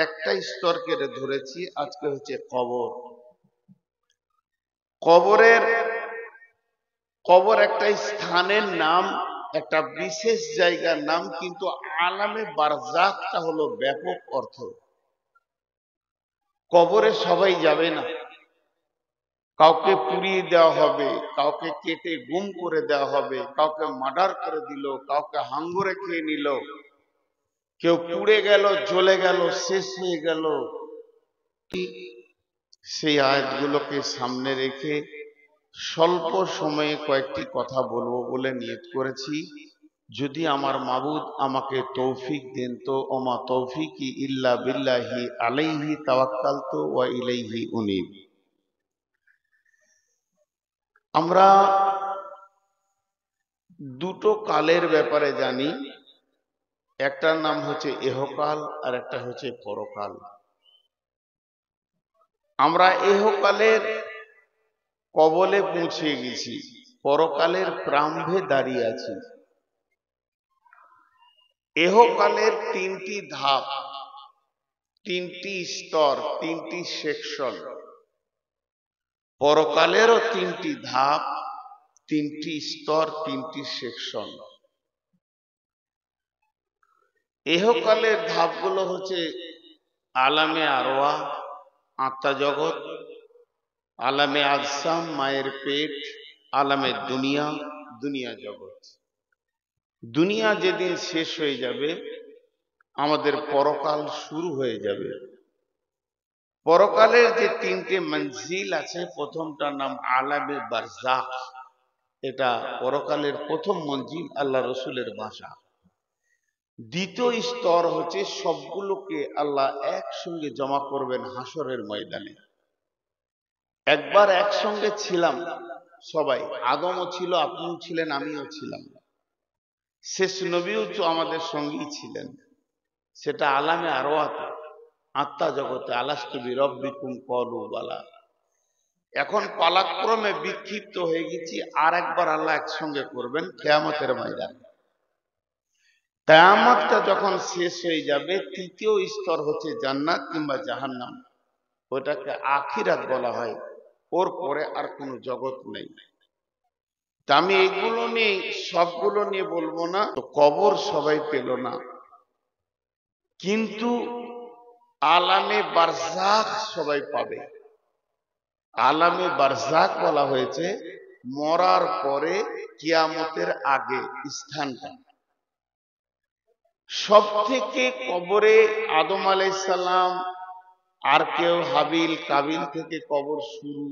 একটা স্তর কেটে ধরেছি, আজকে হচ্ছে কবর। কবরের কবর একটা স্থানের নাম, একটা বিশেষ জায়গার নাম, কিন্তু আলামে বারজাখটা হলো ব্যাপক অর্থ। কবরে সবাই যাবে না, কাউকে পুড়িয়ে দেওয়া হবে, কাউকে কেটে গুম করে দেওয়া হবে, কাউকে মার্ডার করে দিল, কাউকে হাঙ্গরে খেয়ে নিল, কেউ পুড়ে গেল, জ্বলে গেল, শেষ হয়ে গেল। সেই আয়াতগুলোকে সামনে রেখে স্বল্প সময়ে কয়েকটি কথা বলবো বলে নিয়ত করেছি। যদি আমার মাবুদ আমাকে তৌফিক দেন তো ওমা তৌফিকি ইল্লা বিল্লাহি আলাইহি তাওয়াক্কালতু ওয়া ইলাইহি উনীব। আমরা দুটো কালের ব্যাপারে জানি, একটার নাম হচ্ছে ইহকাল আর একটা হচ্ছে পরকাল। আমরা ইহকালের কবলে পৌঁছে গেছি, পরকালের প্রারম্ভে দাঁড়িয়ে আছি। ইহকালের তিনটি ধাপ, তিনটি স্তর, তিনটি সেকশন। পরকালেরও তিনটি ধাপ, তিনটি স্তর, তিনটি সেকশন। ইহকালের ধাপগুলো হচ্ছে আলামে আরওয়াহ, আত্মা জগৎ, আলামে আজসাম, মায়ের পেট, আলামে দুনিয়া, দুনিয়া জগৎ। দুনিয়া যেদিন শেষ হয়ে যাবে আমাদের পরকাল শুরু হয়ে যাবে। পরকালের যে তিনটে মঞ্জিল আছে, প্রথমটার নাম আলামে বারজাখ, এটা পরকালের প্রথম মঞ্জিল, আল্লাহ রসুলের ভাষা। দ্বিতীয় স্তর হচ্ছে সবগুলোকে আল্লাহ একসঙ্গে জমা করবেন হাসরের ময়দানে। একবার একসঙ্গে ছিলাম সবাই, আদমও ছিল, আপনিও ছিলেন, আমিও ছিলাম, শেষ নবীও তো আমাদের সঙ্গেই ছিলেন। সেটা আলামে আরওয়াতে, আত্মা জগতে, আলাস্তু বিরব্বিকুম ক্বালু বালা। এখন পালাক্রমে বিক্ষিপ্ত হয়ে গেছি, আর একবার আল্লাহ একসঙ্গে করবেন কিয়ামতের ময়দানে। কিয়ামতটা যখন শেষ হয়ে যাবে, তৃতীয় স্তর হচ্ছে জান্নাত কিংবা জাহান্নাম, ওটাকে আখিরাত বলা হয়। ওর পরে আর কোনো জগৎ নেই। তা আমি এইগুলো নিয়ে, সবগুলো নিয়ে বলবো না। তো কবর সবাই পেল না, কিন্তু আলামে বারজাখ সবাই পাবে। আলামে বারজাখ বলা হয়েছে মরার পরে, কিয়ামতের আগে স্থানটা। সব থেকে কবরে আদম আলাইহিস সালাম, আর কেউ হাবিল কাবিল থেকে কবর শুরু,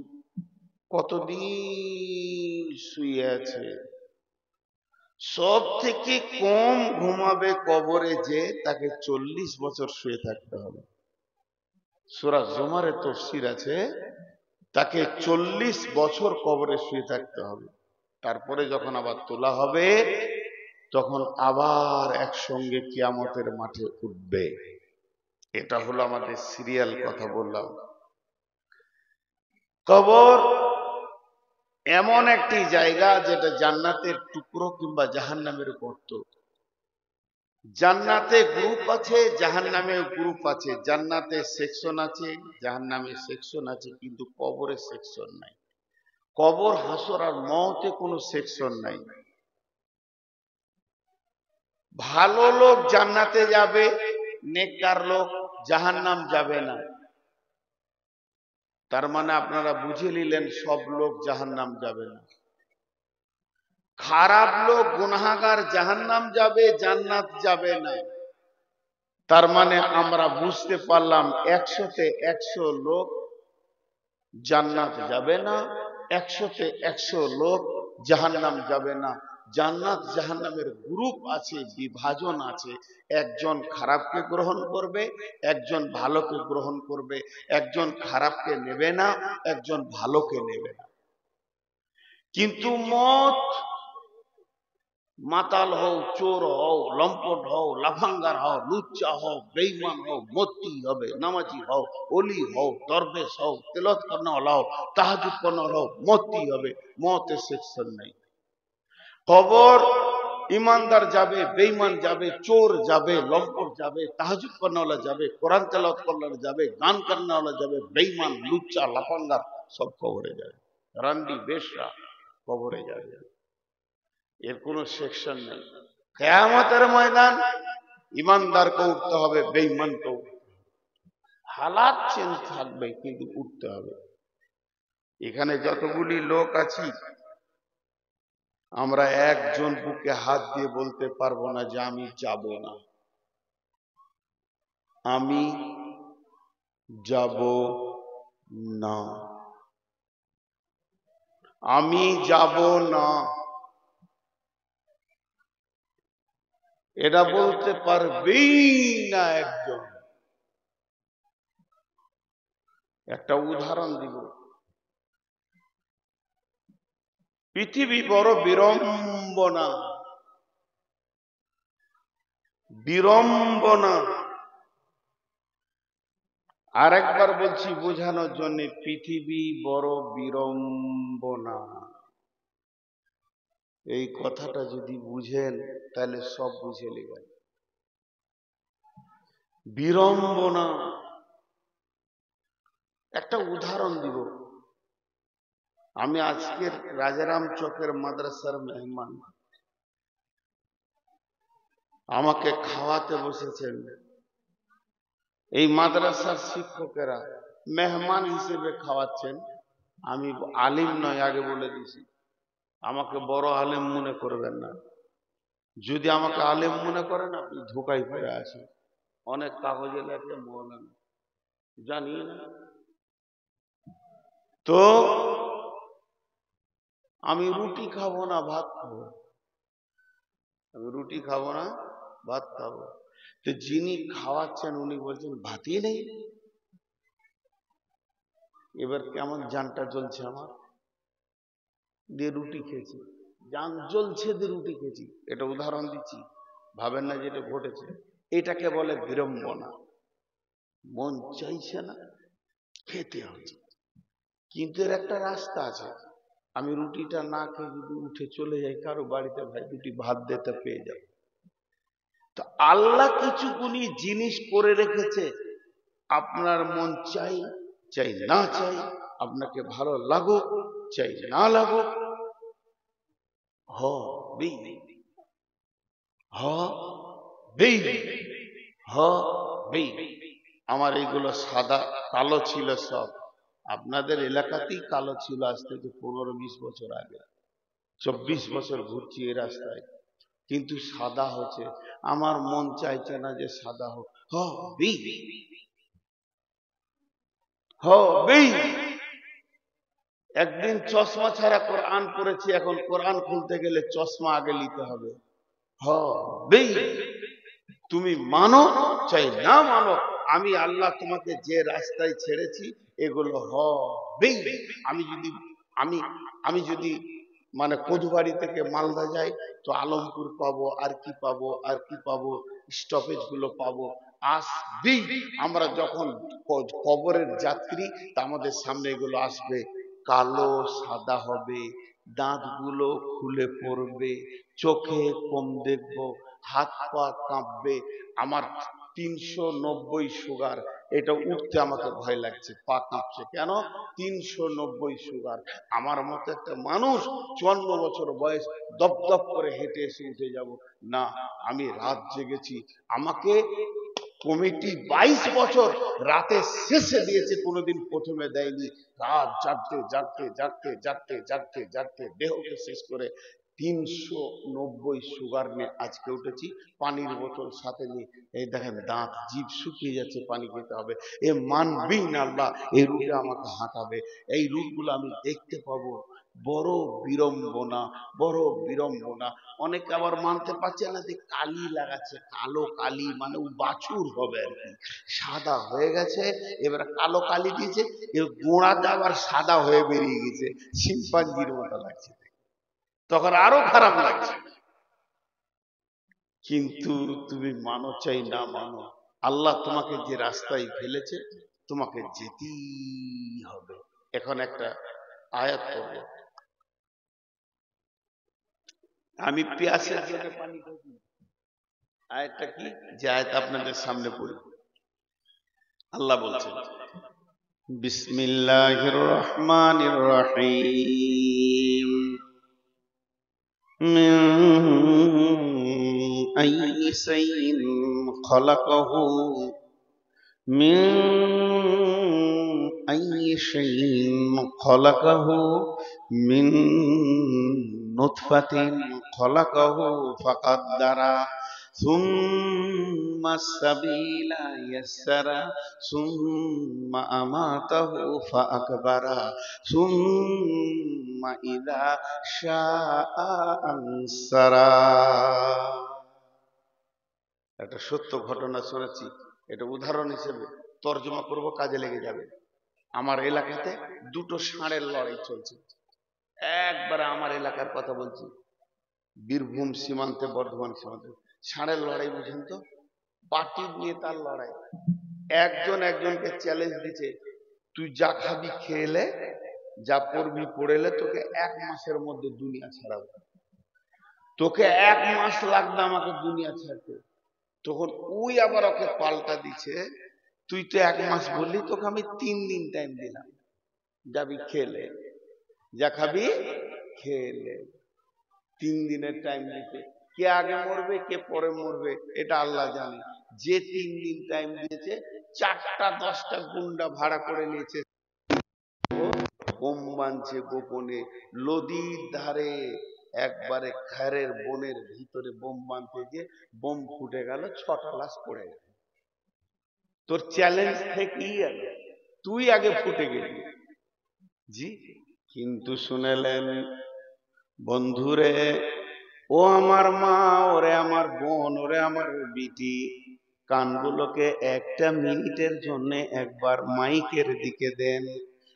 কতদিন শুয়ে আছে। সব থেকে কম ঘুমাবে কবরে যে, তাকে 40 বছর শুয়ে থাকতে হবে। সূরা জুমারে তাফসীর আছে, তাকে 40 বছর কবরে শুয়ে থাকতে হবে। তারপরে যখন আবার তোলা হবে, তখন আবার একসঙ্গে কিয়ামতের মাঠে উঠবে। এটা হলো আমাদের সিরিয়াল কথা বললাম। কবর এমন একটি জায়গা যেটা জান্নাতের টুকরো কিংবা জাহান্নামের গর্ত। জান্নাতে গ্রুপ আছে, জাহান্নামে গ্রুপ আছে। জান্নাতে সেকশন আছে, জাহান্নামে সেকশন আছে, কিন্তু কবরে সেকশন নাই। কবর, হাসর আর মওতে কোনো সেকশন নাই। ভালো লোক জান্নাতে যাবে, নেককার লোক জাহান্নাম যাবে না। তার মানে আপনারা বুঝে নিলেন সব লোক জাহান্নাম যাবে না। খারাপ লোক, গুনাহগার জাহান্নাম যাবে, জান্নাত যাবে না। তার মানে আমরা বুঝতে পারলাম 100-তে 100 লোক জান্নাত যাবে না, 100-তে 100 লোক জাহান্নাম যাবে না। জান্নাত জাহান্নামের গ্রুপ আছে, বিভাজন আছে। একজন খারাপকে গ্রহণ করবে, একজন ভালোকে গ্রহণ করবে। একজন খারাপকে নেবে না, একজন ভালোকে নেবে না। কিন্তু মত, মাতাল হও, চোর হও, লম্পট হও, লাফাঙ্গার হও, লুচ্চা হও, বেঈমান হও, মরতেই হবে। নামাজি হও, ওলি হও, দরবেশ হও, তেলাওয়াত করনেওয়ালা হও, তাহাজ্জুদ করনেওয়ালা হও, মরতেই হবে। মতের সেকশন নাই। কবর ইমানদার যাবে, বেঈমান যাবে, চোর যাবে, লম্পট যাবে, তাহাজ্জুদ করনেওয়ালা যাবে, কোরআন তেলাওয়াত করনেওয়ালা যাবে, গান করনেওয়ালা যাবে, বেঈমান, লুচ্চা, লাফাঙ্গার সব কবরে যাবে। রান্ডি বেশরা কবরে যাবে। এর কোনো সেকশন নেই। কিয়ামতের ময়দান ইমানদারকে উঠতে হবে, বেঈমানকেও হালাত চেঞ্জ থাকবে, কিন্তু উঠতে হবে। এখানে যতগুলি লোক আছি আমরা একজন বুকে হাত দিয়ে বলতে পারবো না যে আমি যাব না, আমি যাব না, আমি যাব না, এটা বলতে পারবেই না একজন। একটা উদাহরণ দিব। পৃথিবী বড় বিড়ম্বনা, বিড়ম্বনা। আর একবার বলছি বোঝানোর জন্য, পৃথিবী বড় বিড়ম্বনা। এই কথাটা যদি বুঝেন তাহলে সব বুঝে নেবেন। বিড়ম্বনা। একটা উদাহরণ দিব। আমি আজকের রাজারাম চকের মাদ্রাসার মেহমান, আমাকে খাওয়াতে বসেছেন। এই মাদ্রাসার শিক্ষকেরা মেহমান হিসেবে খাওয়াচ্ছেন। আমি আলিম নয়, আগে বলে দিছি। আমাকে বড় আলেম মনে করবেন না। যদি আমাকে আলেম মনে করেন আপনি ধোকায় পড়ে আছেন। অনেক কাগজে লেখে বলেন, জানি না। তো আমি রুটি খাবো না, ভাত খাবো। আমি রুটি খাবো না, ভাত খাবো। তো যিনি খাওয়াচ্ছেন উনি বলছেন ভাতই নেই। এবার কেমন জানটা জ্বলছে আমার, দিয়ে রুটি খেয়েছি, জান জ্বলছে দিয়ে রুটি খেয়েছি। এটা উদাহরণ দিচ্ছি, ভাবেন না যেটা ঘটেছে। এটাকে বলে বিড়ম্বনা। মন চাইছে না, খেতে হচ্ছে, কিন্তু এর একটা রাস্তা আছে। আমি রুটিটা না খেয়ে যদি উঠে চলে যাই কারো বাড়িতে, ভাই দুটি ভাত দিতে পেয়ে যাবে। তো আল্লাহ কিছু গুণী জিনিস করে রেখেছে, আপনার মন চাই চাই না চাই, আপনাকে ভালো লাগুক চাই না লাগুক, হবেই, হবেই, হবেই। আমার এইগুলো সাদা কালো ছিল সব, আপনাদের এলাকাতেই কালো ছিল আজ থেকে 15-20 বছর আগে। 24 বছর ঘুরছি এই রাস্তায়, কিন্তু সাদা হচ্ছে। আমার মন চাইছে না যে সাদা হোক, হবেই, হবেই। একদিন চশমা ছাড়া কোরআন পড়েছি, এখন কোরআন খুলতে গেলে চশমা আগে নিতে হবে, হবেই। তুমি মানো চাই না মানো, আমি আল্লাহ তোমাকে যে রাস্তায় ছেড়েছি এগুলো হবেই। আমি যদি আমি আমি যদি মানে কদুবাড়ি থেকে মালদা যাই তো আলমপুর পাবো, আর কি পাবো, আর কি পাবো, স্টপেজ গুলো পাবো, আসবেই। আমরা যখন কবরের যাত্রী তা আমাদের সামনে এগুলো আসবে, কালো সাদা হবে, দাঁতগুলো খুলে পড়বে, চোখে কম দেখবো, হাত পা কাঁপবে। আমার 390 সুগার, এটা উঠতে আমাকে ভয় লাগছে, পা কাঁপছে। কেন? 390 সুগার। আমার মতো একটা মানুষ 54 বছর বয়স, দপ দপ করে হেঁটে এসে উঠে যাব না। আমি রাত জেগেছি, আমাকে কমিটি 22 বছর রাতে শেষে দিয়েছে, কোনোদিন প্রথমে দেয়নি। রাত জাগতে জাগতে জাগতে জাগতে জাগতে জাগতে দেহকে শেষ করে 390 সুগার নিয়ে আজকে উঠেছি। পানির বোতল সাথে নিয়ে, এই দেখেন দাঁত জিভ শুকিয়ে যাচ্ছে, পানি খেতে হবে। এ মানবেই না আল্লাহ এই রুটে আমাকে হাঁটাবে, এই রুটগুলো আমি দেখতে পাবো। বড় বিড়ম্বনা, বড় বিড়ম্বনা। অনেকে আবার মানতে পারছে না যে কালি লাগাচ্ছে, কালো কালি মানে ও বাছুর হবে আর কি, সাদা হয়ে গেছে, এবার কালো কালি দিয়েছে, এর গোড়াটা আবার সাদা হয়ে বেরিয়ে গেছে, শিম্পাঞ্জির মতো লাগছে, তখন আরো খারাপ লাগছে। কিন্তু তুমি মানো চাই না মানো, আল্লাহ তোমাকে যে রাস্তায় ফেলেছে তোমাকে যেতেই হবে। এখন একটা আয়াত পড়ব, আমি পিয়াসের জন্য পানি খাই। আয়াতটা কি, যে আয়াত আপনাদের সামনে পড়ি। আল্লাহ বলছেন, বিসমিল্লাহির রহমানির রহিম, মিন আইয়ি শাইইন খলাকাহু, মিন আইয়ি শাইইন খলাকাহু, মিন নুতফাতিন খলাকাহু ফাকাদ্দারা, সুম্মা সাবিলা ইয়াসসারা, সুম্মা আমাতাহু ফাআকবারা, সুম্মা ইযা শাআ আনসারা। একটা সত্য ঘটনা শুনেছি, এটা উদাহরণ হিসেবে তর্জমা করব, কাজে লেগে যাবে। আমার এলাকাতে দুটো ষাঁড়ের লড়াই চলছে। একবারে আমার এলাকার কথা বলছি, বীরভূম সীমান্তে, বর্ধমান সীমান্তে। ষাঁড়ের লড়াই বুঝেন তো, পার্টি নিয়ে তার লড়াই। একজন একজনকে চ্যালেঞ্জ দিচ্ছে, তুই যা খাবি খেলে, যা পড়বি পড়েলে, তোকে 1 মাসের মধ্যে দুনিয়া ছাড়াবো। তোকে 1 মাস লাগবে আমাকে দুনিয়া ছাড়তে। তখন ওই আবার ওকে পাল্টা দিচ্ছে, তুই তো 1 মাস বললি, তোকে আমি 3 দিন টাইম দিলাম, যাবি খেলে, যা খাবি খেলে। 3 দিনের টাইম দিতে, কে আগে মরবে কে পরে মরবে এটা আল্লাহ জানে। যে 3 দিন টাইম দিয়েছে, 4টা 10টা গুন্ডা ভাড়া করে নিয়েছে, বোম বানছে গোপনে নদীর ধারে, একবারে খারের বনের ভিতরে বোম বানতে গিয়ে বোম ফুটে গেল, 6টা লাশ পড়ে গেল। তোর চ্যালেঞ্জ থেকেই গেল, তুই আগে ফুটে গেলি। জি, কিন্তু শুনেলেন বন্ধুরে, ও আমার মা, ওরে আমার বোন, ওরে আমার বিটি, কানগুলোকে 1 মিনিটের জন্য একবার মাইকের দিকে দেন।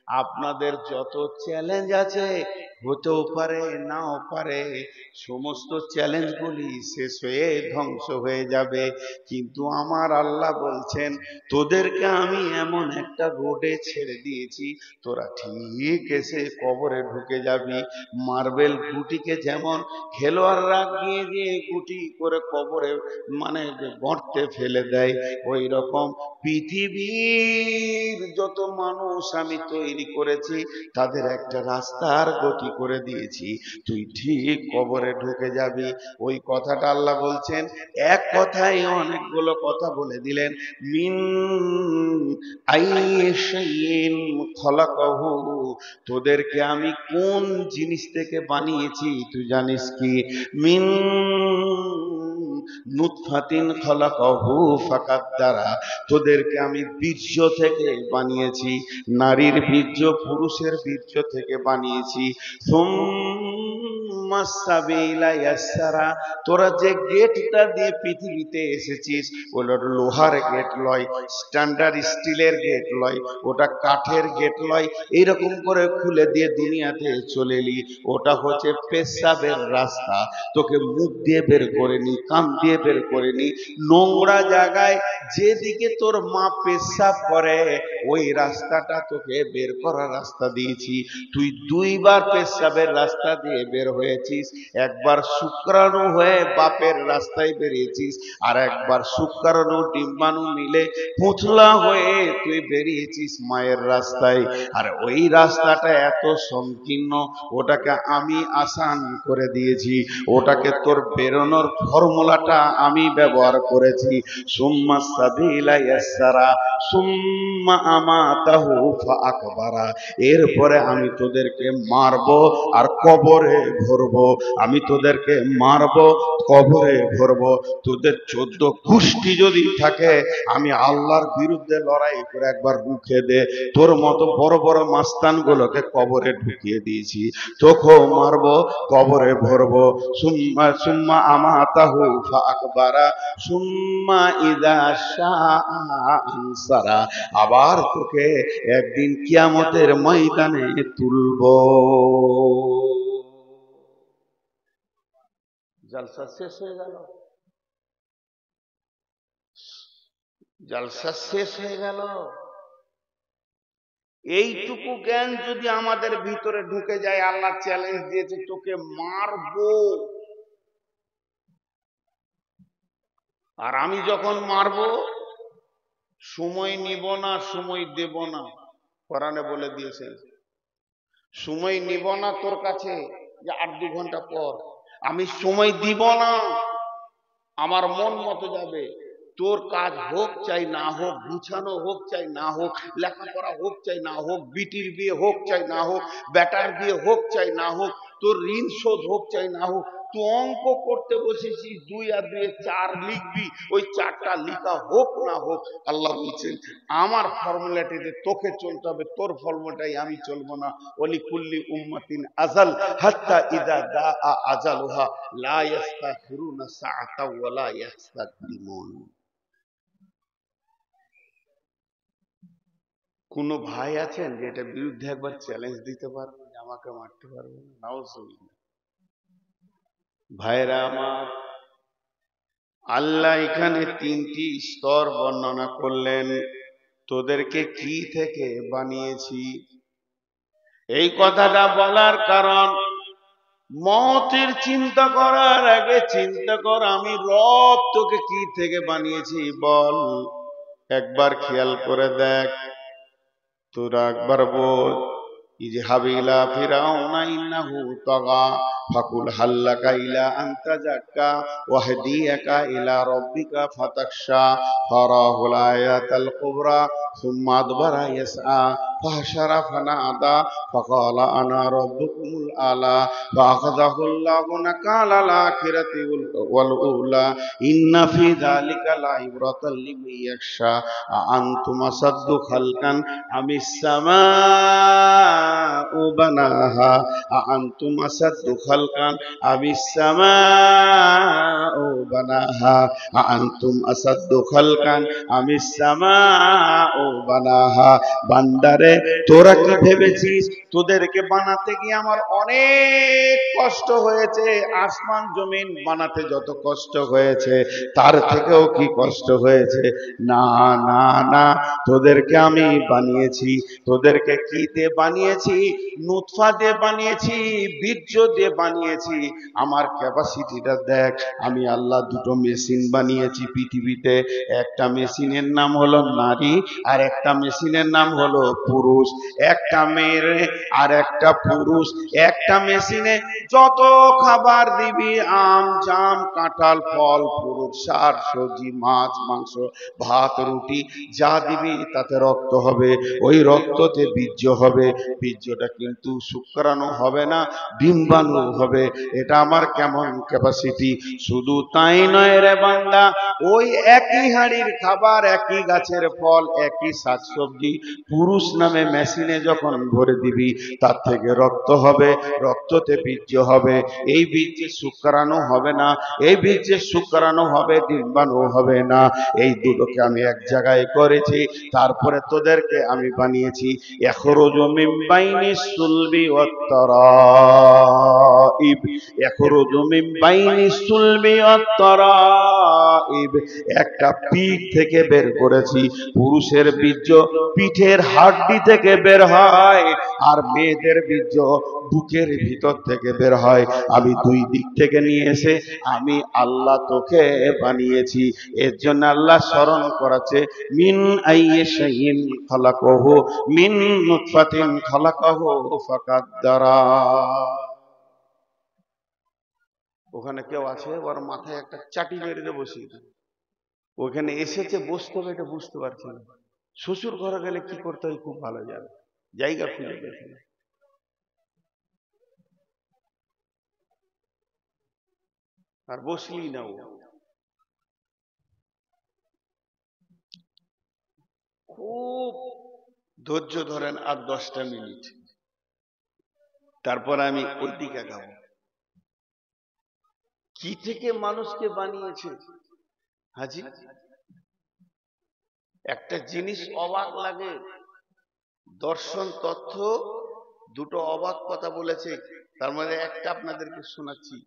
আপনাদের যত চ্যালেঞ্জ আছে, হতেও পারে নাও পারে, সমস্ত চ্যালেঞ্জগুলি শেষ হয়ে ধ্বংস হয়ে যাবে। কিন্তু আমার আল্লাহ বলছেন, তোদেরকে আমি এমন একটা রোডে ছেড়ে দিয়েছি, তোরা ঠিক এসে কবরে ঢুকে যাবি। মার্বেল গুটিকে যেমন খেলোয়াড়রা গিয়ে গিয়ে গুটি করে কবরে মানে গর্তে ফেলে দেয়, ওই রকম পৃথিবীর যত মানুষ আমি তৈরি করেছি, তাদের একটা রাস্তার গতি করে দিয়েছি, তুই ঠিক কবরে ঢুকে যাবি। ওই কথাটা আল্লাহ বলছেন, এক কথায় অনেকগুলো কথা বলে দিলেন। মিন আইয়ি শাইইন খলাকাহু, তোদেরকে আমি কোন জিনিস থেকে বানিয়েছি তুই জানিস কি? মিন নুতফাতিন খলাকাহু ফাকাদ্দারা, তোদেরকে আমি বীর্য থেকে বানিয়েছি, নারীর বীর্য পুরুষের বীর্য থেকে বানিয়েছি। সুম্মা সাবিলা ইয়াসসারা, তোরা যে গেটটা দিয়ে পৃথিবীতে এসেছিস, ওটা লোহার গেট লয়, স্ট্যান্ডার্ড স্টিলের গেট লয়, ওটা কাঠের গেট লয়। এইরকম করে খুলে দিয়ে দুনিয়াতে চলে এলি, ওটা হচ্ছে পেশাবের রাস্তা। তোকে মুখ দিয়ে বের করে নি, কান দিয়ে বের করে নি, নোংরা জায়গায় যেদিকে তোর মা পেশাব করে, ওই রাস্তাটা তোকে বের করার রাস্তা দিয়েছি। তুই 2বার পেশাবের রাস্তা দিয়ে বের হয়েছিস, একবার শুক্রাণু হয়ে বাপের রাস্তায় বেরিয়েছিস, আর একবার শুক্রাণু ডিম্বাণু মিলে পুতলা হয়ে তুই বেরিয়েছিস মায়ের রাস্তায়। আর ওই রাস্তাটা এত সংকীর্ণ, ওটাকে আমি আসান করে দিয়েছি, ওটাকে তোর বেরোনোর ফর্মুলাটা আমি ব্যবহার করেছি। সুম্মা সাবিলা ইয়াসসারা, সুম্মা আমাতাহু ফাআকবারা, এরপরে আমি তোদেরকে মারবো আর কবরে ভরবো। আমি তোদেরকে মারবো, কবরে ভরবো। তোদের 14 গোষ্ঠী যদি থাকে, আমি আল্লাহর বিরুদ্ধে লড়াই করে একবার রুখে দে। তোর মতো বড় বড় মাস্তান গুলোকে কবরে ঢুকিয়ে দিয়েছি, তোকেও মারবো, কবরে ভরবো। সুম্মা সুম্মা আমাতাহু ফাআকবারা, সুম্মা ইযা শাআ আনসারা, আবার তোকে একদিন কিয়ামতের ময়দানে তুলবো। জলসা শেষ হয়ে গেল, জলসা শেষ হয়ে গেল। এইটুকু জ্ঞান যদি আমাদের ভিতরে ঢুকে যায়, আল্লাহ চ্যালেঞ্জ দিয়েছে, তোকে মারবো, আর আমি যখন মারবো সময় নিব না, সময় দেব না। কোরআনে বলে দিয়েছেন সময় নিব না তোর কাছে যে 8-2 ঘন্টা পর, আমি সময় দিব না, আমার মন মতো যাবে। তোর কাজ হোক চাই না হোক, গুছানো হোক চাই না হোক, লেখাপড়া হোক চাই না হোক, বিটির বিয়ে হোক চাই না হোক, বেটার বিয়ে হোক চাই না হোক, তোর ঋণ শোধ হোক চাই না হোক, তুই অঙ্ক করতে বসেছিস 2 আর 2 4 লিখবি, ওই 4টা লিখা হোক না হোক, আল্লাহ বলছেন আমার ফর্মুলাটিতে তোকে চলতে হবে, তোর ফর্মুলাটাই আমি চলবো না। ওলি কুল্লি উম্মাতিন আজাল হাত্তা ইদা দা আজালুহা লা ইস্তাখিরুনা সাআতা ওয়া লা ইস্তাকদিমুন। কোন ভাই আছেন যে এটা বিরুদ্ধে একবার চ্যালেঞ্জ দিতে পারবেন যে আমাকে মারতে পারবেন? নাউজুবিল্লাহ। ভাইরা আমার, আল্লাহ এখানে 3টি স্তর বর্ণনা করলেন। তোদেরকে কি থেকে বানিয়েছি, এই কথাটা বলার কারণ মওতের চিন্তা করার আগে চিন্তা কর আমি রব তোকে কি থেকে বানিয়েছি বল। একবার খেয়াল করে দেখ, তোরা একবার বল ইযহাব ইলা ফিরাউনা ইন্নাহু তাগা ফাকুল হাল্লাকা ইলা আনতা যাক্কা ওয়াহদিয়াকা ইলা রাব্বিকা ফাতাখশা ফারাহুল আয়াতাল কুবরা সুম্মা আদবারা ইয়াসআ ফাহাশারা ফানাদা ফাকালা আনা রাব্বুকুমুল আলা ফাআখাযাহুল্লাহু নাকালাল আখিরাতি ওয়াল উলা ইন্না ফি যালিকা লাইব্রাতাল লিমান ইয়াখশা আনতুম আসাদ্দু খালকান আমিস সামাউ বানাহা আনতুম আসাদ্দু খালকান আমিস সামাউ বানাহা আনতুম আসাদ্দু খালকান আমিস সামাউ বানাহা। বান্দারে তোরা কি ভেবেছিস তোদেরকে বানাতে গিয়ে আমার অনেক কষ্ট হয়েছে? আসমান জমিন বানাতে যত কষ্ট হয়েছে তার থেকেও কি কষ্ট হয়েছে? না না না, তোদেরকে আমি বানিয়েছি। তোদেরকে কি দিয়ে বানিয়েছি? নুতফা দিয়ে বানিয়েছি, বীর্য দিয়ে বানিয়েছি। আমার ক্যাপাসিটিটা দেখ। আমি আল্লাহ 2টো মেশিন বানিয়েছি পৃথিবীতে। একটা মেশিনের নাম হলো নারী আর একটা মেশিনের নাম হলো পুরুষ। একটা মেয়ের আর একটা পুরুষ। একটা মেশিনে যত খাবার দিবি, আম জাম কাঁঠাল ফল ফ্রুট শাক সবজি মাছ মাংস ভাত রুটি যা দিবি তাতে রক্ত হবে। ওই রক্ততে বীর্য হবে। বীর্যটা কিন্তু শুক্রাণু হবে না, ডিম্বাণু হবে। এটা আমার কেমন ক্যাপাসিটি। শুধু তাই নয় রে বান্দা, ওই একই হাঁড়ির খাবার, একই গাছের ফল, একই শাকসবজি পুরুষ নামে মেশিনে যখন ভরে দিবি তার থেকে রক্ত হবে, রক্ততে বীর্য হবে। এই বীর্যে শুক্রাণু হবে না, এই বীর্যে শুক্রাণু হবে, ডিম্বাণু হবে না। এই দুটোকে আমি এক জায়গায় করেছি। তারপরে তোদেরকে আমি বানিয়েছি ইখরুজু মিন বাইনিস সুলবি ওয়াত তারাইব। ইখরুজু মিন বাইনিস সুলবি ওয়াত তারাইব। একটা পিঠ থেকে বের করেছি। পুরুষের বীর্য পিঠের হাড্ডি থেকে বের হয়, আর মেয়েদের বীর্য বুকের ভিতর থেকে বের হয়। আমি 2 দিক থেকে নিয়ে এসে আমি আল্লাহ তোকে বানিয়েছি। এর জন্য আল্লাহ স্মরণ করাচ্ছে মিন আইয়ি শাইইন খালাকাহু মিন নুতফাতিন খালাকাহু ফাকাদ্দারা। ওখানে কেউ আছে ওর মাথায় একটা চাটি মেরে দিয়ে বসিয়ে দেবে। ওখানে এসেছে বসতে হবে, এটা বুঝতে পারছি না। শ্বশুর ঘরে গেলে কি করতে হয় খুব ভালো জানে, জায়গা খুঁজে পেয়েছে না। আর বসলি না, ও খুব ধৈর্য ধরেন আর 10টা মিনিট, তারপর আমি ওই দিকে গাবো। কি থেকে মানুষকে বানিয়েছে হাজি? একটা জিনিস অবাক লাগে, দর্শন তথ্য 2টো অবাক কথা বলেছে, তার মধ্যে একটা আপনাদেরকে শোনাচ্ছি।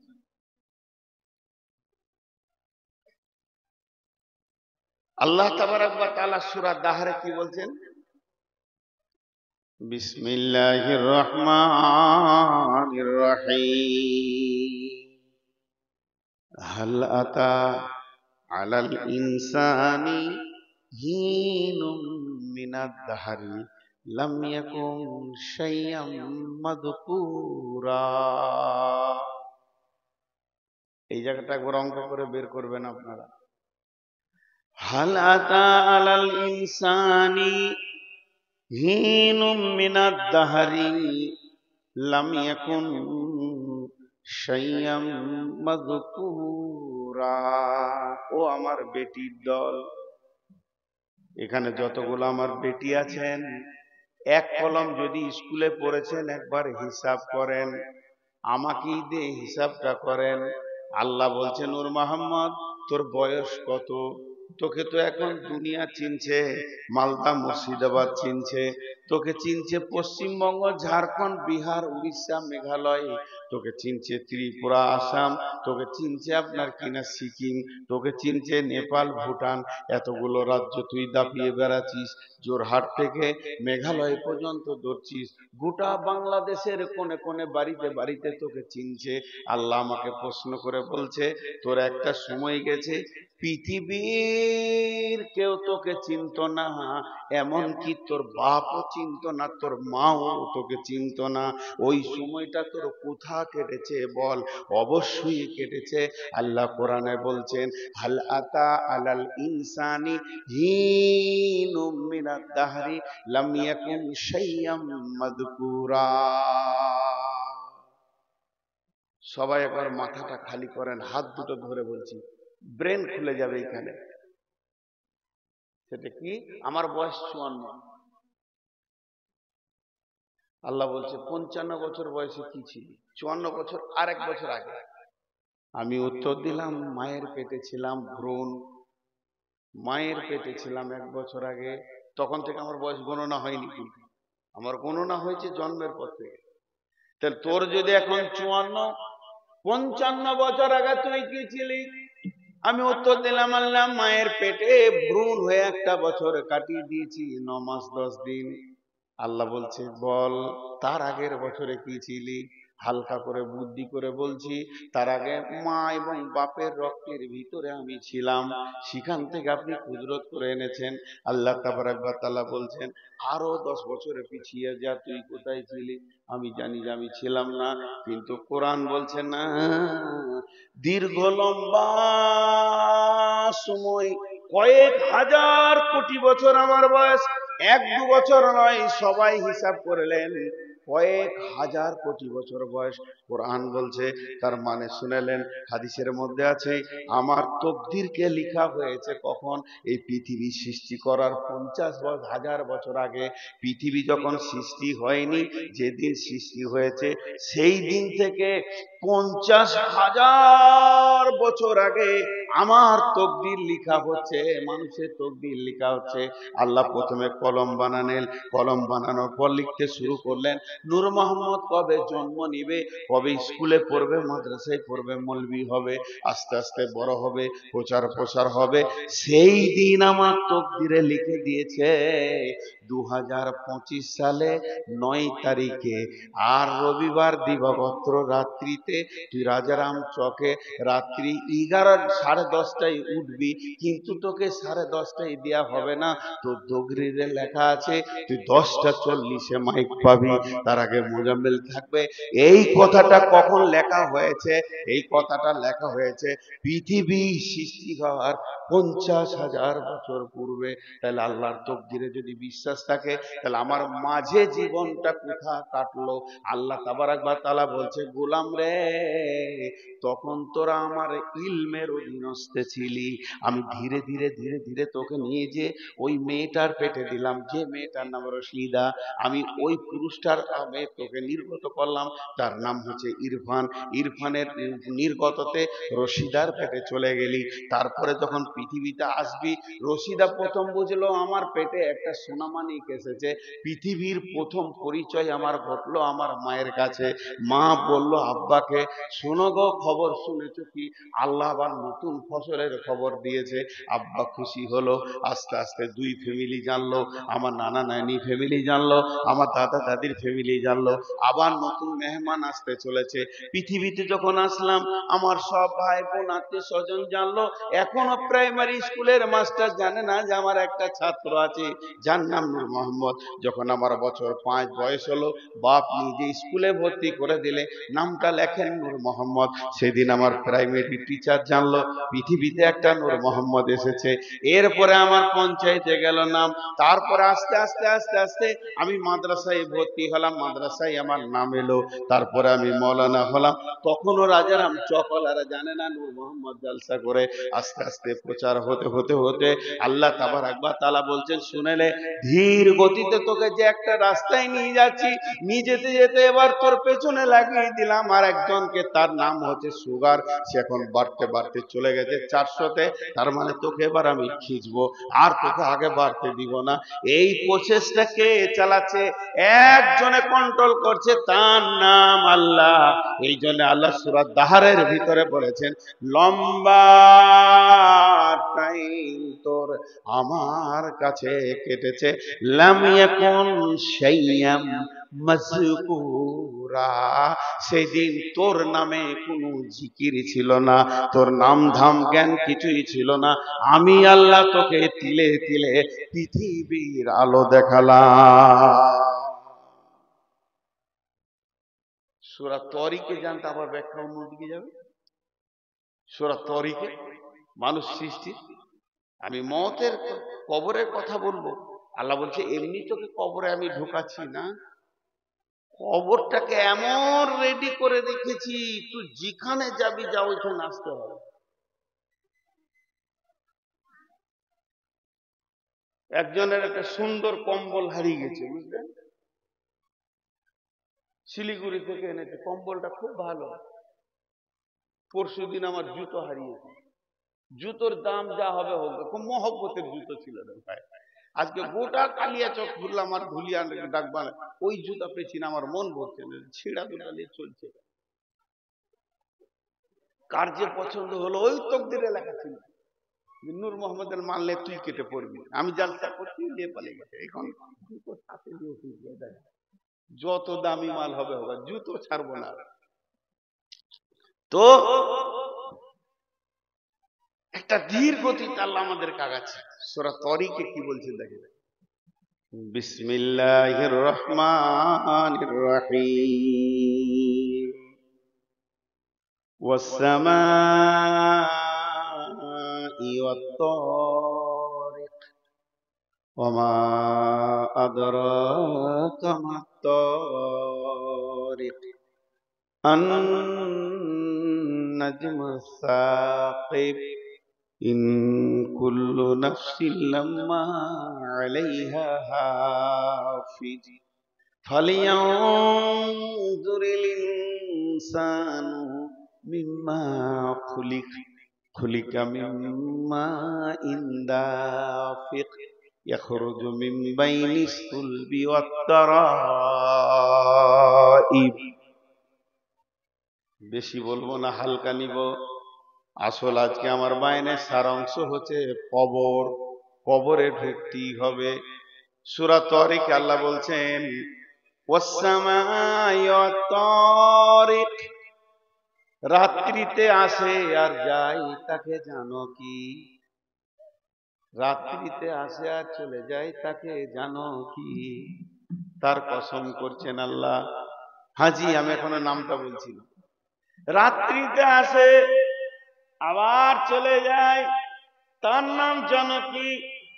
আল্লাহ তাবারক ওয়া তাআলা সূরা দাহরে কি বলছেন? বিসমিল্লাহির রহমানির রহিম। হাল আতা আলাল ইনসানি হিনুম মিনাদ দাহরি লাম ইয়াকুন শাইয়াম মাযকুরা। এই জায়গাটা একবার অঙ্ক করে বের করবেন আপনারা। হাল আতা আলাল ইনসানি হিনুম মিনাদ দাহরি লাম ইয়াকুন শাইয়াম মাযকুরা। ও আমার বেটির দল, এখানে যতগুলো আমার বেটি আছেন, এক কলম যদি স্কুলে পড়েছেন একবার হিসাব করেন, আমাকেই দিয়ে হিসাবটা করেন। আল্লাহ বলছেন, নূর মোহাম্মদ তোর বয়স কত? তোকে তো এখন দুনিয়া চিনছে, মালদা মুর্শিদাবাদ চিনছে, তোকে চিনছে পশ্চিমবঙ্গ, ঝাড়খণ্ড, বিহার, উড়িষ্যা, মেঘালয়, তোকে চিনছে ত্রিপুরা, আসাম, তোকে চিনছে আপনার কিনা সিকিম, তোকে চিনছে নেপাল, ভুটান, এতগুলো রাজ্য তুই দাপিয়ে বেড়াচ্ছিস, জোরহাট থেকে মেঘালয় পর্যন্ত দৌড়ছিস, গোটা বাংলাদেশের কোনে কোনে বাড়িতে বাড়িতে তোকে চিনছে। আল্লাহ আমাকে প্রশ্ন করে বলছে, তোর একটা সময় গেছে পৃথিবীর কেউ তোকে চিনতো না, এমনকি তোর বাপও চিনতো না, তোর মাও তোকে চিনতো না। ওই সময়টা তোর কোথা কেটেছে বল? অবশ্যই কেটেছে। আল্লাহ কোরআনে বলছেন, হাল আতা আলাল ইনসানি হিনুম মিনাদ দাহরি লাম ইয়াকুন শাইয়াম মাযকুরা। সবাই একবার মাথাটা খালি করেন, হাত দুটো ধরে বলছি, ব্রেন খুলে যাবে এখানে। সেটা কি? আমার বয়স 54। আল্লাহ বলছে 55 বছর বয়সে কি ছিলি? 54 বছর আর 1 বছর আগে। আমি উত্তর দিলাম, মায়ের পেটে ছিলাম, ভ্রূণ, মায়ের পেটে ছিলাম 1 বছর আগে। তখন থেকে আমার বয়স গণনা হয়নি, কিন্তু আমার গণনা হয়েছে জন্মের পর থেকে। তাহলে তোর যদি এখন 54, 55 বছর আগে তুই কি ছিলি? আমি উত্তর দিলাম, আল্লাহ মায়ের পেটে ভ্রূণ হয়ে 1 বছর কাটিয়ে দিয়েছি, 9 মাস 10 দিন। আল্লাহ বলছে, বল তার আগের বছরে কি ছিলি? হালকা করে বুদ্ধি করে বলছি, তার আগে মা এবং বাপের রক্তের ভিতরে আমি ছিলাম, সেখান থেকে আপনি কুদরত করে এনেছেন। আল্লাহ তাবারক ওয়া তাআলা বলছেন, আরো 10 বছরে পিছিয়ে যা, তুই কোথায় ছিলি? আমি জানি যে আমি ছিলাম না, কিন্তু কোরআন বলছে না, দীর্ঘ লম্বা সময়, কয়েক হাজার কোটি বছর আমার বয়স, 1-2 বছর নয়, সবাই হিসাব করলেন কয়েক হাজার কোটি বছর বয়স। কোরআন বলছে, তার মানে শুনেলেন, হাদিসের মধ্যে আছে, আমার তকদিরকে লেখা হয়েছে কখন? এই পৃথিবী সৃষ্টি করার 50,000 বছর আগে। পৃথিবী যখন সৃষ্টি হয়নি, যেদিন সৃষ্টি হয়েছে সেই দিন থেকে 50,000 বছর আগে আমার তকদির লেখা হচ্ছে, মানুষের তকদির লেখা হচ্ছে। আল্লাহ প্রথমে কলম বানালেন, কলম বানানোর পর লিখতে শুরু করলেন, নূর মোহাম্মদ কবে জন্ম নিবে, কবে স্কুলে পড়বে, মাদ্রাসায় পড়বে, মৌলবি হবে, আস্তে আস্তে বড় হবে, প্রচার প্রসার হবে, সেই দিন আমার তকদিরে লিখে দিয়েছে 2025 সালে 9 তারিখে। আর রবিবার দিবাগত রাত্রিতে তুই রাজারাম চকে রাত্রি 11:30টায় উঠবি, কিন্তু তোকে 10:30টায় দেওয়া হবে না, তোর তকদিরে লেখা আছে তুই 10:40 মাইক পাবি, তার আগে মোজাম্মেল থাকবে। এই কথাটা কখন লেখা হয়েছে? এই কথাটা লেখা হয়েছে পৃথিবী সৃষ্টি হওয়ার 50,000 বছর পূর্বে। তাহলে আল্লাহর তকদিরে যদি বিশ্বাস থাকে, তাহলে আমার মাঝে জীবনটা কোথা কাটলো? আল্লাহ তাবারক ওয়া তাআলা বলছে, গোলাম রে, তখন তোরা আমার ইলমের অধীনস্থে ছিলি, আমি ধীরে ধীরে ধীরে ধীরে তোকে নিয়ে যে ওই মেয়েটার পেটে দিলাম, যে মেয়েটার নাম রশিদা, আমি ওই পুরুষটার আমি তোকে নির্গত করলাম, তার নাম হচ্ছে ইরফান। ইরফানের নির্গততে রশিদার পেটে চলে গেলি। তারপরে যখন পৃথিবীতে আসবি, রশিদা প্রথম বুঝলো আমার পেটে একটা সোনামানিক এসেছে। পৃথিবীর প্রথম পরিচয় আমার ঘটলো আমার মায়ের কাছে। মা বলল আব্বাকে, শোনো গো, খবর শুনেছো কি? আল্লাহ আবার নতুন ফসলের খবর দিয়েছে। আব্বা খুশি হলো। আস্তে আস্তে দুই ফ্যামিলি জানলো, আমার নানা নানি ফ্যামিলি জানলো, আমার দাদা দাদির ফ্যামিলি জানলো, আবার নতুন মেহমান আসতে চলেছে। পৃথিবীতে যখন আসলাম আমার সব ভাই বোন আত্মীয় স্বজন জানলো। এখনো প্রাইমারি স্কুলের মাস্টার জানে না যে আমার একটা ছাত্র আছে যার নাম নূর মোহাম্মদ। যখন আমার বছর 5 বয়স হলো, বাপ নিজে স্কুলে ভর্তি করে দিলে, নামটা লেখেন নূর মোহাম্মদ। সেদিন আমার প্রাইমারি টিচার জানলো পৃথিবীতে একটা নূর মোহাম্মদ এসেছে। এরপরে আমার পঞ্চায়েতে গেল নাম। তারপরে আস্তে আস্তে আস্তে আস্তে আমি মাদ্রাসায় ভর্তি হলাম, মাদ্রাসায় আমার নাম এলো। তারপরে আমি মৌলানা হলাম। তখনও রাজারাম চকলারা জানে না নূর মোহাম্মদ জালসা করে। আস্তে আস্তে প্রচার হতে হতে হতে আল্লাহ তাবারক ওয়া তাআলা বলছেন, শুনেলে ধীর গতিতে তোকে যে একটা রাস্তায় নিয়ে যাচ্ছি, নিয়ে যেতে যেতে এবার তোর পেছনে লাগিয়ে দিলাম আর একজনকে, তার নাম হচ্ছে সুগার। সে এখন বাড়তে বাড়তে চলে গেছে 400-তে। তার মানে তোকে এবার আমি খিঁচবো, আর তোকে আগে বাড়তে দিব না। এই প্রসেসটা কে চালাচ্ছে? একজনে কন্ট্রোল করছে, তার নাম আল্লাহ। এই জন্য আল্লাহ সূরা দাহরের ভিতরে বলেছেন, লম্বা টাইম তোর আমার কাছে কেটেছে, লাম ইয়াকুন শাইয়াম মাযকুরা। সেদিন তোর নামে কোনো জিকির ছিল না, তোর নাম ধাম জ্ঞান কিছুই ছিল না। আমি আল্লাহ তোকে তিলে তিলে পৃথিবীর আলো দেখালাম। সূরা তরিকে জানতে আবার ব্যাখ্যা অন্যদিকে যাবে। সূরা তরিকে মানুষ সৃষ্টি। আমি মওতের কবরের কথা বলবো। আল্লাহ বলছে এমনি তোকে কবরে আমি ঢুকাচ্ছি না, কবরটাকে এমন রেডি করে রেখেছি তুই যেখানে যাবি যা ওইখানে আসতে হবে। একজনের একটা সুন্দর কম্বল হারিয়ে গেছে, বুঝলেন, শিলিগুড়ি থেকে এনেছে। কম্বলটা খুব ভালো। পরশুদিন আমার জুতো হারিয়েছে। জুতোর দাম যা হবে হোক, খুব মহব্বতের জুতো ছিল রে ভাই। আজকে গোটা কালিয়া চক ঘুরলাম আর ধুলিয়ান ডাকবান, ওই জুতা পেছি না, আমার মন ভরছে না, ছিঁড়া দুটা নিয়ে চলছে। কার যে পছন্দ হলো, ওই তকদিরে লেখা ছিল নূর মোহাম্মদের মানলে তুই কেটে পড়বি। আমি জালসা করছি, নিয়ে পালিয়ে গেছে। এখন জুতো সাথে নিয়ে, যত দামি মাল হবে হবে, জুতো ছাড়বো না। তো একটা ধীর গতিতে আল্লাহ আমাদের কাগাচ্ছে। সূরা তরিকে কি বলছেন দেখেন, বিসমিল্লাহির রহমানির রহিম, ওয়াস সামাই ওয়াত তারিক, ওয়া মা আদরাকা মাত তারিক, আন নাজমুস সাকিব, ইন কুল্লু নাফসিন লাম্মা আলাইহা হাফিজ, ফালিয়ানজুরিল ইনসানু মিম্মা খুলিক, খুলিকা মিম্মা ইনদাফিক, ইয়াখরুজু মিন বাইনিস সুলবি ওয়াত তারাইব। বেশি বলবো না, হালকা নিব। আসল আজকে আমার বাইনের সারাংশ হচ্ছে কবর। কবরে ঢুকতেই হবে। সূরা তরিক আল্লাহ বলছেন, ওয়াস সামাই ওয়াত তারিক, রাত্রিতে আসে আর যায় তাকে জানো কি? রাত্রিতে আসে আর চলে যায় তাকে জানো কি? তার কসম করছেন আল্লাহ। হাজি, আমি এখনো নামটা বলছি না। রাত্রিতে আসে আবার চলে যায়, তার নাম জানো কি?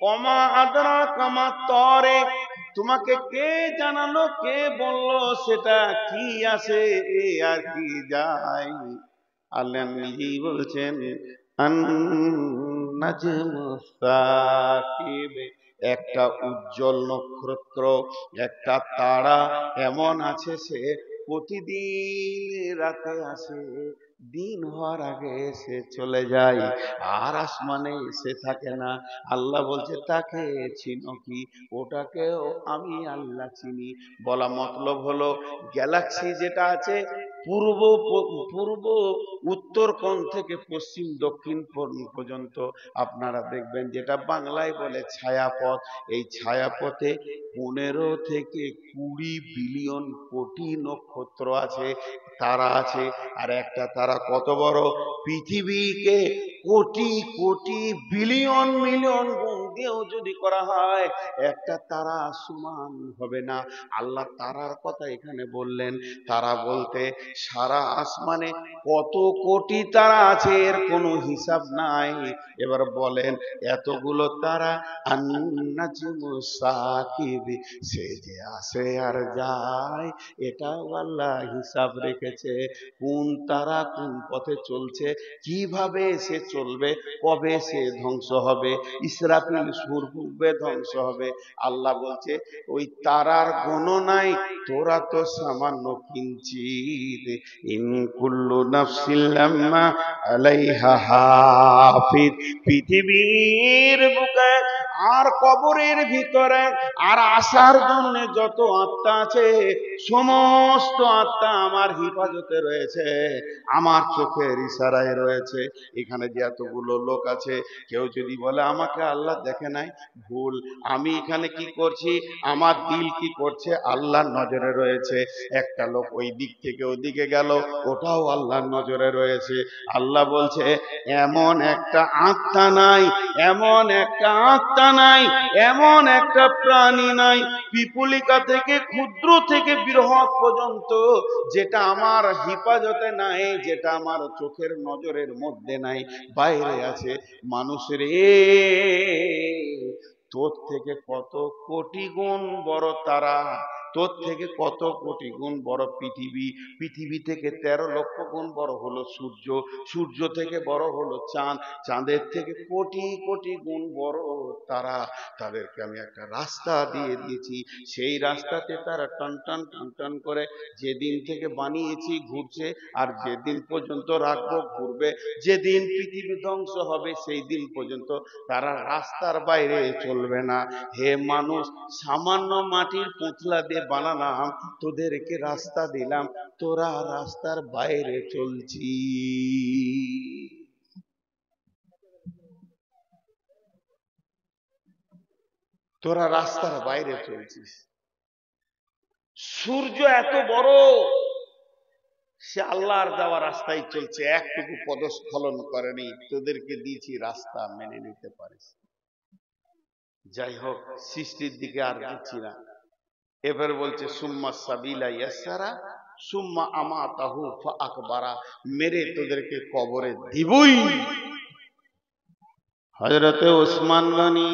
কমা আদরা কামা তরে, তোমাকে কে জানালো, কে বললো সেটা? কি আসে এ আর কি যায়? আল্লাহ নিজেই বলছেন, আন নাজমুস সাকিব, একটা উজ্জ্বল নক্ষত্র, একটা তারা এমন আছে, সে প্রতিদিন রাতে আসে, দিন হওয়ার আগে সে চলে যায়, আর আসমানে এসে থাকে না। আল্লাহ বলছে তাকে চিনো কি? ওটাকেও আমি আল্লাহ চিনি। বলা মতলব হলো গ্যালাক্সি যেটা আছে, পূর্ব পূর্ব উত্তর কোণ থেকে পশ্চিম দক্ষিণ পর্যন্ত আপনারা দেখবেন যেটা বাংলায় বলে ছায়াপথ, এই ছায়াপথে 15 থেকে 20 বিলিয়ন কোটি নক্ষত্র আছে, তারা আছে। আর একটা তারা কত বড়, পৃথিবীকে কোটি কোটি বিলিয়ন মিলিয়ন গুণ দিয়েও যদি করা হয় একটা তারা সমান হবে না। আল্লাহ তারার কথা এখানে বললেন, তারা বলতে সারা আসমানে কত কোটি তারা আছে এর কোনো হিসাব নাই। এবার বলেন এতগুলো তারা আন্নাজমু সাকিব, সে যে আসে আর যায় এটাও আল্লাহ হিসাব রেখেছে। কোন তারা কোন পথে চলছে, কিভাবে সে চলবে, কবে সে ধ্বংস হবে, ইসরাফিল সুর ফুঁকবে ধ্বংস হবে। আল্লাহ বলছে ওই তারার গণনায় তোরা তো সামান্য কিঞ্চিত। ইন কুল্লু নাফসিন লাম্মা আলাইহা হাফিজ। পৃথিবীর বুকে আর কবরের ভিতরে আর আসার জন্য যত আত্মা আছে সমস্ত আত্মা আমার হিফাজতে রয়েছে, আমার চোখের ইশারায় রয়েছে। এখানে যে এতগুলো লোক আছে, কেউ যদি বলে আমাকে আল্লাহ দেখে নাই, ভুল। আমি এখানে কি করছি, আমার দিল কি করছে, আল্লাহর নজরে রয়েছে। একটা লোক ওই দিক থেকে ওদিকে গেল, ওটাও আল্লাহর নজরে রয়েছে। আল্লাহ বলছে এমন একটা আত্মা নাই, এমন একটা আত্মা নাই, এমন একটা প্রাণী নাই, পিপুলিকা থেকে ক্ষুদ্র থেকে বৃহৎ পর্যন্ত, যেটা আমার হিফাজতে নাই, যেটা আমার চোখের নজরের মধ্যে নাই, বাইরে আছে। মানুষের তোর থেকে কত কোটি গুণ বড় তারা, তোর থেকে কত কোটি গুণ বড় পৃথিবী, পৃথিবী থেকে 13 লক্ষ গুণ বড় হলো সূর্য, সূর্য থেকে বড় হলো চাঁদ, চাঁদের থেকে কোটি কোটি গুণ বড় তারা। তাদেরকে আমি একটা রাস্তা দিয়ে দিয়েছি, সেই রাস্তাতে তারা টান টান টান টান করে যেদিন থেকে বানিয়েছি ঘুরছে, আর যেদিন পর্যন্ত রাখবো ঘুরবে। যেদিন পৃথিবী ধ্বংস হবে সেই দিন পর্যন্ত তারা রাস্তার বাইরে চলবে না। হে মানুষ, সামান্য মাটির পুতলা দিয়ে বানালাম, তোদেরকে রাস্তা দিলাম, তোরা রাস্তার বাইরে চলছি। তোরা রাস্তার বাইরে চলছিস। সূর্য এত বড়, সে আল্লাহর দেওয়া রাস্তায় চলছে, একটুকু পদস্খলন করেনি, তোদেরকে দিয়েছি রাস্তা, মেনে নিতে পারিস। যাই হোক, সৃষ্টির দিকে আর দিচ্ছি না। এবার বলছে সুম্মা সাবিলা ইয়াসারা সুম্মা আমাতাহু ফাআকবারা, মেরে তোদেরকে কবরে দিবই। হযরতে ওসমান গনি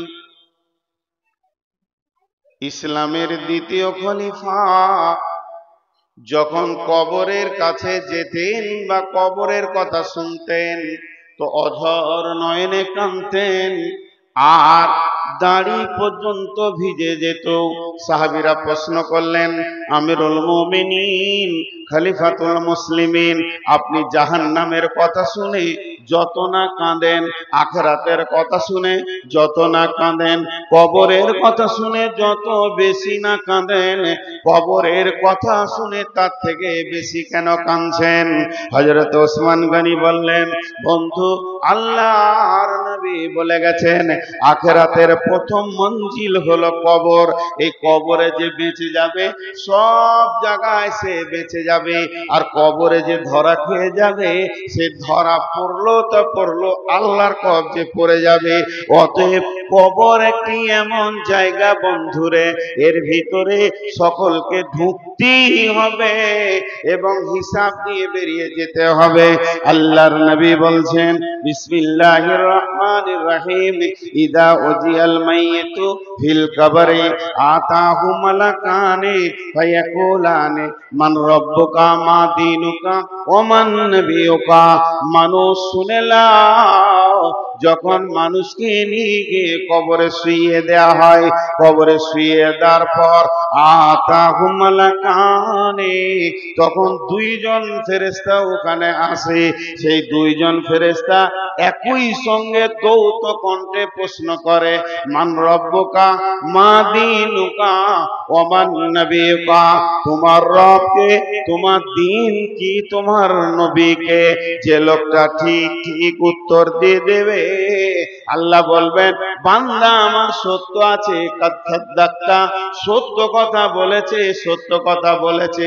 ইসলামের দ্বিতীয় খলিফা, যখন কবরের কাছে যেতেন বা কবরের কথা শুনতেন তো অঝর নয়নে কাঁদতেন, আর দাড়ি পর্যন্ত ভিজে যেত। সাহাবীরা প্রশ্ন করলেন, আমিরুল মুমিনিন, খলিফাতুল মুসলিমিন, আপনি জাহান্নামের কথা শুনে যত না কাঁদেন, আখিরাতের কথা শুনে যত না কাঁদেন, কবরের কথা শুনে যত বেশি না কাঁদেন, কবরের কথা শুনে তার থেকে বেশি কেন কাঁদছেন? হযরত ওসমান গনি বললেন, বন্ধু, আল্লাহর নবী বলে গেছেন আখিরাতের প্রথম মঞ্জিল হলো কবর। এই কবরে যে বেঁচে যাবে সব জায়গায় সে বেঁচে যাবে, আর কবরে যে ধরা খেয়ে যাবে সে ধরা পড়লো তো পড়লো, আল্লাহর কবজে পড়ে যাবে। অতএব কবর একটি এমন জায়গা বন্ধুরে, এর ভিতরে সকলকে ঢুকতেই হবে এবং হিসাব দিয়ে বেরিয়ে যেতে হবে। আল্লাহর নবী বলছেন বিসমিল্লাহির রহমানির রহিম, ইদা উজিয়াল মাইয়িতু ফিল কবরি আতাহু মালাকানি ফায়াকুলানি মান রাব্বুকা মা দীনুকা ওয়া মান নাবিয়ুকা। মানুষ শুনে নাও, যখন মানুষকে নিয়ে গিয়ে কবরে শুইয়ে দেয়া হয়, কবরে শুইয়ে দেওয়ার পর আতাহুম মালাকানে, তখন দুইজন ফেরেশতা ওখানে আসে। সেই দুইজন ফেরেশতা একই সঙ্গে দৌত কণ্ঠে প্রশ্ন করে, মান রব্বুকা মা দীনুকা ওয়া মান নবিয়ুকা, তোমার রবকে, তোমার দিন কি, তোমার নবীকে। যে লোকটা ঠিক ঠিক উত্তর দিয়ে দেবে, আল্লাহ বলবেন বান্দা আমার সত্য আছে, কাদ্দাক্তা, সত্য কথা বলেছে, সত্য কথা বলেছে।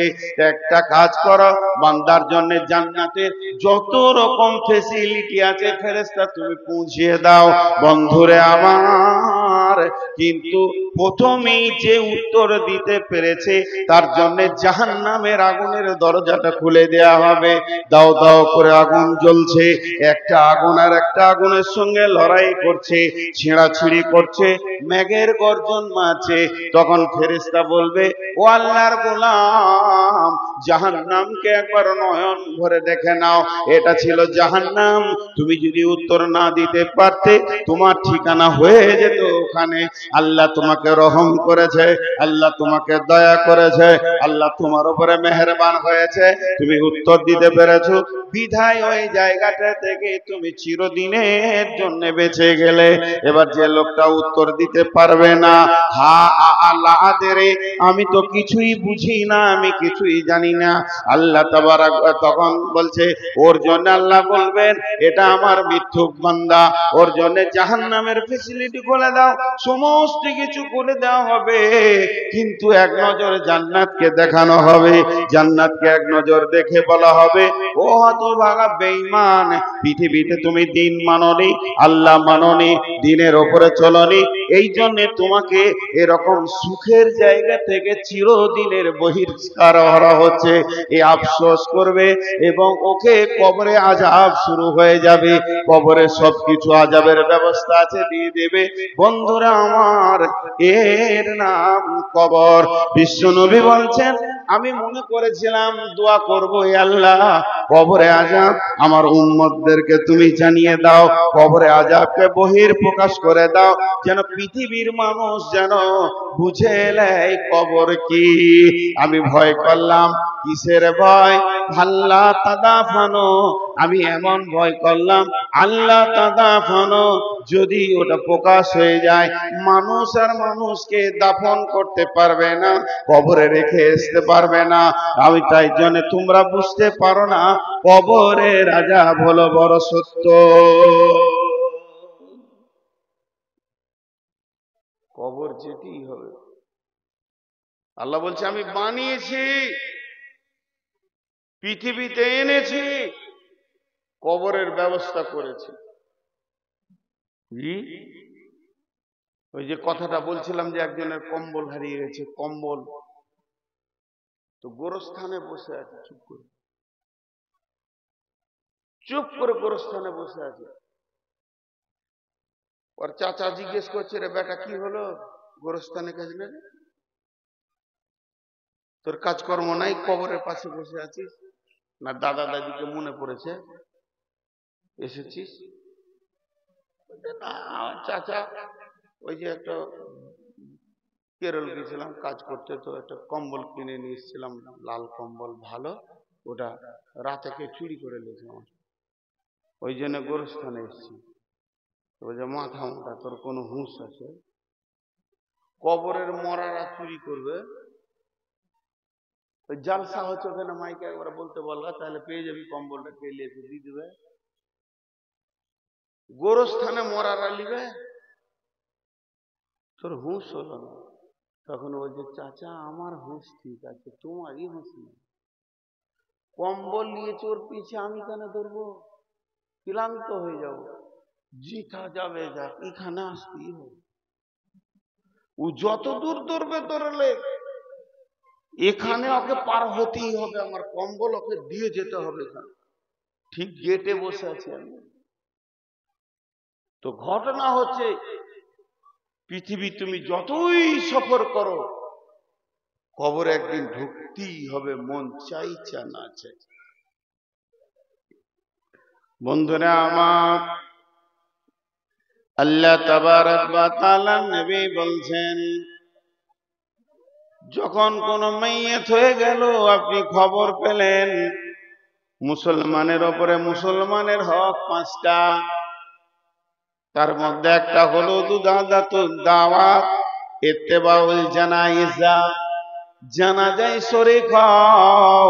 একটা কাজ করো, বান্দার জন্য জান্নাতের যত রকম ফেসিলিটি আছে ফেরেশতা তুমি পৌঁছিয়ে দাও। বন্ধুরে আমার, কিন্তু প্রথমেই যে উত্তর দিতে পেরেছে তার জন্য জাহান্নামের আগুনের দরজাটা খুলে দেয়া হবে। দাও দাও করে আগুন জ্বলছে, একটা আগুন আর একটা আগুনের সঙ্গে লড়াই করছে, ছিঁড়াছিঁড়ি করছে, মেঘের গর্জন মারছে। তখন ফেরেশতা বলবে, ও আল্লাহর গোলাম, জাহান্নামকে একবার নয়ন ভরে দেখে নাও, এটা ছিল জাহান্নাম। তুমি যদি উত্তর না দিতে পারতে তোমার ঠিকানা হয়ে যেত ওখানে। আল্লাহ তোমাকে রহম করেছে, আল্লাহ তোমাকে দয়া করেছে, আল্লাহ তোমার উপরে মেহেরবান হয়েছে, তুমি উত্তর দিতে পেরেছো, বিধায় ওই জায়গাটা থেকে তুমি চিরদিনের জন্য বেঁচে গেলে। এবার যে লোকটা উত্তর দিতে পারবে না, হা আল্লাহ আদেরে, আমি তো কিছুই বুঝি না, আমি কিছুই জানি না, আল্লাহ তাবারাক তখন বলছে, ওর জন্য আল্লাহ বলবেন, এটা আমার মিথ্যুক বান্দা, ওর জন্য জাহান্নামের ফেসিলিটি খুলে দাও, সমস্ত কিছু করে দেওয়া হবে, কিন্তু এক নজর জান্নাতকে দেখানো হবে। জান্নাতকে এক নজর দেখে বলা হবে, ও হতভাগা বেঈমান, পৃথিবীতে তুমি দিন মাননি, আল্লাহ মাননি, দিনের ওপরে চলনি, এই জন্য তোমাকে এরকম সুখের জায়গা থেকে চিরদিনের বহিষ্কার করা হচ্ছে। এই আফসোস করবে এবং ওকে কবরে আযাব শুরু হয়ে যাবে। কবরে সবকিছু আযাবের ব্যবস্থা আছে, দিয়ে দেবে। বন্ধুরা আমার, এর নাম কবর। বিশ্বনবী বলছেন, আমি মনে করেছিলাম দোয়া করব, হে আল্লাহ কবরে আযাব আমার উম্মতদেরকে তুমি জানিয়ে দাও, কবরে আযাবকে বহির প্রকাশ করে দাও, যেন পৃথিবীর মানুষ যেন বুঝে নেয় কবর কি। আমি ভয় করলাম, কিসের ভয়? আল্লাহ তাদাফানো, আমি এমন ভয় করলাম, আল্লাহ তাদাফানো, যদি ওটা প্রকাশ হয়ে যায়, মানুষ আর মানুষকে দাফন করতে পারবে না, কবরে রেখে আসতে পারবে না। আমি তাই জন্য তোমরা বুঝতে পারো না কবরের আযাব হলো বড় সত্য। কবর যেতেই হবে। আল্লাহ বলছে, আমি বানিয়েছি, পৃথিবীতে এনেছি, কবরের ব্যবস্থা করেছি। ওই যে কথাটা বলছিলাম যে একজনের কম্বল হারিয়ে গেছে, কম্বল, তো গোরস্থানে বসে আছে, চুপ করে চুপ করে গোরস্থানে বসে আছে। ওর চাচা জিজ্ঞেস করছে, রে বেটা কি হলো, গোরস্থানে কাজ নেই, তোর কাজকর্ম নাই, কবরের পাশে বসে আছিস, না দাদা দাদিকে মনে পড়েছে এসেছিস? না চাচা, ওই যে একটা কেরল গেছিলাম কাজ করতে, তো একটা কম্বল কিনে নিয়ে এসেছিলাম, লাল কম্বল, ভালো, ওটা রাতে কে চুরি করে নিয়েছে আমার, ওই জন্য গোরস্থানে এসেছি। ওই যে মাথা মোটা, তোর কোনো হুঁশ আছে? কবরের মরারা চুরি করবে? ওই জালসা হচ্ছে ওখানে, মাইকে একবার বলতে বলবা, তাহলে পেয়ে যাবি, কম্বলটা কে লিয়েছে দিয়ে দেবে। গোরস্থানে মরারা লিবে, তোর হুঁশ হলো না। তখন বলছে, চাচা আমার হুঁশ ঠিক আছে, তোমারই হুঁশ নেই। কম্বল নিয়েছে ওর পিছে, আমি কেন ধরবো? ক্লান্ত হয়ে যাব, জিঠা যাবে, যাক, এখানে আসতেই হবে। ও যত দূর ধরবে ধরলে, এখানে ওকে পার হতেই হবে, আমার কম্বল ওকে দিয়ে যেতে হবে। এখানে ঠিক গেটে বসে আছি আমি। তো ঘটনা হচ্ছে, পৃথিবী তুমি যতই সফর করো, কবরে একদিন ঢুকতেই হবে, মন চাই চা না চাই। বন্ধুরা আমার, আল্লাহ তাবারক ওয়া তাআলা নবী বলছেন, যখন কোন মাইয়াত হয়ে গেল, আপনি খবর পেলেন মুসলমানের ওপরে মুসলমানের হক 5টা, তার মধ্যে একটা হলো দুদাদাতুদ দাওয়াত, ইত্তেবাউল জানাইজা, জানাজায় শরীক হও,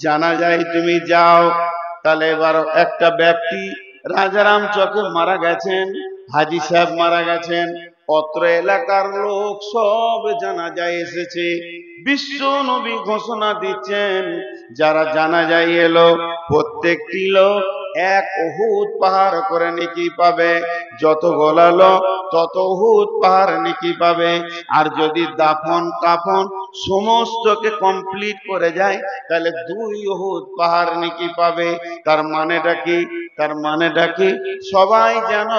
জানাজায় তুমি যাও। তাহলে এবার একটা ব্যক্তি রাজারাম চকে মারা গেছেন, হাজী সাহেব মারা গেছেন, অত্র এলাকার লোক সব জানাজায় এসেছে। বিশ্ব নবী ঘোষণা দিচ্ছেন, যারা জানাজায় এলো প্রত্যেকটি লোক এক উহুদ পাহাড় করে নেকি পাবে, যত গোলালো তত উহুদ পাহাড় নেকি পাবে। আর যদি দাফন কাফন সমস্তকে কমপ্লিট করে যায়, তাহলে 2 উহুদ পাহাড় নেকি পাবে। তার মানেটা কি? তার মানেটা কি? সবাই যেন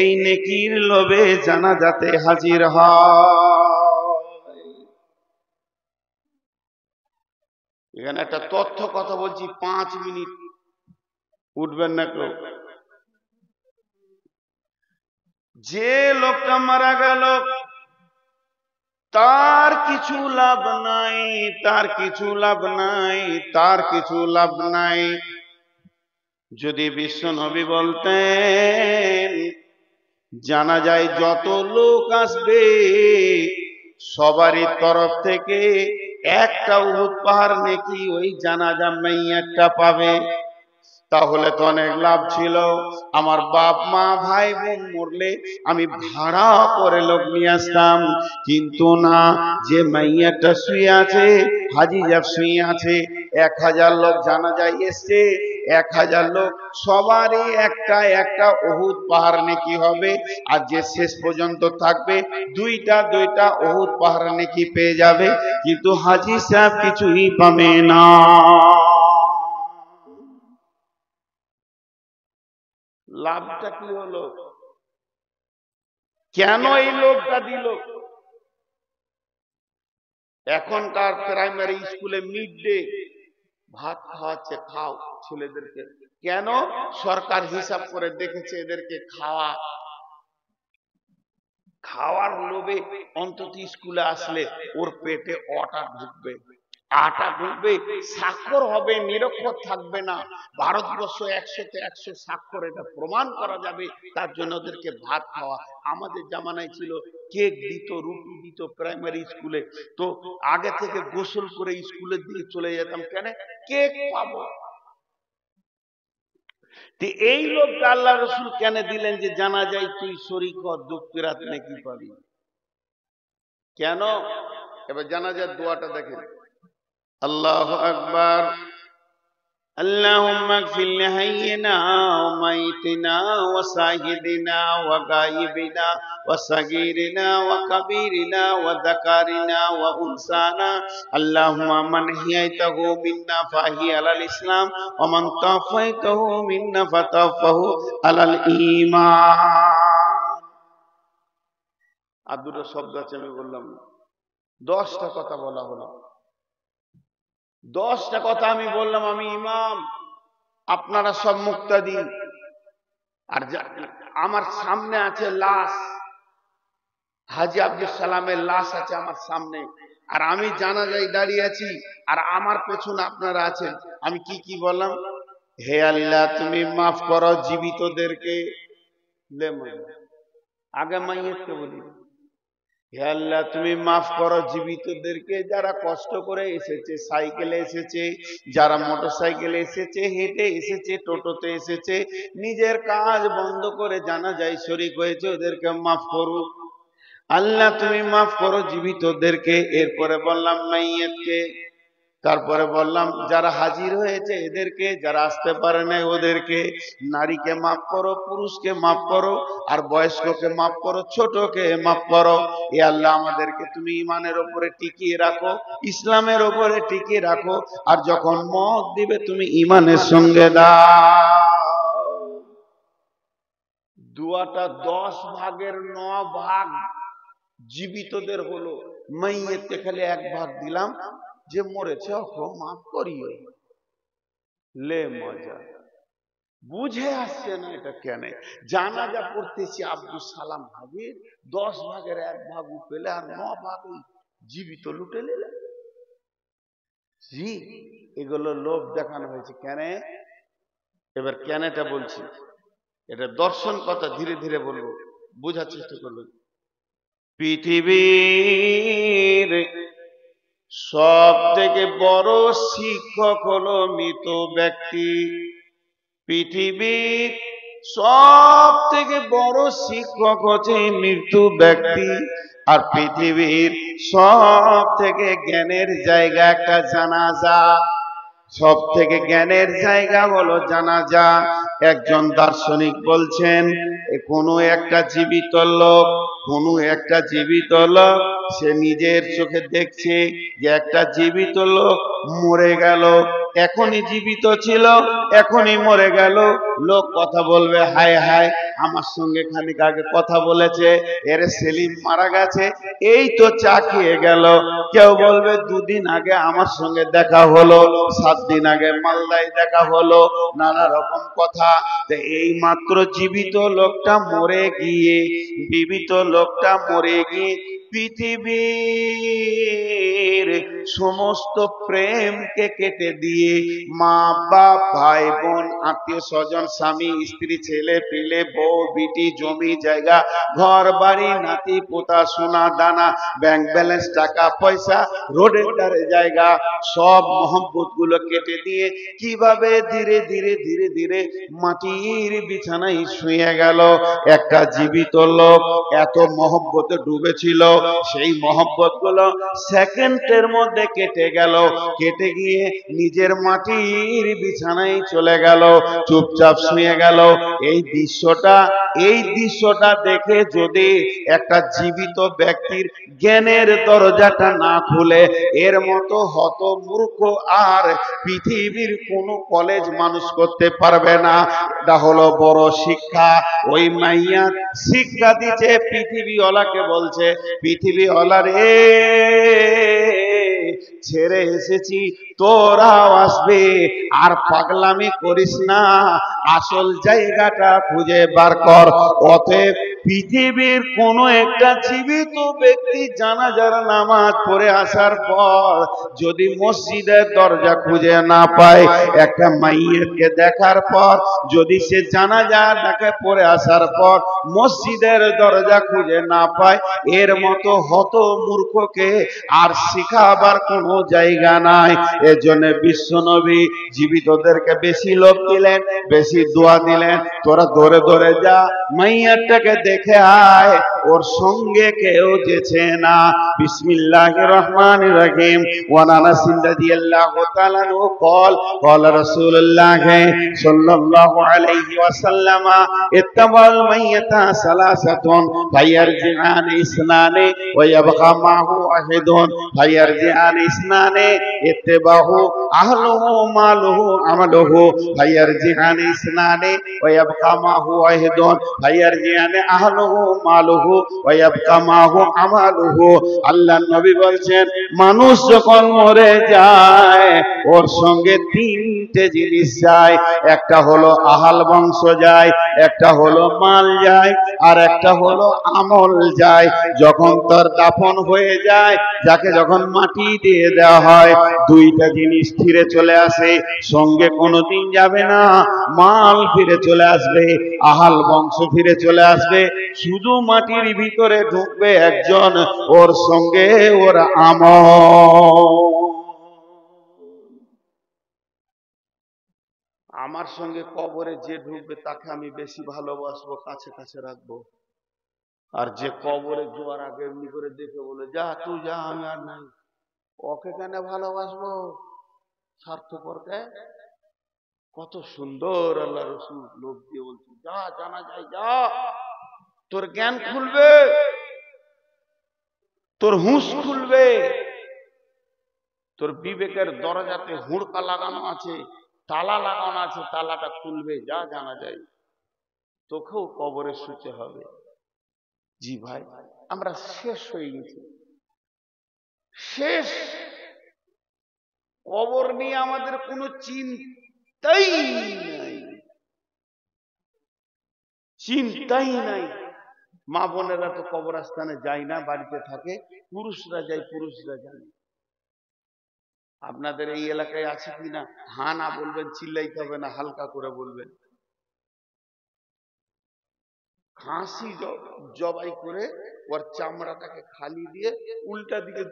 এই নেকির লোভে জানাজাতে হাজির হয়। এখানে একটা তথ্য কথা বলছি, 5 মিনিট উঠবেন না কেউ। যে লোকটা মারা গেল তার কিছু লাভ নাই, তার কিছু লাভ নাই, তার কিছু লাভ নাই। যদি বিশ্ব নবী বলতেন জানাজায় যত লোক আসবে সবারই তরফ থেকে একটা উহুদ পাহাড় নেকি ওই জানাজা মাইয়াতটা পাবে, তাহলে তো অনেক লাভ ছিল। আমার বাপ মা ভাই বোন মরলে আমি ভাড়া করে লোক নিয়ে আসতাম, কিন্তু না, যে মাইয়াটা শুয়ে আছে, হাজী সাহেব শুয়ে আছে, 1000 লোক জানাজায় এসছে, 1000 লোক সবারই একটা একটা উহুদ পাহাড় নেকি হবে। আর যে শেষ পর্যন্ত থাকবে দুইটা উহুদ পাহাড় নেকি পেয়ে যাবে, কিন্তু হাজী সাহেব কিছুই পাবে না। লাভটা কি হলো? কেন এই লোকটা দিল? এখনকার প্রাইমারি স্কুলে মিড ডে ভাত খাওয়াচ্ছে, খাও ছেলেদেরকে। কেন? সরকার হিসাব করে দেখেছে এদেরকে খাওয়ার লোভে অন্তত স্কুলে আসলে ওর পেটে আটা ঢুকবে, স্বাক্ষর হবে, নিরক্ষর থাকবে না। ভারতবর্ষ 100-তে 100 স্বাক্ষর, এটা প্রমাণ করা যাবে। তার জন্য ওদেরকে ভাত খাওয়া। আমাদের জামানায় ছিল কেক দিত, রুটি দিত প্রাইমারি স্কুলে, তো আগে থেকে গোসল করে স্কুলের দিকে চলে যেতাম, কেন? কেক পাবো। এই লোকটা আল্লাহ রসুল কেন দিলেন যে জানা যায় তুই শরীক হ, দুঃখ রাত নাকি পাবি? কেন? এবার জানাজার দোয়াটা দেখেন। আল্লাহু আকবার। اللهم اغفر لحينا وميتنا وشاهدنا وغائبنا وصغيرنا وكبيرنا وذكرنا وانثانا، اللهم من احييته منا فاحي على الاسلام ومن توفيته منا فتوفه على الايمان। আর দুটো শব্দ আছে, আমি বললাম 10টা কথা বলা হলো, 10টা কথা আমি বললাম। আমি ইমাম, আপনারা সব মুক্তাদি। আর আমার সামনে আছে লাশ, হাজী আব্দুল সালামের লাশ আছে আমার সামনে, আর আমি জানাজায় দাঁড়িয়ে আছি, আর আমার পেছনে আপনারা আছেন। আমি কি বললাম? হে আল্লাহ, তুমি মাফ করো জীবিতদেরকে। আগে মাইয়াতকে বলি, হে আল্লাহ তুমি মাফ করো জীবিতদেরকে, যারা কষ্ট করে এসেছে, সাইকেলে এসেছে, যারা মোটরসাইকেলে এসেছে, হেঁটে এসেছে, টোটোতে এসেছে, নিজের কাজ বন্ধ করে জানাজায় শরীক হয়েছে, ওদেরকে মাফ করো। আল্লাহ তুমি মাফ করো জীবিতদেরকে। এরপরে বললাম মাইয়াতকে, তারপরে বললাম যারা হাজির হয়েছে এদেরকে, যারা আসতে পারে না ওদেরকে। নারীকে মাফ করো, পুরুষকে মাফ করো, আর বয়স্ককে মাফ করো, ছোটকে মাফ করো। এ আল্লাহ আমাদেরকে তুমি ইমানের উপরে টিকিয়ে রাখো, ইসলামের উপরে টিকিয়ে রাখো, আর যখন মত দিবে তুমি ইমানের সঙ্গে দাও। দুয়াটা 10 ভাগের 9 ভাগ জীবিতদের হলো, মাইয়াতকে খালি 1 ভাগ দিলাম, যে মরেছে ওকে মাফ করিও। লে মজা বুঝে আসছে না এটা কেন? জানাজা পড়তেছি আব্দুল সালাম হাজির, 10 ভাগের 1 ভাগ পেলে আর 9 ভাগ জীবিত লুটে নিলে। জি, এগুলো লোভ দেখানো হয়েছে। কেন? এবার কেনটা বলছি, এটা দর্শন কথা, ধীরে ধীরে বলবো, বোঝার চেষ্টা করবেন। পৃথিবীর সব থেকে বড় শিক্ষক হলো মৃত ব্যক্তি। পৃথিবীর সব থেকে বড় শিক্ষক হচ্ছে মৃত্যু ব্যক্তি। আর পৃথিবীর সব থেকে জ্ঞানের জায়গা একটা জানাজা। সব থেকে জ্ঞানের জায়গা হলো জানাজা। একজন দার্শনিক বলছেন, কোনো একটা জীবিত লোক, কোনো একটা জীবিত লোক সে নিজের চোখে দেখছে যে একটা জীবিত লোক মরে গেল, এখনই জীবিত ছিল, এখনই মরে গেল। লোক কথা বলবে, হায় হায়, আমার সঙ্গে খানিক আগে কথা বলেছে, এর সেলিম মারা গেছে, এই তো চা খেয়ে গেল। কেউ বলবে, দুদিন আগে আমার সঙ্গে দেখা হলো, 7 দিন আগে মালদায় দেখা হলো, নানা রকম কথা। এই মাত্র জীবিত লোকটা মরে গিয়ে, জীবিত লোকটা মরে গিয়ে পৃথিবীর সমস্ত প্রেমকে কেটে দিয়ে মা বাপ ভাই বোন আত্মীয় স্বজন স্বামী স্ত্রী ছেলে পেলে বউ বিটি জমি জায়গা ঘর বাড়ি নাতি পোতা সোনা দানা ব্যাংক ব্যালেন্স টাকা পয়সা রোডের ধারে জায়গা সব মহব্বত গুলো কেটে দিয়ে কিভাবে ধীরে ধীরে ধীরে ধীরে মাটির বিছানায় শুয়ে গেল। একটা জীবিত লোক এত মহব্বতে ডুবেছিল, সেই মহব্বত গুলো সেকেন্ডের মধ্যে কেটে গেল। কেটে গিয়ে নিজের মাটির বিছানায় চলে গেল, চুপচাপ শুয়ে গেল। এই দৃশ্যটা দেখে যদি একটা জীবিত ব্যক্তির জ্ঞানের দরজাটা না খুলে, এর মতো হত মূর্খ আর পৃথিবীর কোন কলেজ মানুষ করতে পারবে না। এটা হলো বড় শিক্ষা। ওই মাইয়া শিক্ষা দিচ্ছে পৃথিবীওয়ালাকে, বলছে, পৃথিবীওয়ালা রে, ছেড়ে এসেছি, তোরাও আসবে, আর পাগলামি করিস না, আসল জায়গাটা খুঁজে বার কর। অতএব পৃথিবীর কোন একটা জীবিত ব্যক্তি জানাজার নামাজ পড়ে আসার পর যদি মসজিদের দরজা খুঁজে না পায়, একটা মাইয়াকে দেখার পর যদি সে জানাজাটাকে পড়ে আসার পর মসজিদের দরজা খুঁজে না পায়, এর মতো হত মূর্খকে আর শিখাবার কোনো জায়গা নাই। এর জন্য বিশ্বনবী জীবিতদেরকে বেশি লোভ দিলেন, বেশি দোয়া দিলেন, তোরা দৌড়ে দৌড়ে যা, মাইয়াটাকে দেখে আয়, ওর সঙ্গে কেউ যেছে না। বিসমিল্লাহির রহমানির রহিম। ওয়া আনাস রাদিয়াল্লাহু তাআলা আনহু قال قال رسول الله صلى الله عليه وسلم اتبع الميت ثلاثة فيرجعان اثنان ويبقى معه واحد فيرجعان اثنان اتبعه أهله ماله عمله فيرجعان اثنان ويبقى معه واحد فيرجعان أهله ماله ويبقى معه عمله। আল্লাহ নবী বলছেন, মানুষ যখন মরে যায় ওর সঙ্গে তিনটে জিনিস যায়। একটা হলো আহাল বংশ যায়, একটা হলো মাল যায়, আর একটা হলো আমল যায়। যখন তার দাফন হয়ে যায়, যাকে যখন মাটি দিয়ে দেওয়া হয়, দুইটা জিনিস ফিরে চলে আসে, সঙ্গে কোনোদিন যাবে না। মাল ফিরে চলে আসবে, আহাল বংশ ফিরে চলে আসবে, শুধু মাটির ভিতরে ঢুকবে একজন, ওর সঙ্গে ওর আমল। আমার সঙ্গে কবরে যে ঢুকবে তাকে আমি বেশি ভালোবাসবো, কাছে কাছে রাখবো। আর যে কবরে জোয়ার আগে এমনি করে দেখে বলে, যা তুই যা, আমি আর নাই, ওকে কেন ভালোবাসবো? স্বার্থপরকে। কত সুন্দর আল্লাহ রসুল লোক দিয়ে বলছে, যা, জানা যায়, যা, তোর জ্ঞান খুলবে, তোর হুঁশ খুলবে, তোর বিবেকের দরজাতে হুড়কা লাগানো আছে, তালা লাগানো আছে, তালাটা খুলবে, যা, জানা যায়, তোকেও কবরে শুতে হবে। জি ভাই, আমরা শেষ হয়ে গেছি, শেষ। কবর নিয়ে আমাদের কোনো চিন্তাই নাই, চিন্তাই নাই। মা বোনেরা তো কবরস্থানে যায় না, বাড়িতে থাকে, পুরুষরা যায়, পুরুষরা যায়। আপনাদের এই এলাকায় আছে কিনা? হ্যাঁ না বলবেন, চিল্লাইতে হবে না, হালকা করে বলবেন। খাসি জবাই করে ওর চামড়াটাকে খালি দিয়ে উল্টা দিকে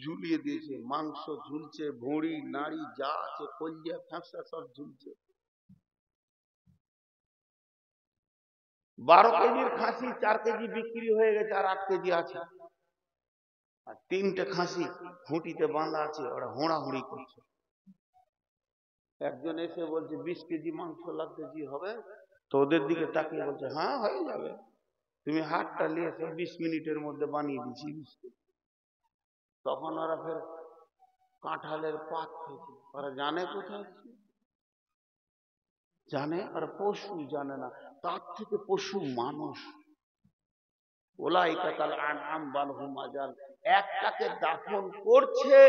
ঝুলিয়ে দিয়েছে, মাংস ঝুলছে, ভুঁড়ি নাড়ি যা আছে, কলিজা ফ্যাঁসা সব ঝুলছে। 12 কেজির খাসি 4 কেজি বিক্রি হয়ে গেছে, আর 8 কেজি আছে। আর 3টে খাসি খুঁটিতে বাঁধা আছে, ওরা হোঁড়াহুড়ি করছে। একজন এসে বলছে 20 কেজি মাংস লাগবে, জি হবে? তো ওদের দিকে তাকিয়ে বলছে হ্যাঁ হয়ে যাবে, তুমি হাতটা নিয়ে এসে 20 মিনিটের মধ্যে বানিয়ে দিচ্ছি। তখন ওরা ফের কাঁঠালের পাত খেয়েছে। ওরা জানে কোথায় জানে, আর পশু জানে না। তার থেকে পশু মানুষ। ওলাইকা কাল আনআম বাল হুম আযাল। একটাকে দাফন করছে,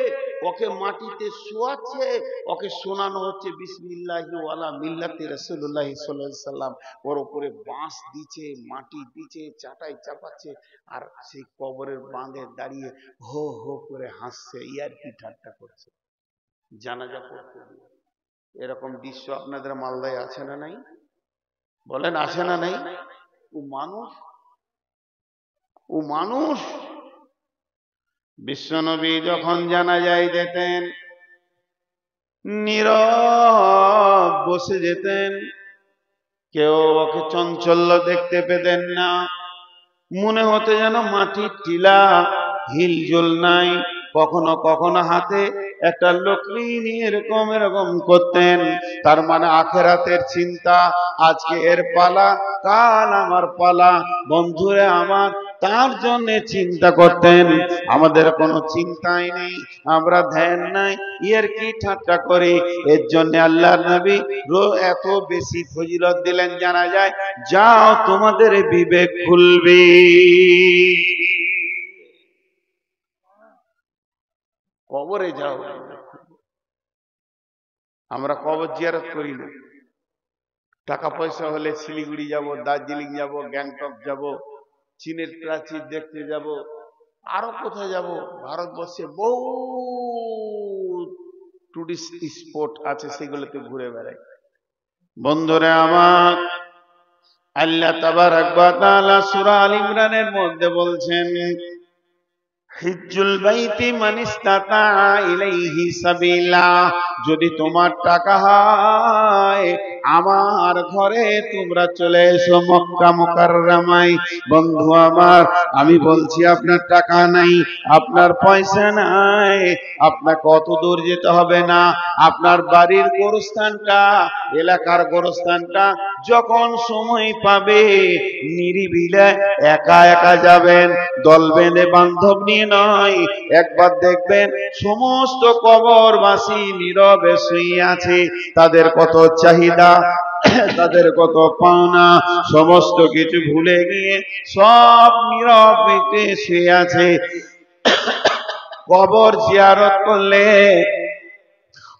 ওকে মাটিতে শোয়াচ্ছে, ওকে শোনানো হচ্ছে বিসমিল্লাহি ওয়ালা মিল্লাতি রাসূলুল্লাহ সাল্লাল্লাহু আলাইহি সাল্লাম। ওর উপরে বাঁশ দিচ্ছে, মাটি দিচ্ছে, চাটাই চাপাচ্ছে, আর সেই কবরের বাঁধে দাঁড়িয়ে হো হো করে হাসছে, ইয়ার্কি ঠাট্টা করছে, জানাজা পড়তে দিয়ে। এরকম দৃশ্য আপনাদের মালদায় আছে না নাই? বলেন আছে না নাই? ও মানুষ, ও মানুষ। বিশ্বনবী যখন জানাজায় যেতেন, নীরব বসে যেতেন, কেউ ওকে চঞ্চল্য দেখতে পেতেন না। মনে হতে যেন মাটির টিলা, হিলজুল নাই। কখনো কখনো হাতে একটা লকড়ি নিয়ে এরকম এরকম করতেন। তার মানে আখেরাতের চিন্তা, আজকে এর পালা, কাল আমার পালা। বন্ধুরে আমার, তার জন্য চিন্তা করতেন। আমাদের কোনো চিন্তাই নেই, আমরা ধ্যান নাই, এর কি ঠাট্টা করি। এর জন্য আল্লাহর নবী এত বেশি ফজিলত দিলেন, জানা যায় যাও তোমাদের বিবেক খুলবে। কবরে যাও। আমরা কবর জিয়ারত করি না। টাকা পয়সা হলে শিলিগুড়ি যাব, দার্জিলিং যাব, গ্যাংটক যাব, চীনের প্রাচীর দেখতে যাব, আরো কোথায় যাব। ভারতবর্ষে বহু টুরিস্ট স্পট আছে, সেগুলোতে ঘুরে বেড়াই। বন্ধুরা আমার, আল্লাহ তাবারাক ওয়া তাআলা সূরা আল ইমরানের মধ্যে বলছেন, হিজ্জুল বাইতি মান ইসতাতা ইলাইহি সাবিলা। যদি তোমার টাকা হয়, আমার ঘরে তোমরা চলে এসো মক্কা মুকাররমায়। বন্ধু আমার, আমি বলছি আপনার টাকা নাই, আপনার পয়সা নাই, আপনাকে অত দূর যেতে হবে না। আপনার বাড়ির গোরস্থানটা, এলাকার গোরস্থানটা যখন সময় পাবে, নিরিবিলে একা একা যাবেন, দল বেঁধে বান্ধব নিয়ে নয়। একবার দেখবেন সমস্ত কবরবাসী নীরবে শুয়ে আছে, তাদের কত চাহিদা, তাদের কত পাওনা, সমস্ত কিছু ভুলে গিয়ে সব নীরবে শুয়ে আছে। কবর জিয়ারত করলে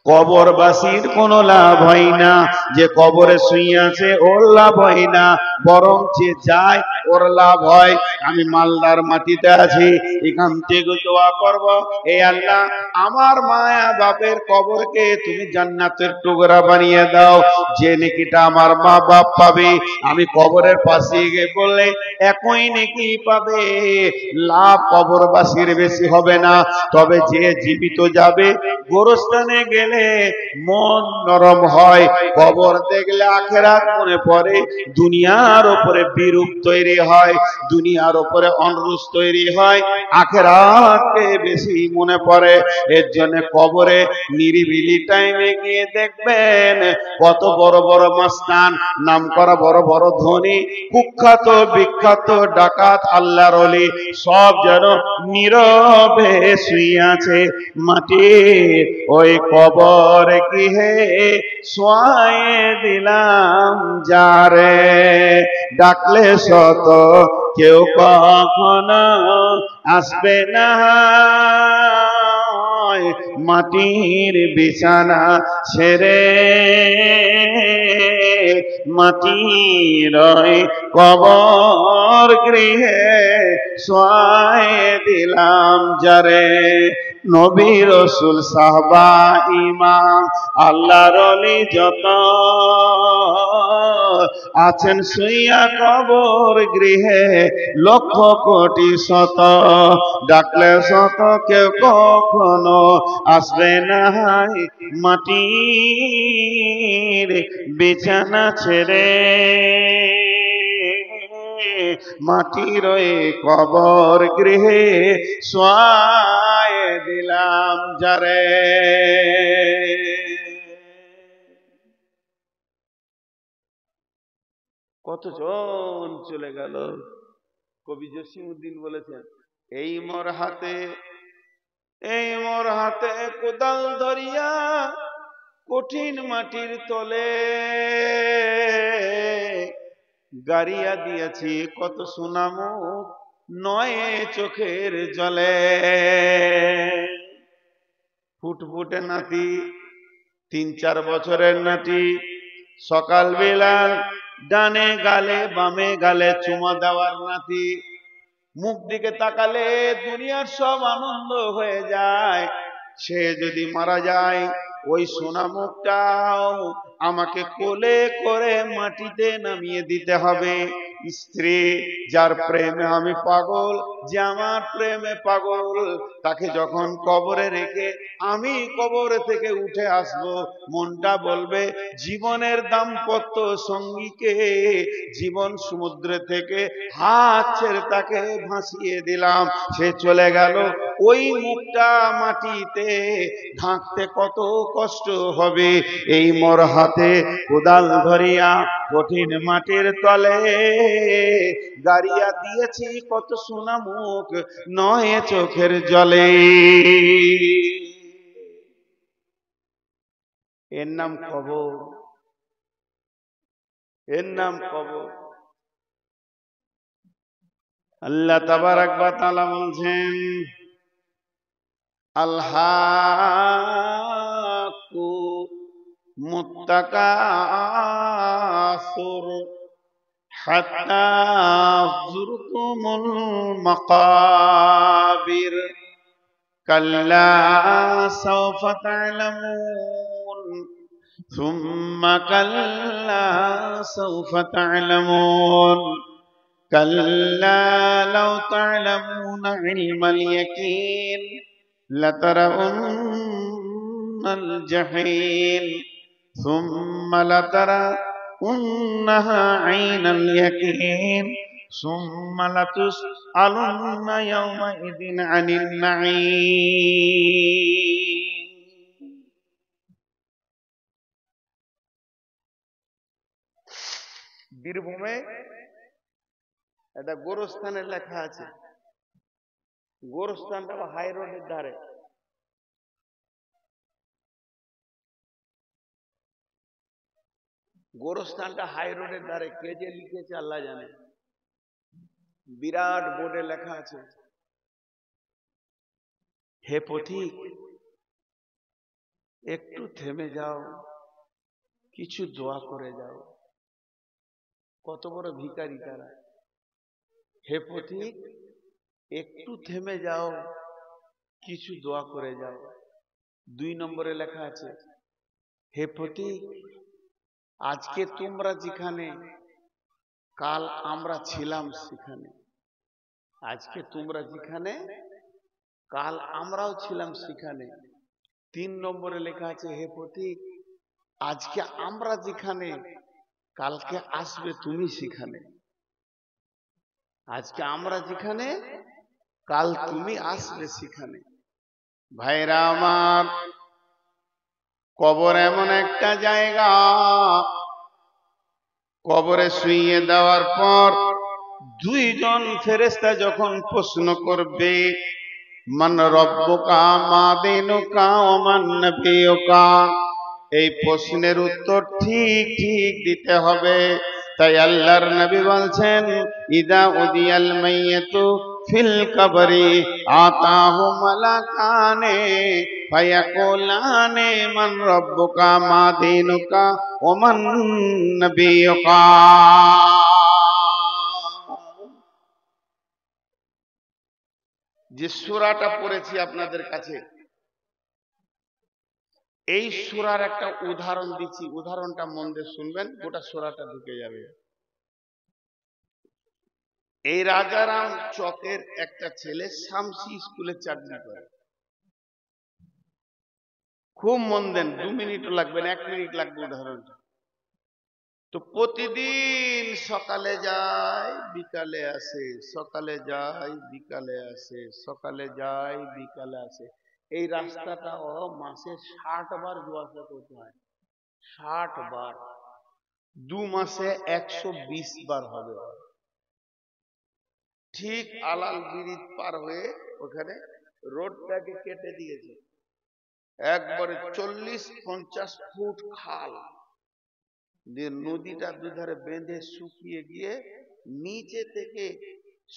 কবরবাসীর কোনো লাভ হয় না। যে কবরে শুয়ে আছে ওর লাভ হয় না, বরং যে যায় ওর লাভ হয়। আমি মালদার মাটিতে আছি, এখান থেকে দোয়া করব, এ আল্লাহ আমার মায়া বাপের কবরকে তুমি জান্নাতের টুকরা বানিয়ে দাও। যে নেকিটা আমার মা বাপ পাবে, আমি কবরের পাশে গিয়ে বললে একই নেকি পাবে। লাভ কবরবাসীর বেশি হবে না। তবে যে জীবিত যাবে, গোরস্থানে গেলে মন নরম হয়, কবর দেখলে আখেরাত মনে পড়ে, দুনিয়ার উপরে বিরূপ তৈরি হয়, দুনিয়ার উপরে অনুরোষ তৈরি হয়, আখেরাতকে বেশি মনে পড়ে। এর জন্য কবরে নিরিবিলি টাইমে গিয়ে দেখবেন কত বড় বড় মাস্তান, নামকরা বড় বড় ধনী, কুখ্যাত বিখ্যাত ডাকাত, আল্লাহর ওলি, সব যেন নীরবে শুয়ে আছে মাটির ওই কবর গৃহে। শোয়ায়ে দিলাম যারে, ডাকলে শত কেউ কখনো আসবে না। মাটির বিছানা ছেড়ে মাটির কবর গৃহে শোয়ায় দিলাম যারে। নবী রাসূল সাহাবা ইমাম আল্লাহর ওলি যত আছেন শুইয়া কবর গৃহে লক্ষ কোটি শত, ডাকলে শত কেউ কখনো আসবে না মাটির বিছানা ছেড়ে। মাটির কবর গৃহে শোয়ায় দিলাম যারে। কতজন চলে গেল। কবি জসিমউদ্দিন বলেছেন, এই মোর হাতে কোদাল ধরিয়া কঠিন মাটির তলে গাড়িয়া দিয়েছি কত সোনামুখ নয় চোখের জলে। ফুটফুটে নাতি, 3-4 বছরের নাতি, সকালবেলা ডানে গালে বামে গালে চুমা দেওয়ার নাতি, মুখ দিকে তাকালে দুনিয়ার সব আনন্দ হয়ে যায়। সে যদি মারা যায় ওই সোনা মুখটাও আমাকে কোলে করে মাটিতে নামিয়ে দিতে হবে। স্ত্রী যার প্রেমে আমি পাগল, যে আমার প্রেমে পাগল, তাকে যখন কবরে রেখে আমি কবর থেকে উঠে আসব, মনটা বলবে জীবনের দাম্পত্য সঙ্গীকে জীবন সমুদ্র থেকে হাত ছেড়ে তাকে ভাসিয়ে দিলাম, সে চলে গেল। ওই মুখটা মাটিতে ঢাকতে কত কষ্ট হবে। এই মোর হাতে কোদাল ধরিয়া কঠিন মাটির তলে গাড়িয়া দিয়েছি কত সোনা মুখ নয় চোখের জলে। এর নাম কবর, এর নাম কবর। আল্লাহ তাবারাক ওয়া তাআলা বলছেন, আলহাকু মুত্তাকাসুর হাত্তা যুরতুমুল মাকাবির কাল্লা সাওফা তা'লামুন সুম্মা কাল্লা সাওফা তা'লামুন কাল্লা লাউ তা'লামুনা ইলমাল ইয়াকিন লাতারাউন্নাল জাহিম সুম্মা লাতারাউন্নাহা আইনাল ইয়াকিন সুম্মা লাতুসআলুন্না ইয়াওমাইযিন আনিন নাঈম। বীরভূমে একটা গোরস্থানের লেখা আছে। গোরস্থানটা হাই রোডের ধারে। গোরস্থানটা হাই রোডের ধারে। কে যে লিখেছে আল্লাহ জানে। বিরাট বোর্ডে লেখা আছে, হে পথিক একটু থেমে যাও, কিছু দোয়া করে যাও। কত বড় ভিখারি তারা। হে পথিক একটু থেমে যাও, কিছু দোয়া করে যাও। 2 নম্বরে লেখা আছে, হে পথিক আজকে তোমরা যেখানে, কাল আমরা ছিলাম সেখানে। আজকে তোমরা যেখানে, কাল আমরাও ছিলাম সেখানে। 3 নম্বরে লেখা আছে, হে পথিক আজকে আমরা যেখানে, কালকে আসবে তুমি সেখানে। আজকে আমরা যেখানে, কাল তুমি আসবে সেখানে। ভাইরা আমার, কবর এমন একটা জায়গা, কবরে শুইয়ে দেওয়ার পর 2 জন ফেরেশতা যখন প্রশ্ন করবে, মান রব্বুকা মা দীনুকা ওয়া মান নাবিয়ুকা, এই প্রশ্নের উত্তর ঠিক ঠিক দিতে হবে। তাই আল্লাহর নবী বলছেন, ইদা উদিয়াল মাইয়াতু ফিল কবরি আতাহু মালাকানে ফায়াকুলানে মান রাব্বুকা মা দীনুকা ওয়া মান নাবিয়ুকা। যে সূরাটা পড়েছি আপনাদের কাছে, এই সূরার একটা উদাহরণ দিচ্ছি, উদাহরণটা মন দিয়ে শুনবেন, গোটা সূরাটা ঢুকে যাবে। এই রাজারাম চকের একটা ছেলে শামসি স্কুলে চাকরি করে। খুব মন দেন, 2 মিনিটও লাগবে না, 1 মিনিট লাগবে উদাহরণটা। তো প্রতিদিন সকালে যায় বিকালে আসে, সকালে যায় বিকালে আসে, সকালে যায় বিকালে আসে। এই রাস্তাটা ও মাসে 60 বার যাওয়া আসা করতে হয়। 60 বার, 2 মাসে 120 বার হবে। ঠিক আলাল ব্রিজ পার হয়ে ওখানে রোডটাকে কেটে দিয়েছে, একবারে 40-50 ফুট খাল দিয়ে নদীটা দুধারে বেঁধে শুকিয়ে গিয়ে নিচে থেকে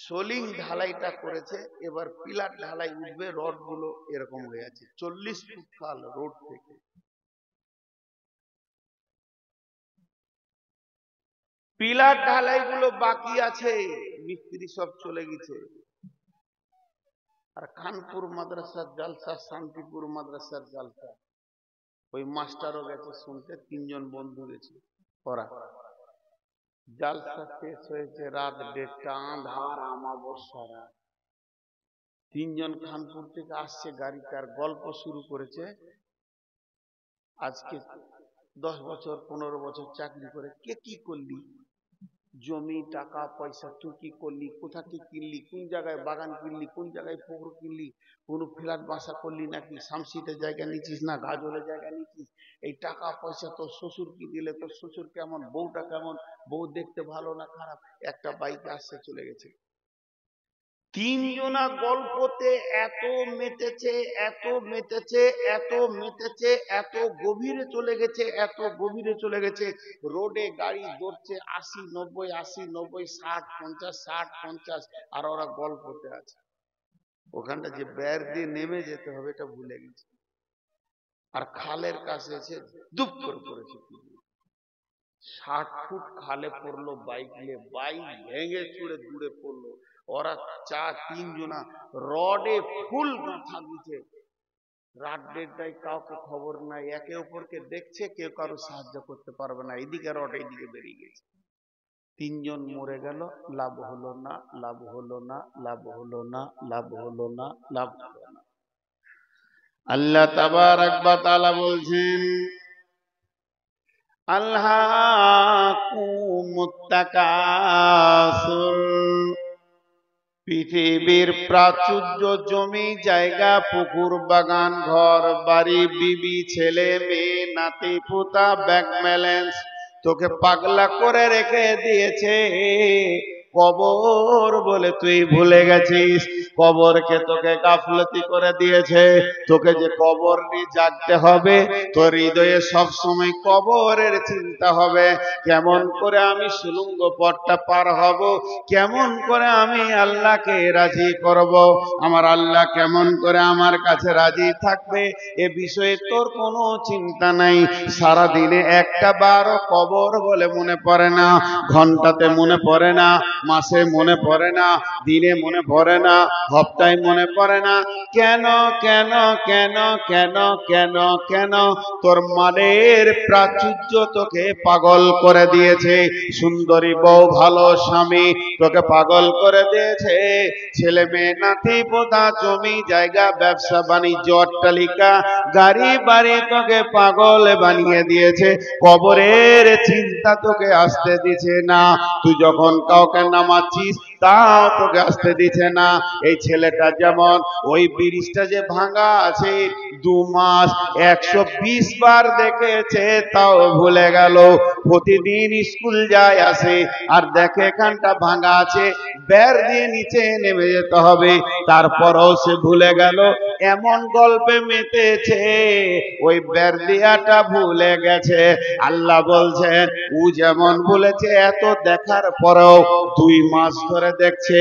সোলিং ঢালাইটা করেছে। এবার পিলার ঢালাই উঠবে, রড গুলো এরকম হয়ে আছে, 40 ফুট খাল রোড থেকে। পিলার ঢালাই গুলো বাকি আছে, মিস্ত্রি সব চলে গেছে। আর খানপুর মাদ্রাসার জালসা, শান্তিপুর মাদ্রাসার জালসা, ওই মাস্টারও গেছে শুনতে, 3 জন বন্ধু গেছে। ওরা জালসা শেষ হয়েছে রাত 1:30, আঁধার আমাবস্যা রাত। 3 জন খানপুর থেকে আসছে গাড়িতে, আর গল্প শুরু করেছে। আজকে 10 বছর 15 বছর চাকরি করে কে কি করলি, জমি টাকা পয়সা তুই কি করলি, কোথা কি কিনলি, কোন জায়গায় বাগান কিনলি, কোন জায়গায় পুকুর কিনলি, কোন ফ্ল্যাট বাসা করলি নাকি, শামসিতে জায়গা নিচ্ছিস না গাজলে জায়গা নিচ্ছিস, এই টাকা পয়সা তোর শ্বশুর কি দিলে, তোর শ্বশুর কেমন, বউটা কেমন, বউ দেখতে ভালো না খারাপ। একটা বাইকে আসছে চলে গেছে। 3 জনা গল্পতে এত মেতেছে, এত মেতেছে, এত মেতেছে, এত গভীরে চলে গেছে, এত গভীরে চলে গেছে। রোডে গাড়ি দৌড়ছে 80-90, 80-90, 60-50, 60-50, আর ওরা গল্পতে আছে। ওখানটা যে বের দিয়ে নেমে যেতে হবে এটা ভুলে গেছে। আর খালের কাছে এসে দুপ করে পড়েছে। 60 ফুট খালে পড়লো বাইক নিয়ে, বাইক ভেঙে চুড়ে দূরে পড়লো। ওরা 3 জনা রডে ফুল গাঁথা দিচ্ছে। রাত 1:30টায় কাউকে খবর নাই, একে অপরকে দেখছে, কেউ কারো সাহায্য করতে পারবে না। এদিকে রড এইদিকে বেরিয়ে গেছে। 3 জন মরে গেল, লাভ হলো না, লাভ হলো না, লাভ হলো না, লাভ হলো না, লাভ হলো না। আল্লাহ তাবারক ওয়া তাআলা বলছেন, আল্লাহকুমুত তাকাসুর, পৃথিবীর প্রাচুর্য, জমি জায়গা, পুকুর বাগান, ঘর বাড়ি, বিবি ছেলে মেয়ে, নাতি পুতা, ব্যাংক ব্যালেন্স, তোকে পাগলা করে রেখে দিয়েছে। কবর বলে তুই ভুলে গেছিস, কবরকে তোকে গাফলতি করে দিয়েছে। তোকে যে কবর নিয়ে জাগতে হবে, তোর হৃদয়ে সব সময় কবরের চিন্তা হবে। কেমন করে আমি সুলুঙ্গ পথটা পার হব, কেমন করে আমি আল্লাহকে রাজি করব, আমার আল্লাহ কেমন করে আমার কাছে রাজি থাকবে, এ বিষয়ে তোর কোনো চিন্তা নাই। সারা দিনে একটা বারও কবর বলে মনে পড়ে না, ঘন্টাতে মনে পড়ে না, মাসে মনে পড়ে না, দিনে মনে পড়ে না, হপ্তায় মনে পড়ে না। কেন কেন কেন কেন কেন কেন? তোর মানের প্রাচুর্য তোকে পাগল করে দিয়েছে। সুন্দরী বউ, ভালো স্বামী তোকে পাগল করে দিয়েছে। ছেলে মেয়ে, নাতি পোতা, জমি জায়গা, ব্যবসা বাণিজ্য, অট্টালিকা, গাড়ি বাড়ি তোকে পাগল বানিয়ে দিয়েছে। কবরের চিন্তা তোকে আসতে দিছে না। তুই যখন কাউকে নামাচ্ছিস তাও তোকে আসতে দিছে না। এই ছেলেটা যেমন ওই ব্রিজটা যে ভাঙা আছে, 2 মাস 120 বার দেখেছে তাও ভুলে গেল। প্রতিদিন স্কুল যায় আসে, আর দেখে এখানটা ভাঙা আছে, বের দিয়ে নিচে নেমে যেতে হবে, তারপরও সে ভুলে গেল। এমন গল্পে মেতেছে ওই বের দিয়াটা ভুলে গেছে। আল্লাহ বলছেন, ও যেমন বলেছে, এত দেখার পরেও 2 মাস ধরে করে দেখছে,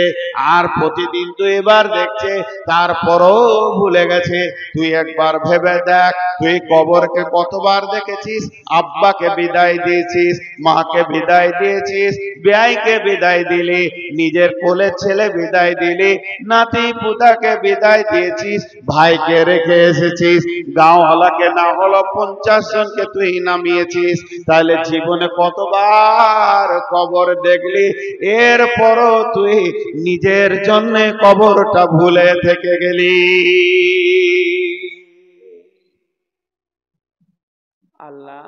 আর প্রতিদিন 2 বার দেখছে, তারপরও ভুলে গেছে। তুই একবার ভেবে দেখ, তুই কবরকে কতবার দেখেছিস? আব্বাকে বিদায় দিয়েছিস, মাকে বিদায় দিয়েছিস, ভাইকে বিদায় দিলি, নিজের কোলের ছেলে বিদায় দিলি, নাতি পুতাকে বিদায় দিয়েছিস, ভাইকে রেখে এসেছিস, গাঁওওয়ালাকে না হলো 50 জনকে তুই নামিয়েছিস। তাহলে জীবনে কতবার কবর দেখলি? এরপরও তুই নিজের জন্য কবরটা ভুলে থেকে গেলি। আল্লাহ,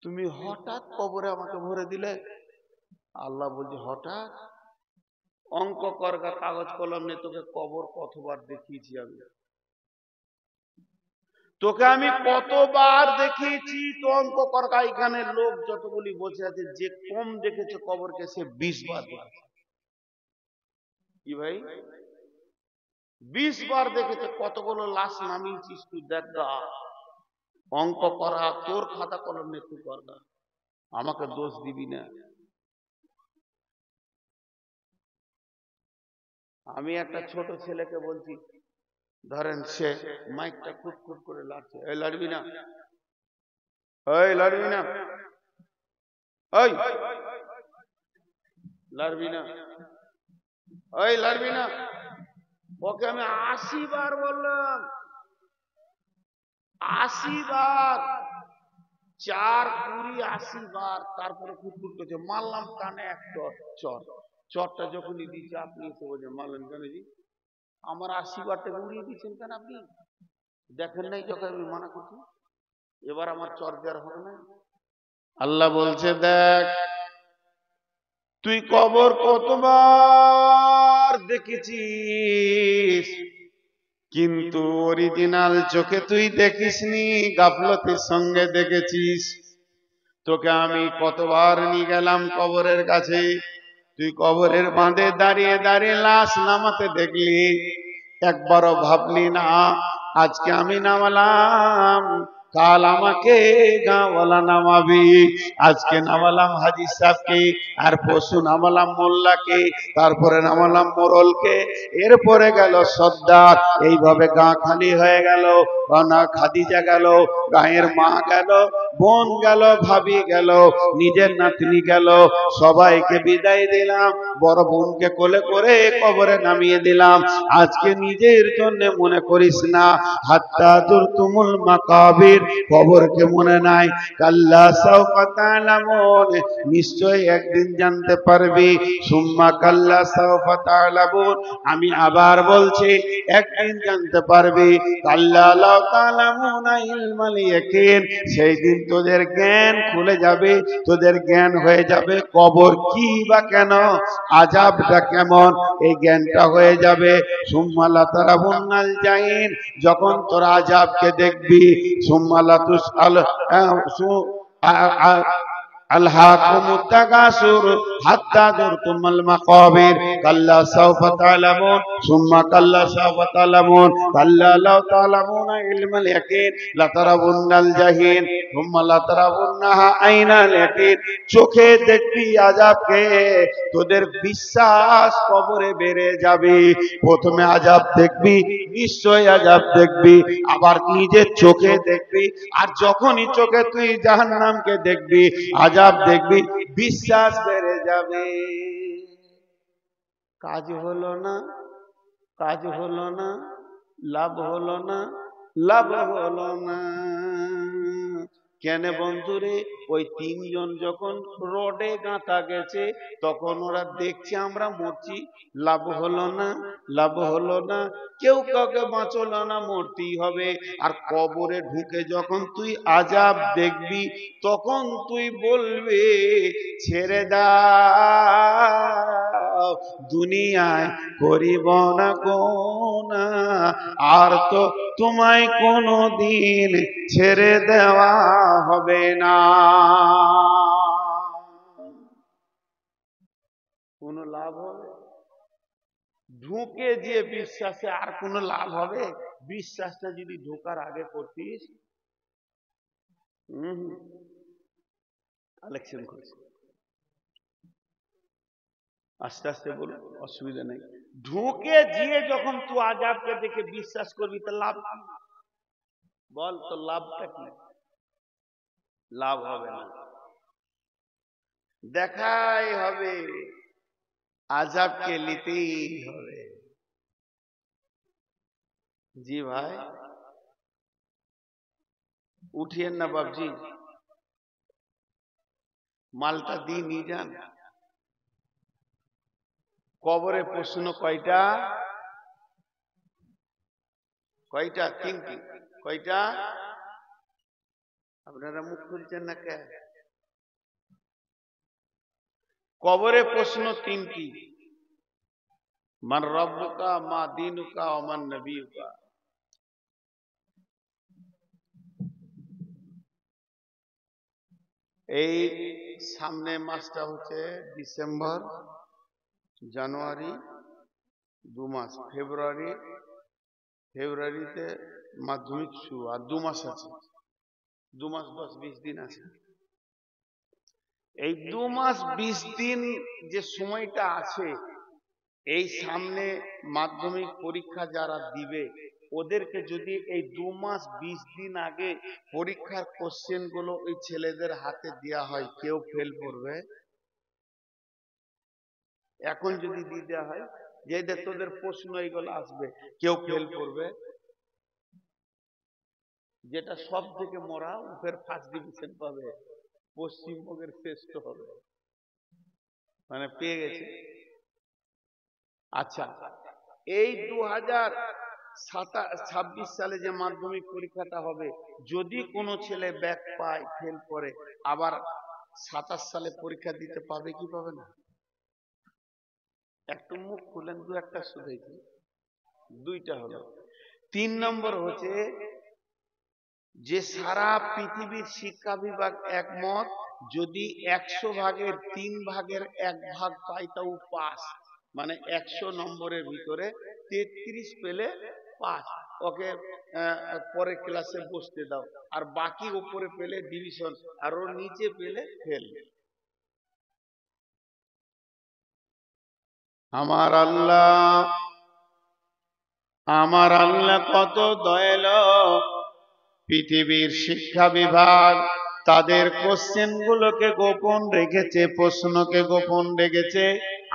তুমি হঠাৎ কবরে আমাকে ভরে দিলে। আল্লাহ বলছে, হঠাৎ? অঙ্ক করগা, কাগজ কলম নিয়ে তোকে কবর কতবার দেখিয়েছি আমি? তোকে আমি কতবার দেখিয়েছি তো অঙ্ক করগা। এখানে লোক যতগুলি বসে আছে, যে কম দেখেছে কবরকে সে 20 বার দেখেছে। কি ভাই, 20 বার দেখেছে। কতগুলো লাশ নামিয়েছিস তুই দেখ গা। অঙ্ক করা তোর খাতা কলম নিয়ে তুই করগা, আমাকে দোষ দিবি না। আমি একটা ছোট ছেলেকে বলছি, ধরেন সে মাইকটা খুট করে লাড়ছে, এই লাড়বি না, এই লাড়বি না, এই লাড়বি না, এই লাড়বি না। ওকে আমি 80 বার বললাম, 80 বার, 4 20 80 বার। তারপরে খুট করছে, মারলাম কানে এক চর। চর চরটা যখনই দিয়েছে, আপনি এসে বলছেন মারলেন কেন জি? আমার 80 বারটাকে উড়িয়ে দিচ্ছেন কেন আপনি? দেখেন নাই যখন আমি মানা করছি? এবার আমার চর দেওয়ার হবে না? আল্লাহ বলছে, দেখ তুই কবর কতবার দেখেছিস, কিন্তু অরিজিনাল চোখে তুই দেখিসনি, গাফলতির সঙ্গে দেখেছিস। তোকে আমি কতবার নিয়ে গেলাম কবরের কাছে, তুই কবরের বাঁধে দাঁড়িয়ে দাঁড়িয়ে লাশ নামাতে দেখলি, একবারও ভাবলি না আজকে আমি নামালাম, কাল আমাকে গাঁওয়ালা নামাবি। আজকে নামালাম হাজি সাহেবকে, আর পরশু নামালাম মোল্লাকে, তারপরে নামালাম মোরলকে, এরপরে গেল সর্দার। এইভাবে গাঁ খালি হয়ে গেল। না খাদিজা গেল, গাঁয়ের মা গেল, বোন গেল, ভাবি গেল, নিজের নাতনি গেল, সবাইকে বিদায় দিলাম। বড় বোনকে কোলে করে কবরে নামিয়ে দিলাম। আজকে নিজের জন্য মনে করিস না, হাত্তা যুরতুমুল মাকাবির, কবরকে মনে নাই। কাল্লা সাওফা তা'লামুন, নিশ্চয় একদিন জানতে পারবি। সুম্মা কাল্লা সাওফা তা'লামুন, আমি আবার বলছি একদিন জানতে পারবি। কাল্লা লাউ তা'লামুনা ইলমাল ইয়াকিন, সেই দিন তোদের জ্ঞান খুলে যাবে, তোদের জ্ঞান হয়ে যাবে কবর কি বা কেন, আযাবটা কেমন, এই জ্ঞানটা হয়ে যাবে। সুম্মা লা তারাবুন্নাল জাহিম, যখন তোরা আযাবকে দেখবি। সুম্মা লা তুসআল আলহাকুমুত তাকাসুর হাত্তা যুরতুমুল মাকাবির, কাল্লা সাওফা তা'লামুন সুম্মা কাল্লা সাওফা তা'লামুন, কাল্লা লাউ তা'লামুনা ইলমাল ইয়াকিন লাতারাবুন্নাল জাহিম সুম্মা লাতারাবুন্নাহা আইনাল ইয়াকিন। চোখে দেখবি আযাবকে, তোদের বিশ্বাস কবরে বেড়ে যাবে। প্রথমে আযাব দেখবি, নিশ্চয় আযাব দেখবি, আবার নিজের চোখে দেখবি, আর যখনই চোখে তুই জাহান্নামকে দেখবি, আযাব দেখবি, বিশ্বাস বেড়ে যাবে। কাজ হলো না, কাজ হলো না, লাভ হলো না, লাভ হলো না। কেন বন্ধুরে? ওই 3 জন যখন রোডে গাঁথা গেছে, তখন ওরা দেখছে আমরা মরছি, লাভ হলো না, লাভ হলো না, কেউ কাউকে বাঁচলো না, মরতেই হবে। আর কবরে ঢুকে যখন তুই আযাব দেখবি, তখন তুই বলবি ছেড়ে দাও, দুনিয়ায় করিব না গুনাহ, আর তো তোমায় কোনোদিন ছেড়ে দেওয়া হবে না। কোনো লাভ হবে? ঢুকে যে বিশ্বাসে আর কোনো লাভ হবে? বিশ্বাসটা যদি ঢোকার আগে করতিস, কালেকশন করছিস। আস্তে আস্তে বলুন, অসুবিধা নেই। ঢুকে গিয়ে যখন তুই আযাবকে দেখে বিশ্বাস করবি তো লাভ কি? বল তো লাভটা কি? লাভ হবে না, দেখাই হবে, আযাবকে নিতেই হবে। জি ভাই, উঠিয়েন না বাবজি, মালটা দিয়ে নিয়ে যান। কবরে প্রশ্ন কয়টা? কয়টা? তিনটি। কয়টা? আপনারা মুখ খুলছেন না কে? কবরে প্রশ্ন তিনটি। মান রব্বুকা, মা দীনুকা, ওয়া মান নবিয়ুকা। এই সামনে মাসটা হচ্ছে ডিসেম্বর, জানুয়ারি, 2 মাস। ফেব্রুয়ারিতে মাধ্যমিক শুরু, আর 2 মাস আছে। 2 মাস 10-20 দিন আছে। এই 2 মাস 20 দিন যে সময়টা আছে, এই সামনে মাধ্যমিক পরীক্ষা যারা দিবে, ওদেরকে যদি এই 2 মাস 20 দিন আগে পরীক্ষার কোশ্চেন গুলো ওই ছেলেদের হাতে দেওয়া হয়, কেউ ফেল করবে? এখন যদি দিয়ে দেওয়া হয় যে তোদের প্রশ্ন এইগুলো আসবে, কেউ ফেল করবে? যেটা সব থেকে মরা উপের ফার্স্ট ডিভিশন পাবে, পশ্চিমবঙ্গের শ্রেষ্ঠ হবে, মানে পেয়ে গেছে। আচ্ছা, এই 2026 সালে যে মাধ্যমিক পরীক্ষাটা হবে, যদি কোনো ছেলে ব্যাক পায়, ফেল করে, আবার 27 সালে পরীক্ষা দিতে পাবে কি পাবে না? একটু মুখ খুলেন, দু একটা শুধেছি। দুইটা হলো। 3 নম্বর হচ্ছে যে সারা পৃথিবীর শিক্ষা বিভাগ একমত, যদি 100 ভাগের 3 ভাগের 1 ভাগ পায় তাও পাস, মানে 100 নম্বরের ভিতরে 33 পেলে পাস, ওকে পরের ক্লাসে বসতে দাও। আর বাকি উপরে পেলে ডিভিশন, আর ওর নিচে পেলে ফেল। আমার আল্লাহ কত দয়ালু। পৃথিবীর শিক্ষা বিভাগ তাদের কোশ্চেন গুলোকে গোপন রেখেছে, প্রশ্নকে গোপন রেখেছে।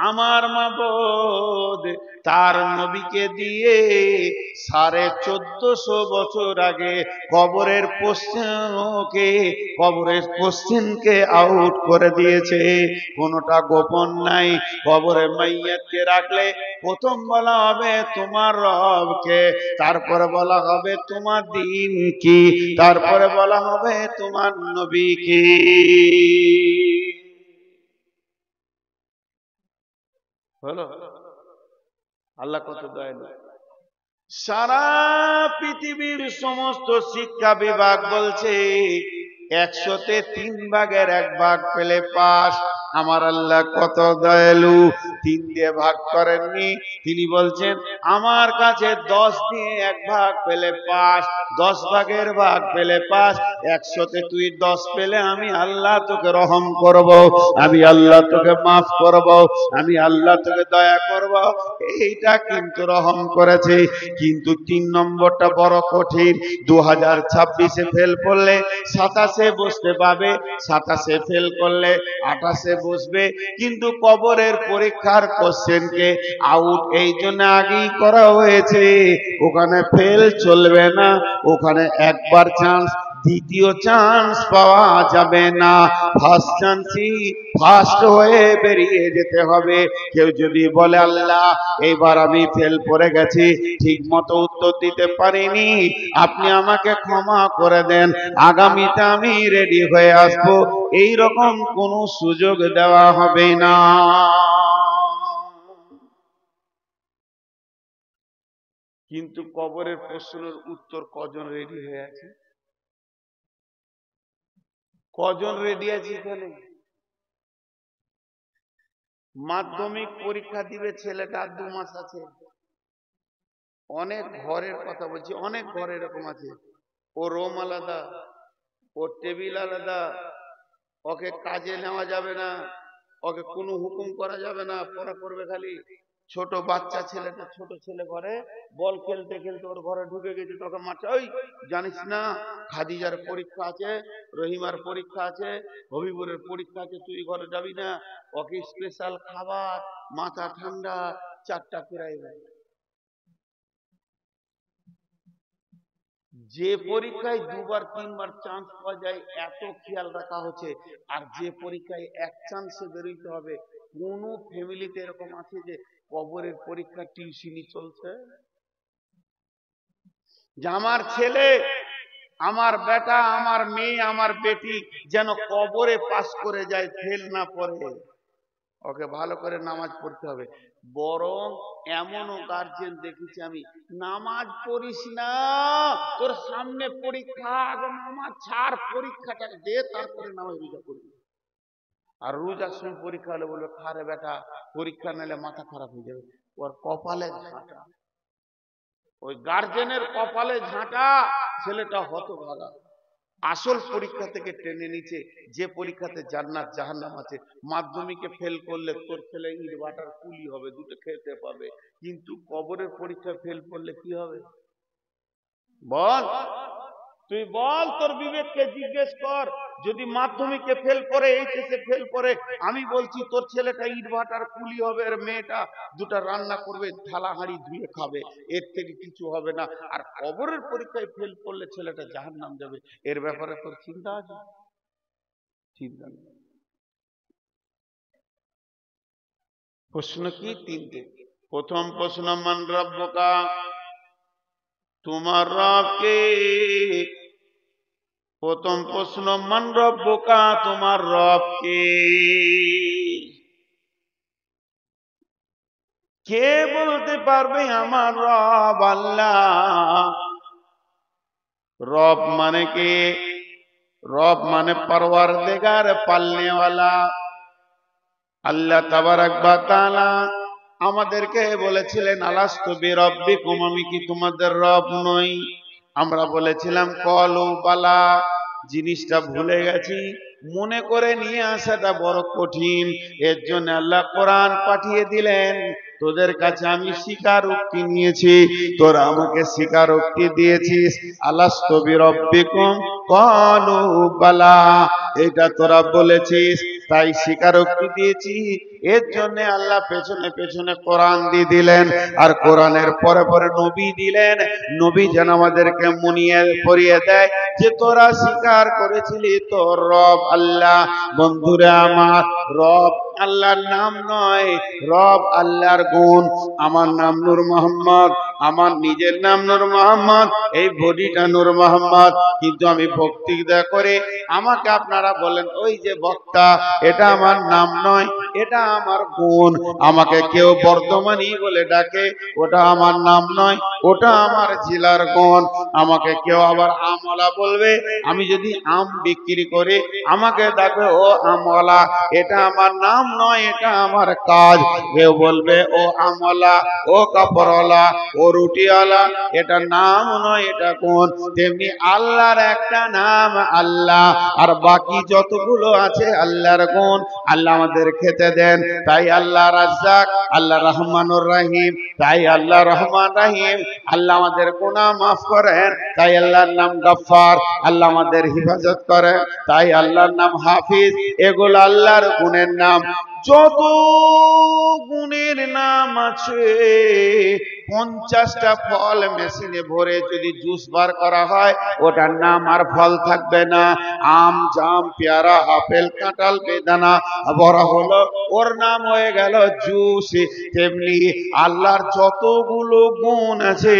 আমার মাবুদ তার নবীকে দিয়ে 1450 বছর আগে কবরের কোশ্চেনকে আউট করে দিয়েছে, কোনোটা গোপন নাই। কবরে মাইয়াতকে রাখলে প্রথম বলা হবে তোমার রবকে, তারপরে বলা হবে তোমার দিন কি, তারপরে বলা হবে তোমার নবী কি। হলো? আল্লাহ কত দয়ালু। সারা পৃথিবীর সমস্ত শিক্ষা বিভাগ বলছে 100-তে 3 ভাগের 1 ভাগ পেলে পাস। আমার আল্লাহ কত দয়ালু, 3 দিয়ে ভাগ করেননি, তিনি বলছেন আমার কাছে 10 দিয়ে 1 ভাগ পেলে পাস, 10 ভাগের ভাগ পেলে পাস। 100-তে তুই 10 পেলে আমি আল্লাহ তোকে রহম করব, আমি আল্লাহ তোকে মাফ করব, আমি আল্লাহ তোকে দয়া করব। এইটা কিন্তু রহম করেছে। কিন্তু 3 নম্বরটা বড় কঠিন। 2026-এ ফেল করলে 27-এ বসতে পাবে, 27-এ ফেল করলে 28-এ বসবে। কিন্তু কবরের পরীক্ষার কোশ্চেনকে আউট এই জন্য আগেই করা হয়েছে, ওখানে ফেল চলবে না, ওখানে একবার চান্স, দ্বিতীয় চান্স পাওয়া যাবে না। ফার্স্ট চান্সই ফার্স্ট হয়ে বেরিয়ে যেতে হবে। কেউ যদি বলে আল্লাহ এইবার আমি ফেল করে গেছি, ঠিক মতো উত্তর দিতে পারিনি, আপনি আমাকে ক্ষমা করে দেন, আগামীতে আমি রেডি হয়ে আসবো, এই রকম কোনো সুযোগ দেওয়া হবে না। কিন্তু কবরের প্রশ্নের উত্তর কজন রেডি হয়ে আছে? কজন রেডি আছে এখানে? মাধ্যমিক পরীক্ষা দিবে ছেলেটা, 2 মাস আছে। অনেক ঘরের কথা বলছি, অনেক ঘর এরকম আছে, ও রুম আলাদা, ও টেবিল আলাদা, ওকে কাজে নেওয়া যাবে না, ওকে কোনো হুকুম করা যাবে না, পড়া করবে খালি। ছোট বাচ্চা ছেলেটা, ছোট ছেলে ঘরে বল খেলতে খেলতে ওর ঘরে ঢুকে গেছে, তোকে মারছে, ওই জানিস না খাদিজার পরীক্ষা আছে, রহিমার পরীক্ষা আছে, হবিবুরের পরীক্ষা আছে, তুই ঘরে যাবি না? ওকে স্পেশাল খাবার, মাথা ঠান্ডা, 4টা প্রাইভেট। যে পরীক্ষায় 2বার 3বার চান্স পাওয়া যায় এত খেয়াল রাখা হচ্ছে, আর যে পরীক্ষায় 1 চান্সে বেরোতে হবে, কোন ফ্যামিলিতে এরকম আছে যে কবরের পরীক্ষা টিউশনি চলছে? যে আমার ছেলে, আমার বেটা, আমার মেয়ে, আমার বেটি যেন কবরে পাস করে যায়, ফেল না পড়ে। ওকে ভালো করে নামাজ পড়তে হবে। বরং এমনও গার্জেন দেখেছি আমি, নামাজ পড়িস না, তোর সামনে পরীক্ষা, আগে নামাজ ছাড়, পরীক্ষাটা দে, তারপরে নামাজ রোজা করবি। আর রোজার সময় পরীক্ষা হলে বলবে, খারে বেটা পরীক্ষা নিলে মাথা খারাপ হয়ে যাবে। ওর কপালে ঝাঁটা, ওই গার্জেনের কপালে ঝাঁটা, ছেলেটা হতভাগা। আসল পরীক্ষা থেকে টেনে নিচে, যে পরীক্ষাতে জান্নাত জাহান্নাম আছে। মাধ্যমিকে ফেল করলে তোর ছেলে ইট বাটার কুলি হবে, দুটো খেতে পাবে, কিন্তু কবরের পরীক্ষা ফেল করলে কি হবে বল? তুই বল, তোর বিবেককে জিজ্ঞেস কর। যদি মাধ্যমিকে ফেল করে, এইচএসে ফেল করে, আমি বলছি তোর ছেলেটা ইট ভাটার কুলি হবে, আর মেয়েটা দুটো রান্না করবে, থালা হাঁড়ি ধুয়ে খাবে, এর থেকে কিছু হবে না। আর কবরের পরীক্ষায় ফেল করলে ছেলেটা জাহান্নাম যাবে, এর ব্যাপারে তোর চিন্তা আছে? চিন্তা নেই। প্রশ্ন কি? 3টে। প্রথম প্রশ্ন, মান রব্বুকা, তোমার রব কে? প্রথম প্রশ্ন, মান রব্বুকা, তোমার রব কে? কে বলতে পারবে আমার রব আল্লাহ? রব মানে কে? রব মানে পরওয়ারদিগার, পালনেওয়ালা। আল্লাহ তাবারাক ওয়া তাআলা আমাদেরকে বলেছিলেন, আলাস্তু বিরাব্বিকুম, আমি কি তোমাদের রব নই? আমরা বলেছিলাম কলু বালা। জিনিসটা ভুলে গেছি, মনে করে নিয়ে আসাটা বড় কঠিন। এর জন্য আল্লাহ কোরআন পাঠিয়ে দিলেন, তোদের কাছে আমি স্বীকারোক্তি নিয়েছি, তোরা আমাকে স্বীকারোক্তি দিয়েছিস। আলাস্তু বিরাব্বিকুম কলু বালা, এটা তোরা বলেছিস, তাই স্বীকারোক্তি দিয়েছি। এর জন্য আল্লাহ পেছনে পেছনে কোরআন দিয়ে দিলেন, আর কোরআনের পরে পরে নবী দিলেন। নবী যেন আমাদেরকে মনিয়ে পড়িয়ে দেয় যে তোরা স্বীকার করেছিলি তোর রব আল্লাহ। বন্ধুরা আমার, রব আল্লাহর নাম নয়, রব আল্লাহর গুণ। আমার নাম নূর মোহাম্মদ, আমার নিজের নাম নূর মোহাম্মদ, এই বডিটা নূর মোহাম্মদ, কিন্তু আমি বক্তৃতা করে আমাকে আপনারা বলেন ওই যে বক্তা, এটা আমার নাম নয়, এটা আমার গুণ। আমাকে কেউ বর্ধমানী বলে ডাকে, ওটা আমার নাম নয়, ওটা আমার জেলার গুণ। আমাকে কেউ আবার আমওয়ালা বলবে, আমি যদি আম বিক্রি করি আমাকে ডাকবে ও আমওয়ালা, এটা আমার নাম নয়, এটা আমার কাজ। কেউ বলবে ও আমওয়ালা, ও কাপড়ওয়ালা, ও রুটিওয়ালা, এটা নাম নয়, এটা গুণ। তেমনি আল্লাহর একটা নাম আল্লাহ, আর বাকি যতগুলো আছে আল্লাহর গুণ। আল্লাহ আমাদের খেতে দেন, তাই আল্লাহ রাজ্জাক, আল্লাহ রহমানুর রহিম, তাই আল্লাহ রহমান রহিম। আল্লাহ আমাদের গুনাহ মাফ করেন, তাই আল্লাহর নাম গফফার। আল্লাহ আমাদের হিফাজত করেন, তাই আল্লাহর নাম হাফিজ। এগুলো আল্লাহর গুণের নাম। যত গুণের নাম আছে, 50টা ফল মেশিনে ভরে যদি জুস বার করা হয়, ওটার নাম আর ফল থাকবে না। আম, জাম, পেয়ারা, আপেল, কাঁঠাল, বেদানা ভরা হলো, ওর নাম হয়ে গেল জুস। তেমনি আল্লাহর যতগুলো গুণ আছে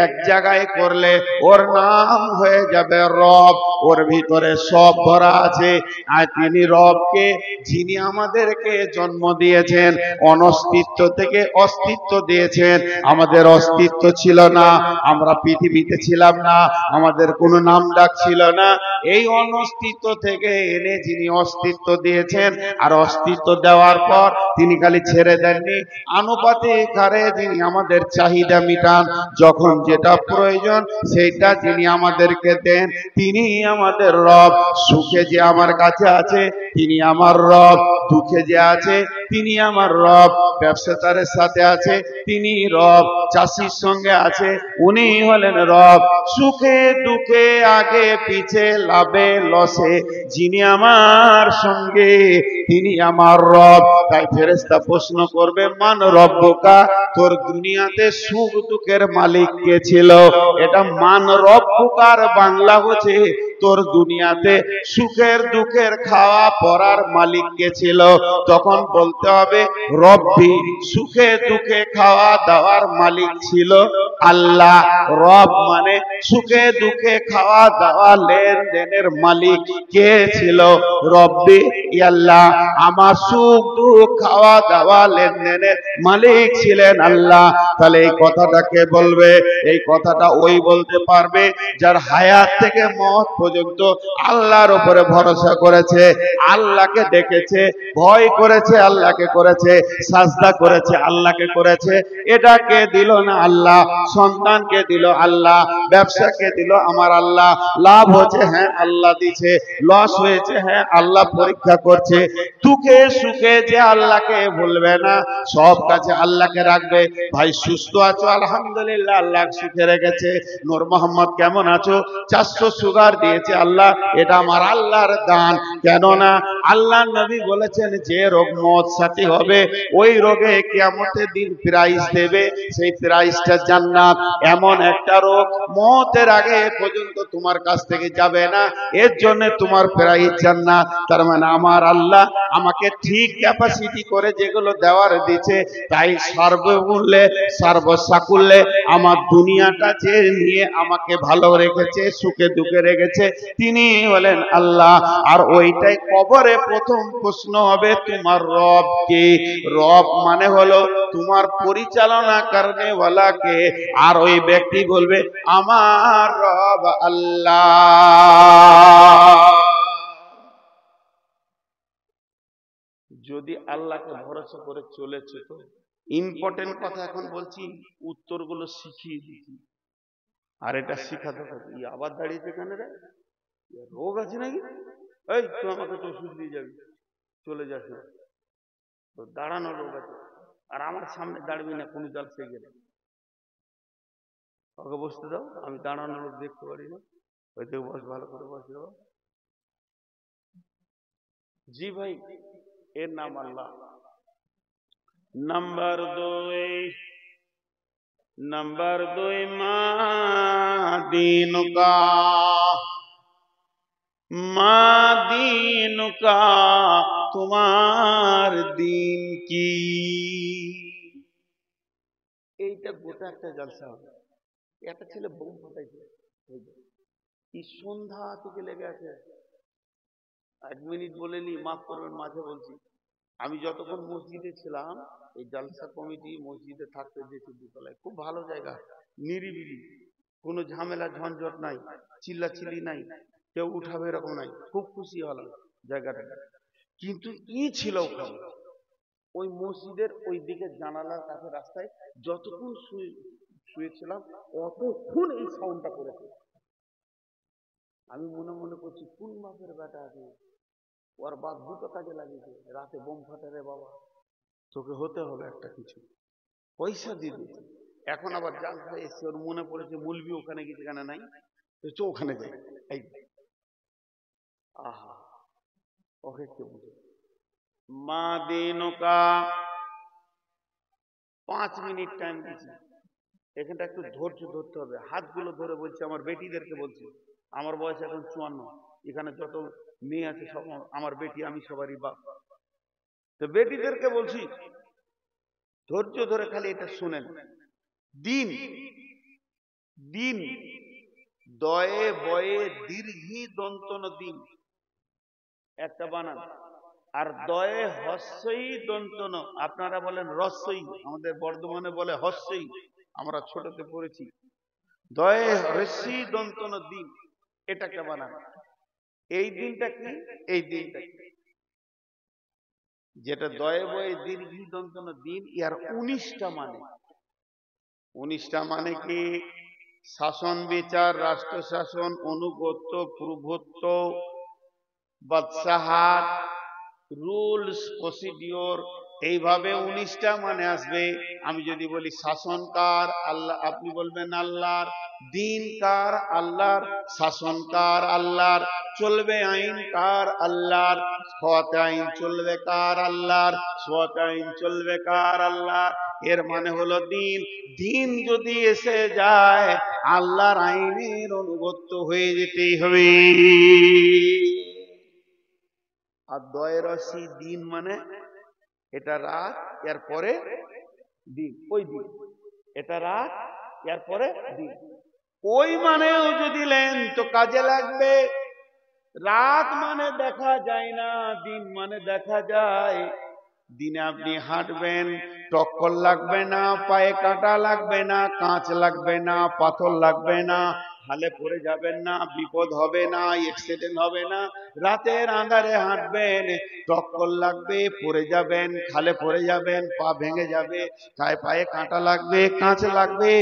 এক জায়গায় করলে ওর নাম হয়ে যাবে রব। ওর ভিতরে সব ভরা আছে। আর তিনি রবকে, যিনি আমাদেরকে জন্ম দিয়েছেন, অনস্তিত্ব থেকে অস্তিত্ব দিয়েছেন। আমাদের অস্তিত্ব ছিল না, আমরা পৃথিবীতে ছিলাম না, আমাদের কোনো নাম ডাক ছিল না। এই অনস্তিত্ব থেকে এনে যিনি অস্তিত্ব দিয়েছেন, আর অস্তিত্ব দেওয়ার পর তিনি খালি ছেড়ে দেননি, আনুপাতিক হারে যিনি আমাদের চাহিদা মিটান, যখন যেটা প্রয়োজন সেটা যিনি আমাদেরকে দেন, তিনি আমাদের রব। সুখে যে আমার কাছে আছে তিনি আমার রব, দুঃখে যে আছে তিনি আমার রব, ব্যবসাদারের সাথে আছে তিনি রব, চাষির সঙ্গে আছে উনি হলেন রব, সুখে দুঃখে আগে পিছে লাভে লসে যিনি আমার সঙ্গে তিনি আমার রব। তাই ফেরেশতা প্রশ্ন করবে, মান রব্বুকা, তোর দুনিয়াতে সুখ দুঃখের মালিক কে ছিল? এটা মান রব্বুকার বাংলা হচ্ছে তোর দুনিয়াতে সুখের দুঃখের খাওয়া পরার মালিক কে ছিল? তখন বলতে হবে রব্বি, সুখে দুঃখে খাওয়া দাওয়ার মালিক ছিল আল্লাহ। রব মানে সুখে দুঃখে খাওয়া দাওয়া লেনদেনের মালিক কে ছিল? রব্বি আল্লাহ, আমার সুখ দুঃখ খাওয়া দাওয়া লেনদেনের মালিক ছিলেন আল্লাহ। তাহলে এই কথাটা কে বলবে? এই কথাটা ওই বলতে পারবে যার হায়াত থেকে মওত পর্যন্ত আল্লাহর উপরে ভরসা করেছে, আল্লাহকে ডেকেছে, ভয় করেছে আল্লাহকে করেছে, সাজদা করেছে আল্লাহকে করেছে। এটা কে দিল না আল্লাহ, সন্তানকে দিল আল্লাহ, ব্যবসাকে দিল আমার আল্লাহ, লাভ হচ্ছে হ্যাঁ আল্লাহ দিছে, লস হয়েছে হ্যাঁ আল্লাহ পরীক্ষা করছে। দুঃখে সুখে যে আল্লাহকে ভুলবে না, সব কাছে আল্লাহকে রাখবে। ভাই সুস্থ আছো? আলহামদুলিল্লাহ, আল্লাহ সুখে রেখেছে। নূর মোহাম্মদ কেমন আছো? 400 সুগার দিয়েছে আল্লাহ, এটা আমার আল্লাহর দান। কেননা আল্লাহ নবী বলেছেন যে রোগ মওত সাথী হবে ওই রোগে কিয়ামতের দিন প্রাইজ দেবে, সেই প্রাইজটা জান্নাত। এমন একটা রোগ মওতের আগে পর্যন্ত তোমার কাছ থেকে যাবে না, এর জন্য তোমার প্রাইজ জান্নাত। তার মানে আমার আল্লাহ আমাকে ঠিক ক্যাপাসিটি করে যেগুলো দেওয়ার দিচ্ছে, তাই সর্বমূল্যে সর্বসাকুল্যে আমার দুনিয়াটা যে নিয়ে আমাকে ভালো রেখেছে, সুখে দুঃখে রেখেছে, তিনি হলেন আল্লাহ। আর ওইটাই কবরে প্রথম প্রশ্ন হবে, তোমার রব কে? রব মানে হলো তোমার পরিচালনা করনে ওয়ালা কে? আর ওই ব্যক্তি বলবে আমার রব আল্লাহ। যদি আল্লাহকে ভরসা করে চলেছে তো ইম্পর্টেন্ট কথা এখন বলছি, উত্তরগুলো শিখিয়ে দিচ্ছি। আর এটা শিখাতে হবে। আবার দাঁড়িয়েছে কেন রে? রোগ আছে নাকি? এই তুই আমাকে তো ওষুধ দিয়ে যাবি, চলে যাস না, তো দাঁড়ানো রোগ আছে। আর আমার সামনে দাঁড়বি না কোনো জালসে গেলে, ওকে বসতে দাও, আমি দাঁড়ানো লোক দেখতে পারি না। ওই থেকে বস, ভালো করে বসে দাও। জি ভাই, এর নাম আল্লাহ। নাম্বার 2 মা দীনুকা, মা দীনুকা, তোমার দিন কি? এইটা গোটা একটা জলসা হবে। একটা ছেলে বোম ফাটাইছে, কি সন্ধ্যা থেকে লেগে আছে। 1 মিনিট বলে নি, মাফ করবেন, মাঝে বলছি। আমি যতক্ষণ মসজিদে ছিলাম, এই জালসা কমিটি মসজিদে থাকতে দিয়েছে দুতলায়, খুব ভালো জায়গা, নিরিবিলি, কোনো ঝামেলা ঝঞ্ঝট নাই, চিল্লাচিল্লি নাই, কেউ উঠাবে এরকম নাই, খুব খুশি হলাম জায়গাটা। কিন্তু ই ছিল ওখানে, ওই মসজিদের ওই দিকে জানালার কাছে রাস্তায় যতক্ষণ শুয়েছিলাম অতক্ষণ এই সাউন্ডটা করেছে। আমি মনে মনে করছি কোন বাপের বেটা আছে, ওর বাপ দুটো কাজে লাগিয়েছে, রাতে বোম ফাটারে বাবা, তোকে হতে হবে একটা কিছু, পয়সা দিয়ে দিয়েছে। এখন আবার জালসা এসছে, ওর মনে পড়েছে মুলবি ওখানে গেছে, এখানে নাই, তো ওখানে যাই। এই আহা, ওকে কে বুঝে? মা দিনুকা, 5 মিনিট টাইম দিচ্ছি। এখানটা একটু ধৈর্য ধরতে হবে। হাতগুলো ধরে বলছি, আমার বেটিদেরকে বলছি, আমার বয়স এখন 54, এখানে যত মেয়ে আছে সব আমার বেটি, আমি সবারই বাপ। তো বেটিদেরকে বলছি ধৈর্য ধরে খালি এটা শুনেন। দিন, দিন, দয়ে বয়ে দীর্ঘি দন্তন দিন একটা বানান, আর দয়ে হস্যই দন্তন, আপনারা বলেন রস্যই, আমাদের বর্ধমানে বলে হস্যই, আমরা ছোটতে পড়েছি। দয়ে হস্যই দন্তন দিন, এটাকে বানান। এই দিনটা কি? এই দিনটা কি যেটা দয়ে বয়ে দীর্ঘি দন্তন দিন, ইয়ার 19টা মানে। 19টা মানে কি? শাসন বিচার, রাষ্ট্র শাসন, অনুগত্য, প্রভুত্ব, বাদশাহাত, রুলস প্রসিডিওর, এইভাবে 19টা মানে আসবে। আমি যদি বলি শাসন কার, আল্লাহ, আপনি বলবেন আল্লাহর। দিন কার, আল্লাহর। শাসন কার, আল্লাহর। চলবে আইন কার, আল্লাহর। সওয়াতে আইন চলবে কার, আল্লাহর। সওয়াতে আইন চলবে কার, আল্লাহর। এর মানে হলো দিন। দিন যদি এসে যায়, আল্লাহর আইনের অনুগত হয়ে যেতেই হবে। আর দয়রসি দিন মানে এটা রাত, এরপরে দিন, ওই দিন। এটা রাত, এরপরে দিন। ওই মানেও যদি নেন তো কাজে লাগবে। রাত মানে দেখা যায় না, দিন মানে দেখা যায়। দিনে আপনি হাঁটবেন, টক্কর লাগবে না, পায়ে কাঁটা লাগবে না, কাঁচ লাগবে না, পাথর লাগবে না, খালে পড়ে যাবেন না, বিপদ হবে না, অ্যাক্সিডেন্ট হবে না। রাতের আঁধারে হাঁটবেন, টক্কর লাগবে, পড়ে যাবেন, খালে পড়ে যাবেন, পা ভেঙে যাবে, গায়ে পায়ে কাঁটা লাগবে, কাঁচ লাগবে,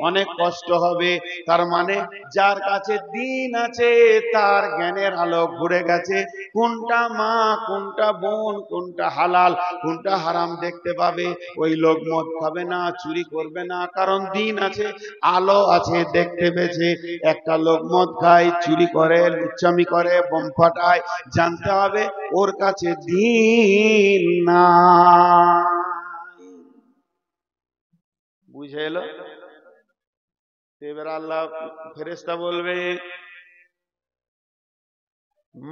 অনেক কষ্ট হবে। তার মানে যার কাছে দিন আছে তার জ্ঞানের আলো ঘুরে গেছে। কোনটা মা, কোনটা বোন, কোনটা হালাল, কোনটা হারাম দেখতে পাবে। ওই লোক মদ খাবে না, চুরি করবে না, কারণ দিন আছে, আলো আছে, দেখতে পেয়েছে। একটা লোক মদ খায়, চুরি করে, লুচ্চামি করে, বোম ফাটায়, জানতে হবে ওর কাছে দিন না। বুঝে এলো? এবার আল্লাহ ফেরেশতা বলবে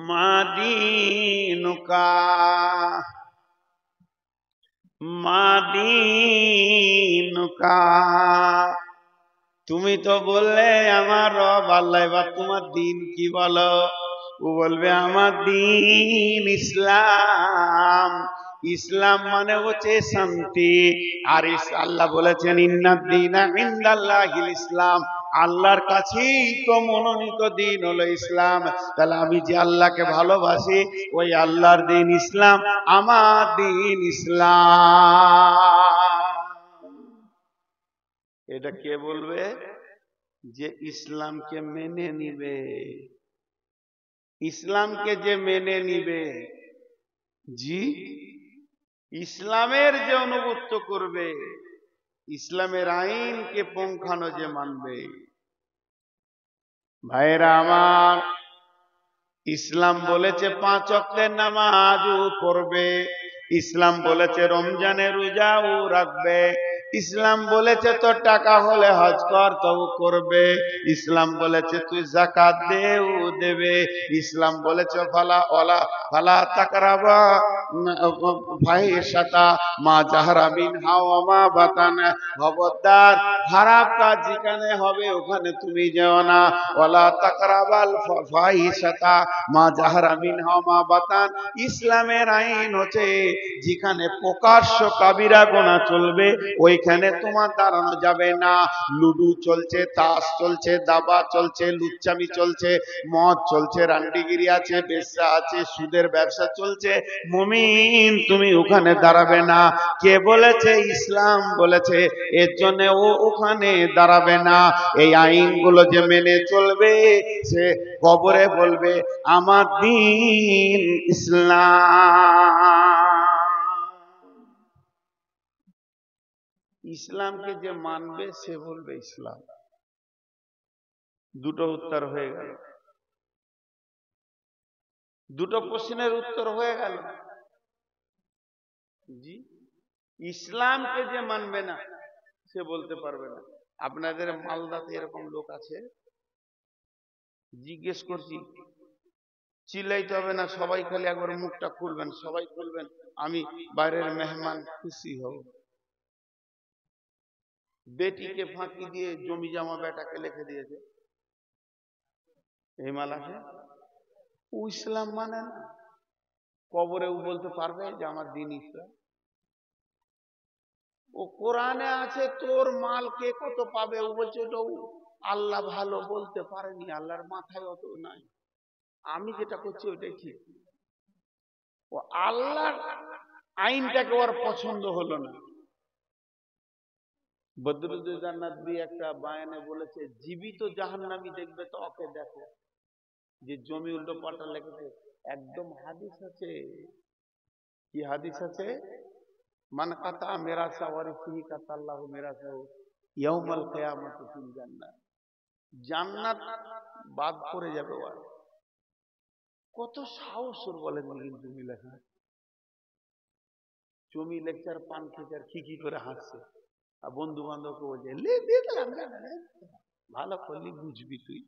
মাদিনুকা, মাদিনুকা, তুমি তো বললে আমার রব আল্লাহ, এবার তোমার দিন কি বলো? ও বলবে আমার দিন ইসলাম। ইসলাম মানে হচ্ছে শান্তি। আর আল্লাহ বলেছেন ইন্নাদ দীনা ইনদাল্লাহিল ইসলাম, আল্লাহর কাছেই তো মনোনীত দিন হলো ইসলাম। তাহলে আমি যে আল্লাহকে ভালোবাসি, ওই আল্লাহর দিন ইসলাম, আমার দিন ইসলাম। এটা কে বলবে? যে ইসলামকে মেনে নিবে। ইসলামকে যে মেনে নিবে, জি, ইসলামের যে অনুগত্য করবে, ইসলামের আইনকে পঙ্খানো যে মানবে। ভাইরা আমার, ইসলাম বলেছে 5 ওয়াক্তের নামাজও পড়বে। ইসলাম বলেছে রমজানের রোজাও রাখবে। ইসলাম বলেছে তোর টাকা হলে হজ কর, তও করবে। ইসলাম বলেছে তুই যাকাত দেও, দেবে। ইসলাম বলেছে ফালা তাকরাবা ফাহিশাতা মা জাহরা মিনহা ওয়া মা বাতানা, খবরদার খারাপ কাজ যেখানে হবে ওখানে তুমি যেও না। ওয়ালা তাকরাবাল ফাহিশাতা মা জাহরা মিনহা ওয়া মা বাতান। ইসলামের আইন হচ্ছে যেখানে প্রকাশ্য কাবিরা গুনাহ চলবে ওইখানে তোমার দাঁড়ানো যাবে না। লুডু চলছে, তাস চলছে, দাবা চলছে, লুচ্চামি চলছে, মদ চলছে, রান্ডিগিরি আছে, বেশ্যা আছে, সুদের ব্যবসা চলছে, মুমিন তুমি ওখানে দাঁড়াবে না। কে বলেছে? ইসলাম বলেছে। এর জন্য ও ওখানে দাঁড়াবে না। এই আইনগুলো যে মেনে চলবে, সে কবরে বলবে আমার দিন ইসলাম। ইসলামকে যে মানবে সে বলবে ইসলাম। দুটো উত্তর হয়ে গেল, দুটো প্রশ্নের উত্তর হয়ে গেল। জি, ইসলামকে যে মানবে না সে বলতে পারবে না। আপনাদের মালদাতে এরকম লোক আছে? জিজ্ঞেস করছি, চিল্লাইতে হবে না, সবাই খালি একবার মুখটা খুলবেন, সবাই খুলবেন, আমি বাইরের মেহমান খুশি হব। বেটিকে ফাঁকি দিয়ে জমি জমা বেটাকে লিখে দিয়েছে, এই মাল আছে। ও ইসলাম মানে না। কবরে ও বলতে পারবে যে আমার দিন ইসলাম? ও কোরআনে আছে তোর মাল কে কত পাবে, ও বলছে ওটা আল্লাহ ভালো বলতে পারেনি, আল্লাহর মাথায় অত নাই, আমি যেটা করছি ওইটাই ঠিক। ও আল্লাহর আইনটাকে ওর পছন্দ হলো না। বদরুদ্দোজা নদভী একটা বায়ানে বলেছে, জীবিত জাহান্নামী দেখবে তো ওকে দেখো, যে জমি উল্টো পাল্টা লেগেছে, একদম হাদিস আছে। কি হাদিস আছে? মান কাতা মিরাসা ওয়ারিসিহি কাতাল্লাহু মিরাসাহু ইয়াউমাল কিয়ামাতি ফিল জান্নাহ। জান্নাত বাদ পড়ে যাবে ওর। কত সাহস ওর বলেন দিন জমি লেখা। জমি লেকচার পান খেতে আর কি করে হাসছে, আর বন্ধু বান্ধবকে বলছে লে দেখলাম ভালো করলি বুঝবি তুই।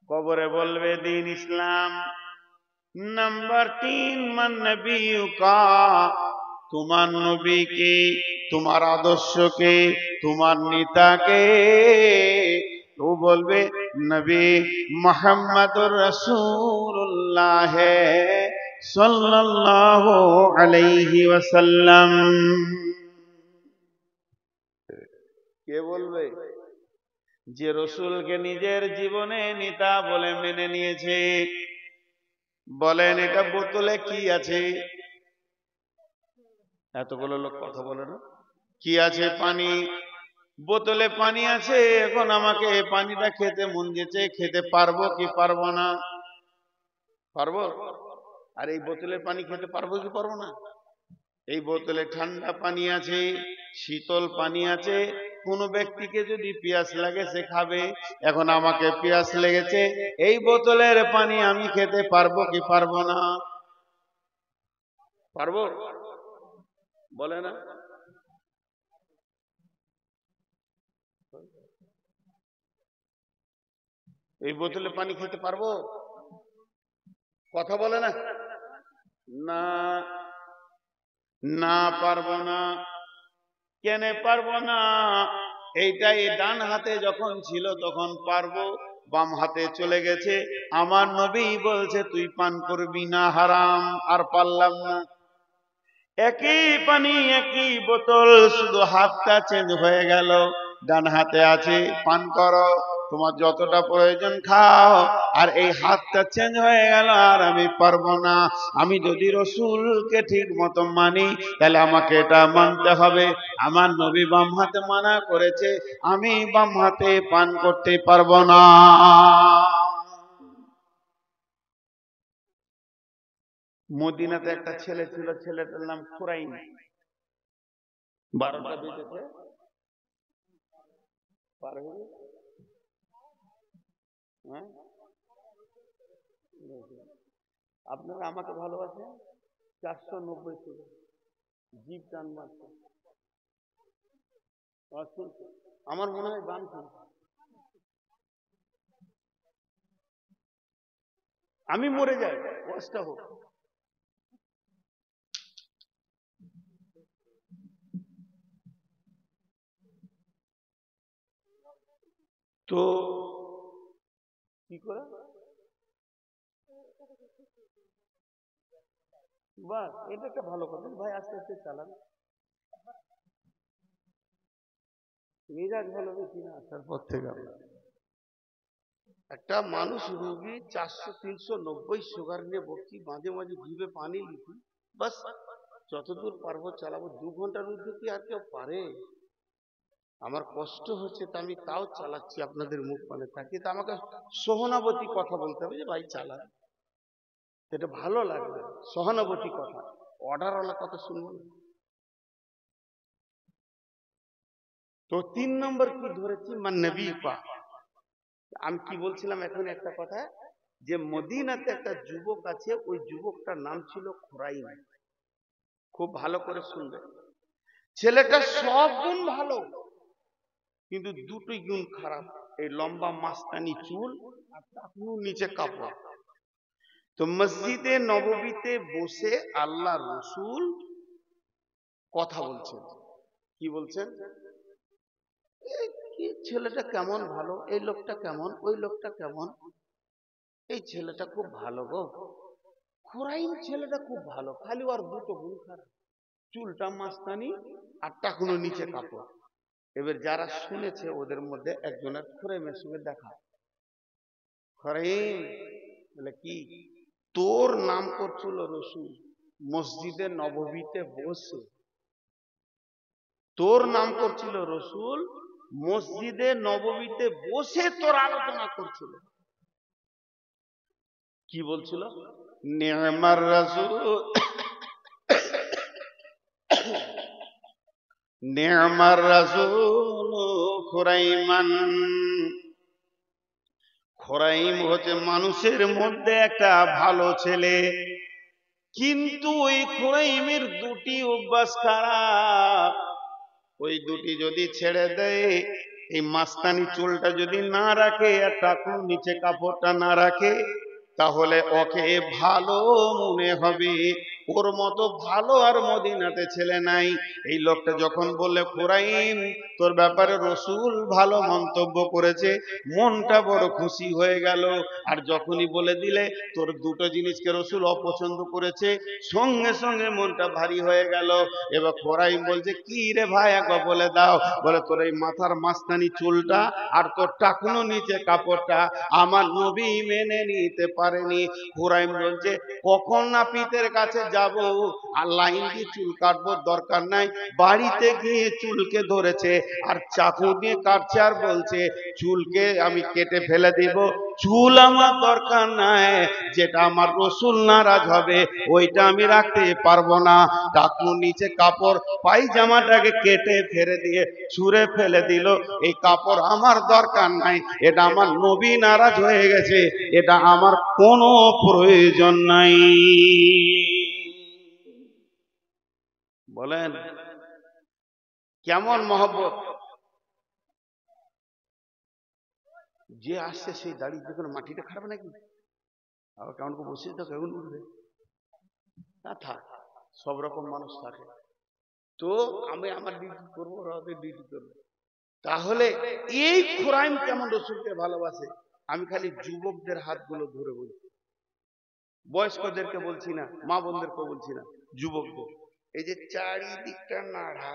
কবরে বলবে দিন ইসলাম। নাম্বার 3, মান নবিয়ুকা, তোমার নবীকে, তোমার আদর্শকে, তোমার নেতাকে। ও বলবে নবী মুহাম্মাদুর রাসূলুল্লাহ সাল্লাল্লাহু আলাইহি ওয়াসাল্লাম। কে বলবে? যে রসুলকে নিজের জীবনে নেতা বলে মেনে নিয়েছে। বলেন এটা বোতলে কি আছে? এতগুলো লোক কথা বলে না। কি আছে? পানি। বোতলে পানি আছে। এখন আমাকে এই পানিটা খেতে মন দিয়েছে, খেতে পারবো কি পারবো না? পারবো। আর এই বোতলের পানি খেতে পারবো কি পারবো না? এই বোতলে ঠান্ডা পানি আছে, শীতল পানি আছে। কোন ব্যক্তিকে যদি পিয়াস লাগে সে খাবে। এখন আমাকে পিয়াস লেগেছে, এই বোতলের পানি আমি খেতে পারবো কি পারবো না? পারবো? বলে না। এই বোতলে পানি খেতে পারবো? কথা বলে না। না, না পারবো না। কেন পারবো না? এইটাই ডান হাতে যখন ছিল তখন পারবো, বাম হাতে চলে গেছে। আমার নবী বলছে তুই পান করবি না, হারাম। আর পারলাম না। একই পানি একই বোতল, শুধু হাতটা চেঞ্জ হয়ে গেল। ডান হাতে আছে, পান করো, তোমার যতটা প্রয়োজন খাও। আর এই হাতটা চেঞ্জ হয়ে গেল, আর আমি পারবো না। আমি যদি রসুলকে ঠিক মতো মানি তাহলে আমাকে এটা মানতে হবে। আমার নবী বাম হাতে মানা করেছে, আমি বাম হাতে পান করতে পারবো না। মদিনাতে একটা ছেলে ছিল, ছেলেটার নাম খুরাইন। 12টা বেজেছে, পার হয়ে গেছে। হ্যাঁ, আপনারা আমাকে ভালোবাসেন। 490 ছিল, জীব টান মারছে। আমার মনে হয় গান শুনছে। আমি মরে যাই, কষ্ট হোক। তো কি করে? বাস, এটা একটা ভালো কথা ভাই। আস্তে আস্তে চালান, মেজাজ ভালো বেশি না আসার পর থেকে। একটা মানুষ রোগী 400-390 সুগার নিয়ে বসছি, মাঝে মাঝে জিভে পানি লিখি, বাস যতদূর পারবো চালাবো। 2 ঘন্টার মধ্যে কি আর কেউ পারে? আমার কষ্ট হচ্ছে তা আমি তাও চালাচ্ছি আপনাদের মুখ পানে থাকি। তা আমাকে সহানুভূতি কথা বলতে হবে যে ভাই চালান, এটা ভালো লাগবে। সহানুভূতি কথা, অর্ডারওয়ালা কথা শুনবো না। তো 3 নম্বর কি ধরেছি? মান নবী পা। আমি কি বলছিলাম এখন একটা কথা, যে মদিনাতে একটা যুবক আছে, ওই যুবকটার নাম ছিল খুরাইন। খুব ভালো করে শুনবে। ছেলেটা সব গুণ ভালো, কিন্তু দুটোই গুণ খারাপ। এই লম্বা মাস্তানি চুল আর টাকনু নিচে কাপড়। তো মসজিদে নববীতে বসে আল্লাহ রসুল কথা বলছেন। কি বলছেন? কি ছেলেটা কেমন ভালো, এই লোকটা কেমন, ওই লোকটা কেমন। এই ছেলেটা খুব ভালো গো, খুরাইন ছেলেটা খুব ভালো, খালি আর দুটো গুণ খারাপ, চুলটা মাস্তানি আর টাকনু নিচে কাপড়। এবার যারা শুনেছে ওদের মধ্যে একজনের খুরাইনের সঙ্গে দেখা। খুরাইন বলে কি, তোর নাম করছিল রসুল মসজিদে নববীতে বসে, তোর নাম করছিল রসুল মসজিদে নববীতে বসে তোর আলোচনা করছিল। কি বলছিল? নি'মার রাসূল নি'মার রাসূল খুরাইমান। খুরাইম হচ্ছে মানুষের মধ্যে একটা ভালো ছেলে, কিন্তু ওই খুরাইমের দুটি অভ্যাস খারাপ। ওই দুটি যদি ছেড়ে দেয়, এই মাস্তানি চুলটা যদি না রাখে আর টাকুর নিচে কাপড়টা না রাখে, তাহলে ওকে ভালো মনে হবে। ওর মতো ভালো আর মদিনাতে ছেলে নাই। এই লোকটা যখন বললে খুরাইম তোর ব্যাপারে রসুল ভালো মন্তব্য করেছে, মনটা বড় খুশি হয়ে গেল। আর যখনই বলে দিলে তোর দুটো জিনিসকে রসুল অপছন্দ করেছে, সঙ্গে সঙ্গে মনটা ভারী হয়ে গেল। এবার খুরাইম বলছে কি রে ভাই, একবার বলে দাও। বলে তোর এই মাথার মাস্তানি চুলটা আর তোর টাকনো নিচে কাপড়টা আমার নবী মেনে নিতে পারেনি। খুরাইম বলছে কখন নাপিতের কাছে যাব আর লাইন দিয়ে চুল কাটবো, দরকার নাই। বাড়িতে গিয়ে চুলকে ধরেছে আর চাকু দিয়ে কাটছে আর বলছে চুলকে আমি কেটে ফেলে দিব, চুল আমার দরকার নাই, যেটা আমার রসুল নারাজ হবে ওইটা আমি রাখতে পারবো না। টাকুর নিচে কাপড় পায়জামাটাকে কেটে ফেলে দিয়ে ছুঁড়ে ফেলে দিল, এই কাপড় আমার দরকার নাই, এটা আমার নবী নারাজ হয়ে গেছে, এটা আমার কোনো প্রয়োজন নাই। বলেন কেমন মহব্বত। যে আসছে সেই দাড়ি দেখুন মাটিটা খারাপ নাকি, আবার কেমন করে বসে তো কেমন উঠবে না, থাক, সব রকম মানুষ থাকে। তো আমি আমার ডিউটি করবো, ওরা ওদের ডিউটি করবে। তাহলে এই খুরাইম কেমন রসুলকে ভালোবাসে, আমি খালি যুবকদের হাতগুলো ধরে বলছি, বয়স্কদেরকে বলছি না, মা বোনদেরকে বলছি না, যুবকদের। এই যে চারিদিকটা নাড়া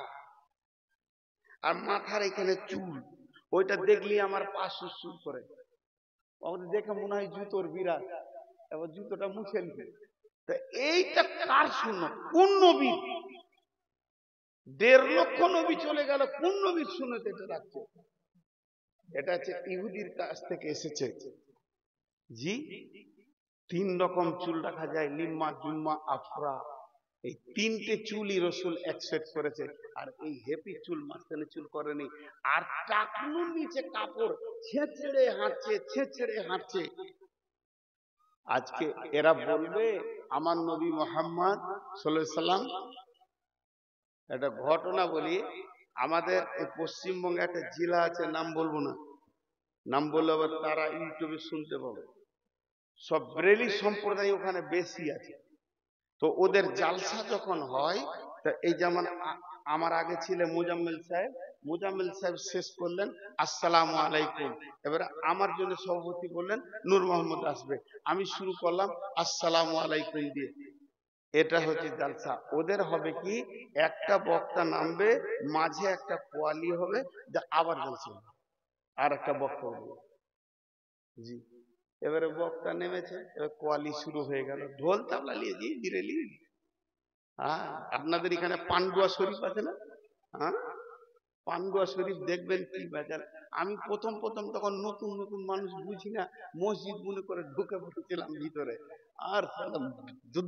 আর মাথার এখানে চুল, ওইটা দেখলি আমার পা সুর করে, ওদের দেখে মনে হয় জুতোর বিরাট, এবার জুতোটা মুছে নিবে। তা এইটা কার সুন্নাত, কোন নবী? 1.5 লক্ষ নবী চলে গেল, কোন নবীর সুন্নাত এটা রাখছে? এটা হচ্ছে ইহুদির কাছ থেকে এসেছে। জি, 3 রকম চুল রাখা যায়, লিম্মা, জুম্মা, আফরা। এই 3টে চুলই রসুল অ্যাকসেপ্ট করেছে। আর এই হেপি চুল, মাঝখানে চুল করেনি। আর টাকনুর নিচে কাপড় ছেঁচড়ে হাঁটছে, ছেঁচড়ে হাঁটছে। আজকে এরা বলবে আমার নবী মুহাম্মদ সাল্লাল্লাহু আলাইহি সাল্লাম। একটা ঘটনা বলি, আমাদের এই পশ্চিমবঙ্গে একটা জেলা আছে, নাম বলবো না, নাম বললে আবার তারা ইউটিউবে শুনতে পাবে। সব ব্রেলি সম্প্রদায় ওখানে বেশি আছে। তো ওদের জালসা যখন হয়, তা এই যেমন আমার আগে ছিল মুজাম্মেল সাহেব, মুজাম্মেল সাহেব শেষ করলেন আসসালামু আলাইকুম, এবারে আমার জন্য সভাপতি বললেন নূর মোহাম্মদ আসবে, আমি শুরু করলাম আসসালামু আলাইকুম দিয়ে। এটা হচ্ছে জালসা। ওদের হবে কি, একটা বক্তা নামবে, মাঝে একটা কোয়ালি হবে, যা আবার জালসা আর একটা বক্তা হবে। জি, এবারে বক্তা নেমেছে, এবার কোয়ালি শুরু হয়ে গেল, ঢোল তাবলা নিয়ে জি বিরেলি। হ্যাঁ, আপনাদের এখানে পান্ডুয়া শরীফ আছে না? হ্যাঁ, পান্ডুয়া শরীফ দেখবেন কি বেজার। আমি প্রথম প্রথম তখন নতুন নতুন মানুষ, বুঝি না, মসজিদ মনে করে ঢুকে পড়েছিলাম ভিতরে, আর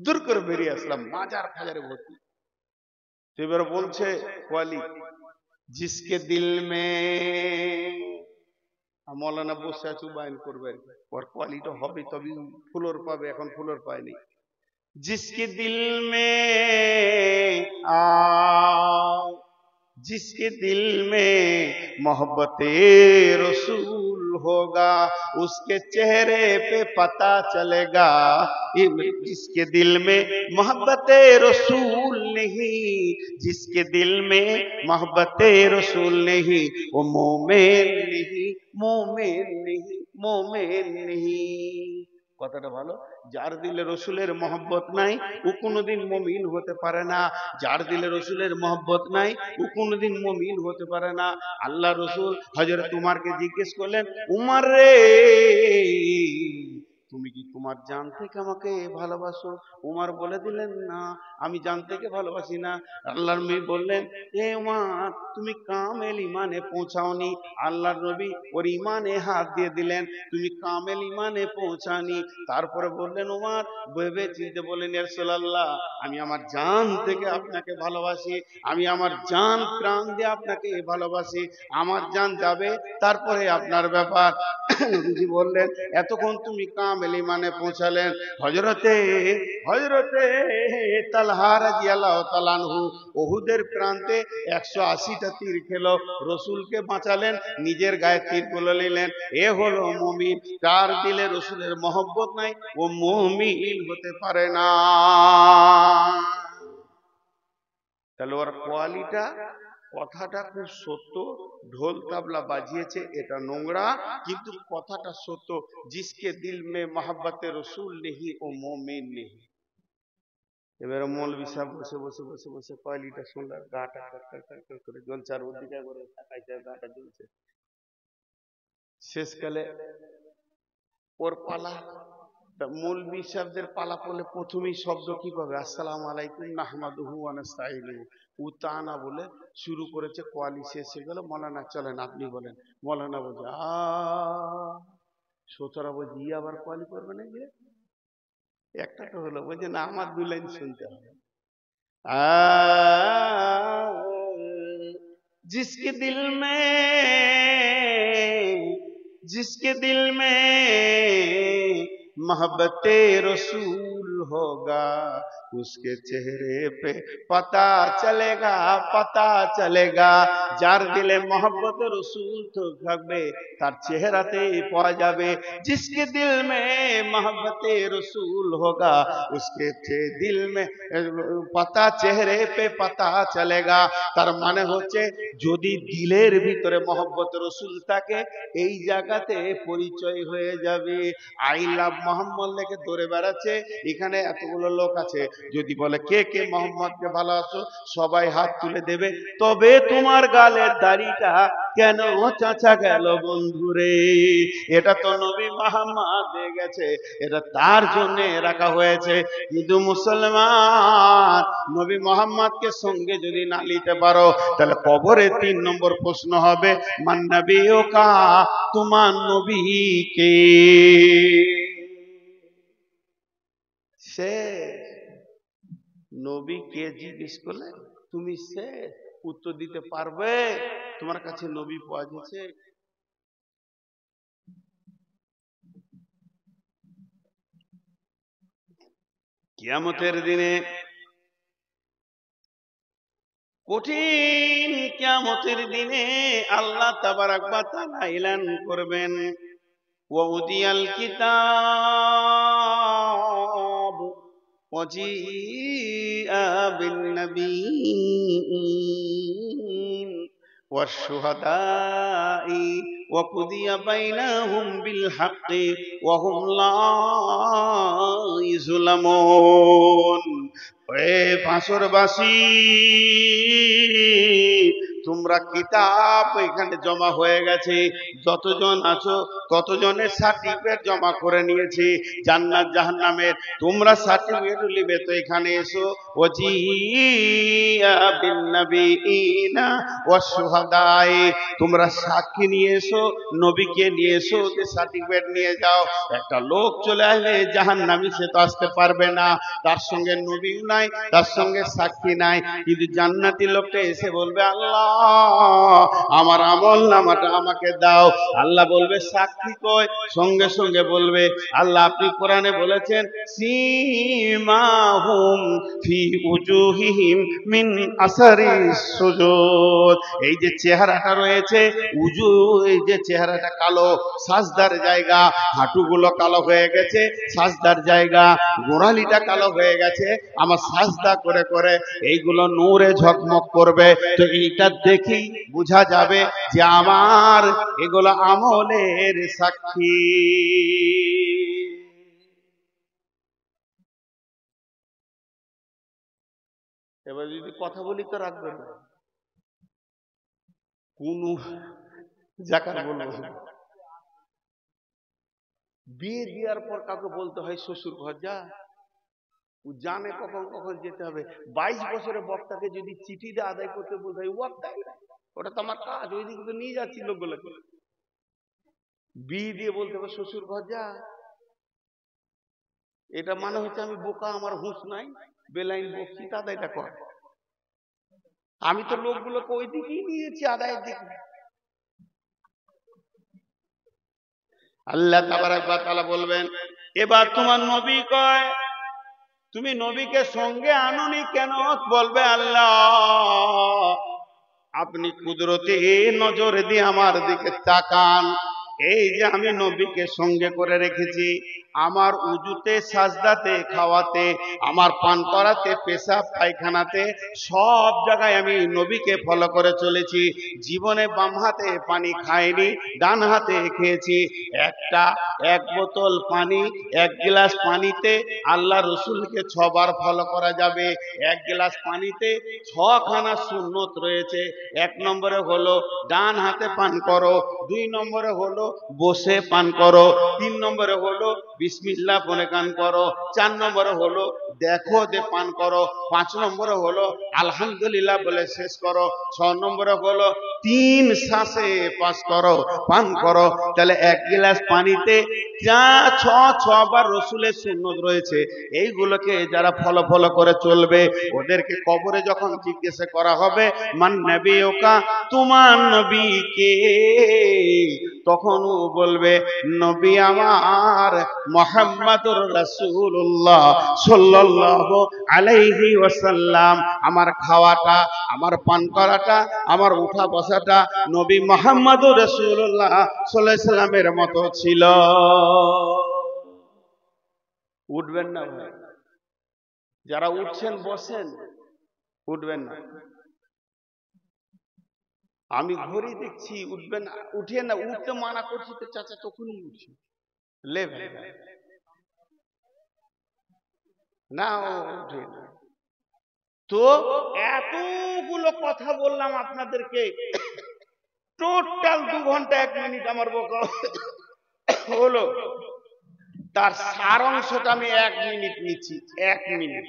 দূর করে বেরিয়ে আসলাম, মাজার ফাজারে ভর্তি। এবার বলছে কোয়ালি, জিসকে দিল মে, মৌলানা বসে আছে বায়ন করবে, ওর কোয়ালিটা হবে তবে ফুলোর পাবে, এখন ফুলোর পায়নি। जिसके दिल में आओ, जिसके दिल में मोहब्बत रसूल होगा, उसके चेहरे पे पता चलेगा। जिसके दिल में मोहब्बत रसूल नहीं, जिसके दिल में मोहब्बत रसूल नहीं, वो मोमेन नहीं, मोमेन नहीं, मोमेन नहीं। কথাটা ভালো। যার দিলে রসুলের মহব্বত নাই ও কোনোদিন মুমিন হতে পারে না, যার দিলে রসুলের মহব্বত নাই ও কোনোদিন মুমিন হতে পারে না। আল্লাহ রসুল হযরত উমরকে জিজ্ঞেস করলেন, উমর রে তুমি কি তোমার জান থেকে আমাকে ভালোবাসো? উমর বলে দিলেন, না, আমি জান থেকে ভালোবাসি না। আল্লাহর নবী বললেন, এ উমর, তুমি কামেল ইমানে পৌঁছাওনি। আল্লাহর নবী ওর ইমানে হাত দিয়ে দিলেন, তুমি কামেল ইমানে পৌঁছানি। তারপরে বললেন উমর, ভেবে চিনতে বললেন, ইয়া রাসূলুল্লাহ, আমি আমার জান থেকে আপনাকে ভালোবাসি, আমি আমার জান প্রাণ দিয়ে আপনাকে ভালোবাসি, আমার জান যাবে তারপরে আপনার ব্যাপার। নবীজি বললেন, এতক্ষণ তুমি কামেল ইমানে পৌঁছালেন। হযরতে হযরতে তালহা রাদিয়াল্লাহু তাআলা আনহু উহুদের প্রান্তে 180টা তীর খেলো, রসুলকে বাঁচালেন, নিজের গায়ে তীরগুলো নিলেন। এ হলো মুমিন। যার দিলে রসুলের মহব্বত নাই, ও মুমিন হতে পারে না। তাহলে ওর কোয়ালিটা, কথাটা খুব সত্য। ঢোল তাবলা বাজিয়েছে, এটা নোংরা, কিন্তু কথাটা সত্য। জিসকে দিল মে মোহাব্বতে রসুল নেহি, ও মোমেন নেহি। এবারে মৌলভী সাহেব বসে বসে বসে বসে কোয়ালিটা শুনলে গাটা করে জ্বলছে, আর ওদিকে করে তাকাইছে, গাটা জ্বলছে। শেষকালে ওর পালা, মৌলভী সাহেবদের পালা পড়লে প্রথমেই শব্দ কি পাবে? আসসালামু আলাইকুম নাহমাদুহু ওয়া নাস্তাঈনুহু। ও তা না বলে শুরু করেছে, কোয়ালি শেষ হয়ে গেল, মৌলানা চলেন আপনি বলেন। মৌলানা বলছে সোতরা বলছে, ই আবার কোয়ালি করবে না গিয়ে? একটা তো হলো, বলছে না, আমার 2 লাইন শুনতে হবে। जिसके दिल में जिसके दिल में मोहब्बत रसूल होगा, उसके चेहरे पे पता चलेगा, पता चलेगा। যার দিলে मोहब्बत रसूल তো থাকবে, তার চেহারাতেই পাওয়া যাবে। जिसके दिल में मोहब्बत रसूल होगा, उसके दिल में पता चेहरे पे पता चलेगा। তার মানে হচ্ছে, যদি দিলের ভিতরে মোহব্বত রসুল থাকে, এই জায়গাতে পরিচয় হয়ে যাবে। আই লাভ মোহাম্মদ লেখে দৌড়ে বেড়াচ্ছে, এখানে এতগুলো লোক আছে, যদি বলে কে কে মোহাম্মদকে ভালোবাসো, সবাই হাত তুলে দেবে। তবে তোমার গালের দাড়িটা কেন চাচা গেল বন্ধুরে? এটা তো নবী মোহাম্মদ দিয়ে গেছে, এটা তার জন্য রাখা হয়েছে। কিন্তু মুসলমান, নবী মোহাম্মদকে সঙ্গে যদি না নিতে পারো, তাহলে কবরে 3 নম্বর প্রশ্ন হবে, মান নবিয়ুকা, তোমার নবী কে? শেষ। নবী কে জিজ্ঞেস করলে তুমি শেষ, উত্তর দিতে পারবে? তোমার কাছে নবী পাওয়া গেছে। কিয়ামতের দিনে, কঠিন কিয়ামতের দিনে আল্লাহ তাবারাক ওয়া তাআলা এলান করবেন, ওয়াউদিয়াল কিতাব ওয়াজিআ বিন নাবিয়্যিন ওয়াশ-শুহাদা'i ওয়া কুদিয়া বাইনাহুম বিল হাক্কি ওয়া হুম লা ইউযলামুন। হে বাসরবাসী, তোমরা কিতাব এখানে জমা হয়ে গেছে, যতজন আছো ততজনের সার্টিফিকেট জমা করে নিয়েছি জান্নাত জাহান্নামের। তোমরা সার্টিফিকেট নিবে তো এখানে এসো। ওয়াজিআ বিন নাবিয়িনা ওয়াশ শুহাদা'i, তোমরা সাক্ষী নিয়ে এসো, নবীকে নিয়ে এসো, ওদের সার্টিফিকেট নিয়ে যাও। একটা লোক চলে আসবে জাহান্নামী, সে তো আসতে পারবে না, তার সঙ্গে নবী নাই, তার সঙ্গে সাক্ষী নাই, কিন্তু জান্নাতি লোকটা এসে বলবে, আল্লাহ আমার আমল নামাটা আমাকে দাও। আল্লাহ বলবে সাক্ষী কই? সঙ্গে সঙ্গে বলবে, আল্লাহ আপনি কোরআনে বলেছেন, সীমাহুম ফি উজুহিহিম মিন আসারিস সুজুদ। এই যে চেহারাটা রয়েছে, উজু, এই যে চেহারাটা কালো, সাজদার জায়গা, হাঁটুগুলো কালো হয়ে গেছে, সাজদার জায়গা, গোড়ালিটা কালো হয়ে গেছে, আমার সাজদা করে করে এইগুলো নূরে ঝকমক করবে। তো এইটা দেখি বোঝা যাবে যে আমার এগুলো আমলের সাক্ষী। এবার যদি কথা বলি তো রাখবেন না, কোন জাকার বলবো। বিয়ে দেওয়ার পর কাউকে বলতে হয় শ্বশুর ঘর যা, ও জানে কখন কখন যেতে হবে। 22 বছরের বক্তাকে যদি চিঠি দিয়ে আদায় করতে বলতে হয়, ওটা তো আমার কাজ, ওইদিকে তো নিয়ে যাচ্ছি লোকগুলোকে। বিয়ে দিয়ে বলতে হবে শ্বশুর ঘর যা, এটা মানে হচ্ছে আমি বোকা, আমার হুঁশ নাই, বেলাইন বকছি, দাদা এটা কর। আমি তো লোকগুলোকে ওই দিকেই নিয়েছি, আদায়ের দিকে। আল্লাহ তাবারাক ওয়া তাআলা বলবেন, এবার তোমার নবী কয় তুমি নবীকে সঙ্গে আনোনি কেন? বলবে আল্লাহ আপনি কুদরতি নজর দিয়ে আমার দিকে তাকান, এই যে আমি নবীকে সঙ্গে করে রেখেছি, আমার উজুতে, সাজদাতে, খাওয়াতে, আমার পান করাতে, পেশাব পায়খানাতে, সব জায়গায় আমি নবীকে ফলো করে চলেছি। জীবনে বাম হাতে পানি খাইনি, ডান হাতে খেয়েছি। এক বোতল পানি, 1 গ্লাস পানিতে আল্লাহ রসুলকে 6 বার ফলো করা যাবে। 1 গ্লাস পানিতে 6খানা সুন্নত রয়েছে। 1 নম্বরে হলো ডান হাতে পান করো, 2 নম্বরে হলো বসে পান করো, 3 নম্বরে হলো বিসমিল্লাহ বলে পান করো, 4 নম্বরে হলো দেখো দে পান করো, 5 নম্বরে হলো আলহামদুলিল্লাহ বলে শেষ করো, 6 নম্বরে হলো 3 শ্বাসে পাস করো, পান করো। তাহলে 1 গ্লাস পানিতে যা 6 বার রসুলের সুন্নত রয়েছে, এইগুলোকে যারা ফলো করে চলবে, ওদেরকে কবরে যখন জিজ্ঞাসা করা হবে মান নবিয়ুকা, তোমার নবী কে? তখন ও বলবে নবী আমার মুহাম্মাদুর রাসূলুল্লাহ সাল্লাল্লাহু আলাইহি ওয়াসাল্লাম। আমার খাওয়াটা, আমার পান করাটা, আমার উঠা বসাটা নবী মুহাম্মাদুর রাসূলুল্লাহ সাল্লাল্লাহু আলাইহি সাল্লামের মতো ছিল। উঠবেন না ভাই, যারা উঠছেন বসেন, উঠবেন না। আমি ঘড়ি দেখছি, উঠবেন না, উঠে না, উঠতে মানা করছি তো চাচা তখনই উঠছি, লে ভাই না, উঠে না। তো এতগুলো কথা বললাম আপনাদেরকে, টোটাল 2 ঘন্টা 1 মিনিট আমার বকা হলো, তার সারাংশটা আমি 1 মিনিট নিচ্ছি। 1 মিনিট।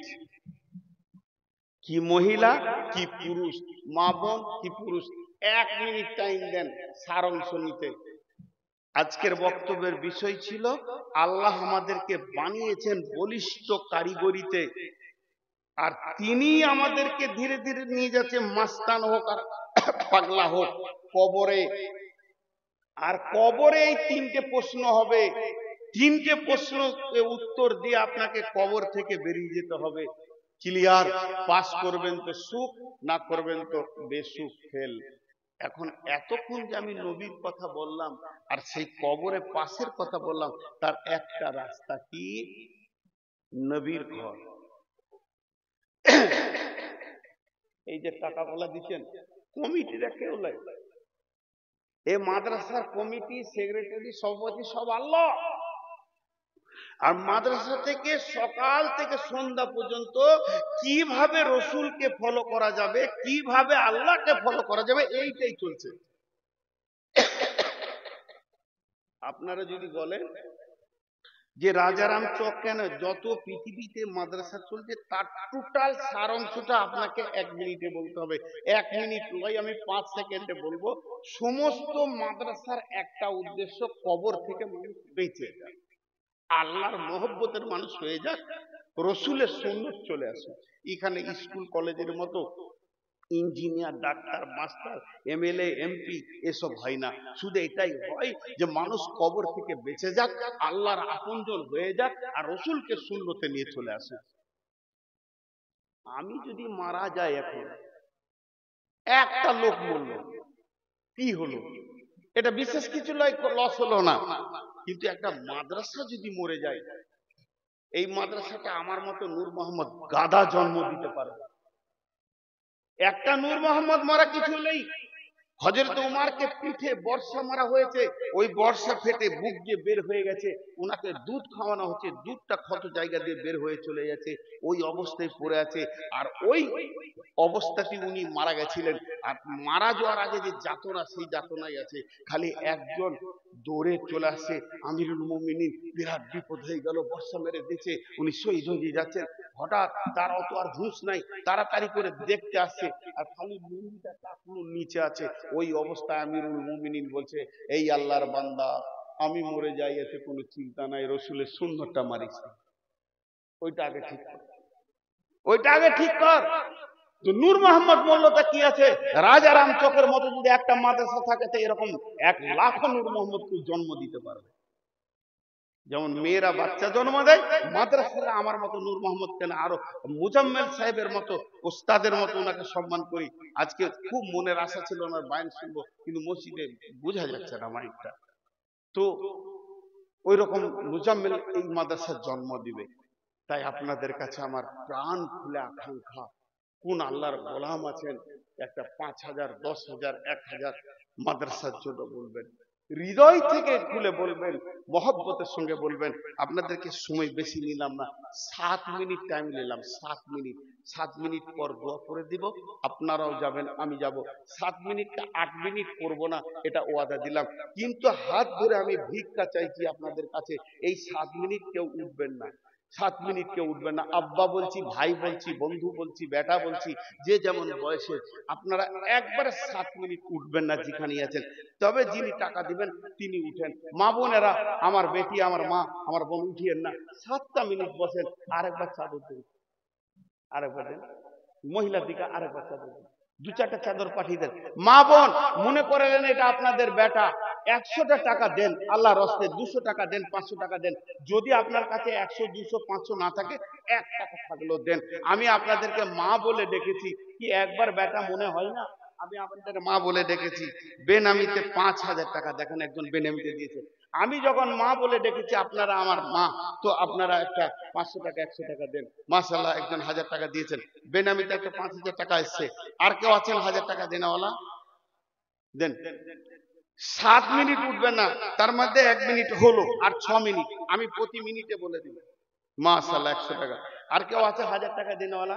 কি মহিলা কি পুরুষ, মা বোন কি পুরুষ, 1 মিনিট টাইম দেন সারাংশ নিতে। আজকের বক্তব্যের বিষয় ছিল আল্লাহ আমাদেরকে বানিয়েছেন বলিষ্ঠ কারিগরিতে, আর তিনি আমাদেরকে ধীরে ধীরে নিয়ে যাচ্ছে মাস্তান হোক আর পাগলা হোক কবরে। আর কবরে এই 3টে প্রশ্ন হবে, 3টে প্রশ্ন উত্তর দিয়ে আপনাকে কবর থেকে বেরিয়ে যেতে হবে। ক্লিয়ার? পাস করবেন তো সুখ, না করবেন তো বেসুখ, ফেল। এখন এতক্ষণ যে আমি নবীর কথা বললাম আর সেই কবরে পাশের কথা বললাম, তার একটা রাস্তা কি? নবীর ঘর। এই যে টাকা বলা দিচ্ছেন, কমিটিরা কেউ নাই, এই মাদ্রাসার কমিটি, সেক্রেটারি, সভাপতি সব আল্লাহ। আর মাদ্রাসা থেকে সকাল থেকে সন্ধ্যা পর্যন্ত কিভাবে রসুলকে ফলো করা যাবে, কিভাবে আল্লাহকে ফলো করা যাবে, এইটাই চলছে। আপনারা যদি বলেন যে রাজারাম চক কেন, যত পৃথিবীতে মাদ্রাসা চলছে তার টোটাল সারাংশটা আপনাকে 1 মিনিটে বলতে হবে। 1 মিনিট নয়, আমি 5 সেকেন্ডে বলবো। সমস্ত মাদ্রাসার একটা উদ্দেশ্য, কবর থেকে মানুষ বেঁচে যায়, আল্লাহর মহব্বতের মানুষ হয়ে যাক, রসুলের সুন্নত চলে আসে। এখানে স্কুল কলেজের মতো engineer, doctor, master, MLA, MP এসব হয় না। শুধু এটাই হয় যে মানুষ কবর থেকে বেঁচে যাক, আল্লাহর আপনজন হয়ে যাক, আর রসুলকে সুন্নতে নিয়ে চলে আসে। আমি যদি মারা যাই, এখন একটা লোক মরল, কি হলো? এটা বিশেষ কিছু লস হলো না, কিন্তু একটা মাদ্রাসা যদি মরে যায়, এই মাদ্রাসাটা আমার মতো নূর মোহাম্মদ গাদা জন্ম দিতে পারে। একটা নূর মোহাম্মদ মারা কিছু নেই। হযরত উমারকে পিঠে বর্ষা মারা হয়েছে, ওই বর্ষা ফেটে বুক দিয়ে বের হয়ে গেছে, ওনাকে দুধ খাওয়ানো হচ্ছে, দুধটা ক্ষত জায়গা দিয়ে বের হয়ে চলে যাচ্ছে, ওই অবস্থায় পড়ে আছে। আর ওই অবস্থাতে উনি মারা গেছিলেন। আর মারা যাওয়ার আগে যে যাতনা, সেই যাতনাই আছে। খালি একজন দৌড়ে চলে আসছে আমিরুল মুমিনিন, বিরাট বিপদ হয়ে গেল, বর্ষা মেরে দিয়েছে, উনি শহীদ হয়ে যাচ্ছেন। হঠাৎ তার অত আর হুঁশ নাই, তাড়াতাড়ি করে দেখতে আসছে, আর খালি লুঙ্গিটা টাকলু নিচে আছে। ওই অবস্থায় আমিরুল মুমিনিন বলছে, এই আল্লাহর বান্দা, আমি মরে যাই এতে কোনো চিন্তা নাই, রসুলের সুন্নতটা মারিস, ওইটা আগে ঠিক কর, ওইটা আগে ঠিক কর। তো নূর মোহাম্মদ মোল্লাটা কি আছে, রাজারাম চকের মতো যদি একটা মাদ্রাসা থাকে তো এরকম 1,00,000 নূর মোহাম্মদকে জন্ম দিতে পারবে। যেমন মেয়েরা বাচ্চা জন্ম দেয়, মাদ্রাসারা আমার মতো নূর মোহাম্মদ কেন, আরো মুজাম্মেল সাহেবের মতো ওস্তাদের মতো ওনাকে সম্মান করি। আজকে খুব মনের আশা ছিল ওনার বায়ান শুনবো, কিন্তু মসজিদে বোঝা যাচ্ছে না মাইকটা। তো ওই রকম মুজাম্মেল এই মাদ্রাসার জন্ম দিবে। তাই আপনাদের কাছে আমার প্রাণ খুলে আকাঙ্ক্ষা, কোন আল্লাহর গোলাম আছেন একটা 5,000, 10,000, 1,000 মাদ্রাসার জন্য বলবেন, হৃদয় থেকে খুলে বলবেন, মহব্বতের সঙ্গে বলবেন। আপনাদেরকে সময় বেশি নিলাম না, 7 মিনিট টাইম নিলাম, 7 মিনিট। 7 মিনিট পর দোয়া করে দিব, আপনারাও যাবেন, আমি যাব। 7 মিনিটটা 8 মিনিট করব না, এটা ওয়াদা দিলাম। কিন্তু হাত ধরে আমি ভিক্ষা চাইছি আপনাদের কাছে, এই 7 মিনিট কেউ উঠবেন না, 7 মিনিট কেউ উঠবেন না। আব্বা বলছি, ভাই বলছি, বন্ধু বলছি, বেটা বলছি, যে যেমন বয়সে, আপনারা একবারে 7 মিনিট উঠবেন না যেখানে আছেন। তবে যিনি টাকা দিবেন তিনি উঠেন। মা বোনেরা, আমার বেটি, আমার মা, আমার বোন, উঠিয়েন না, 7টা মিনিট বসেন। আরেকবার চাদর দেন, আরেকবার দেন, মহিলার দিকে আরেকবার চাদর দেন, 2-4টা চাদর পাঠিয়ে দেন। মা বোন, মনে করেন এটা আপনাদের বেটা, 100টা টাকা দেন আল্লাহর রাস্তায়, 200 টাকা দেন, 500 টাকা দেন। যদি আপনার কাছে 100, 200, 500 না থাকে, 1 টাকা থাকলেও দেন। আমি আপনাদেরকে মা বলে ডেকেছি, কি একবার বেটা মনে হয় না? আমি আপনাদের মা বলে ডেকেছি। বেনামিতে 5,000 টাকা, দেখেন একজন বেনামিতে দিয়েছে। আমি যখন মা বলে ডেকেছি, আপনারা আমার মা, তো আপনারা একটা 500 টাকা, 100 টাকা দেন। মাশাআল্লাহ, একজন 1000 টাকা দিয়েছেন, বেনামিতে একটা 5,000 টাকা এসছে। আর কেউ আছেন 1000 টাকা দেনাওয়ালা? দেন। 7 মিনিট উঠবেন না, তার মধ্যে 1 মিনিট হলো, আর 6 মিনিট আমি প্রতি মিনিটে বলে দিব। মাশাআল্লাহ, 100 টাকা। আর কেউ আছে 1000 টাকা দেনাওয়ালা?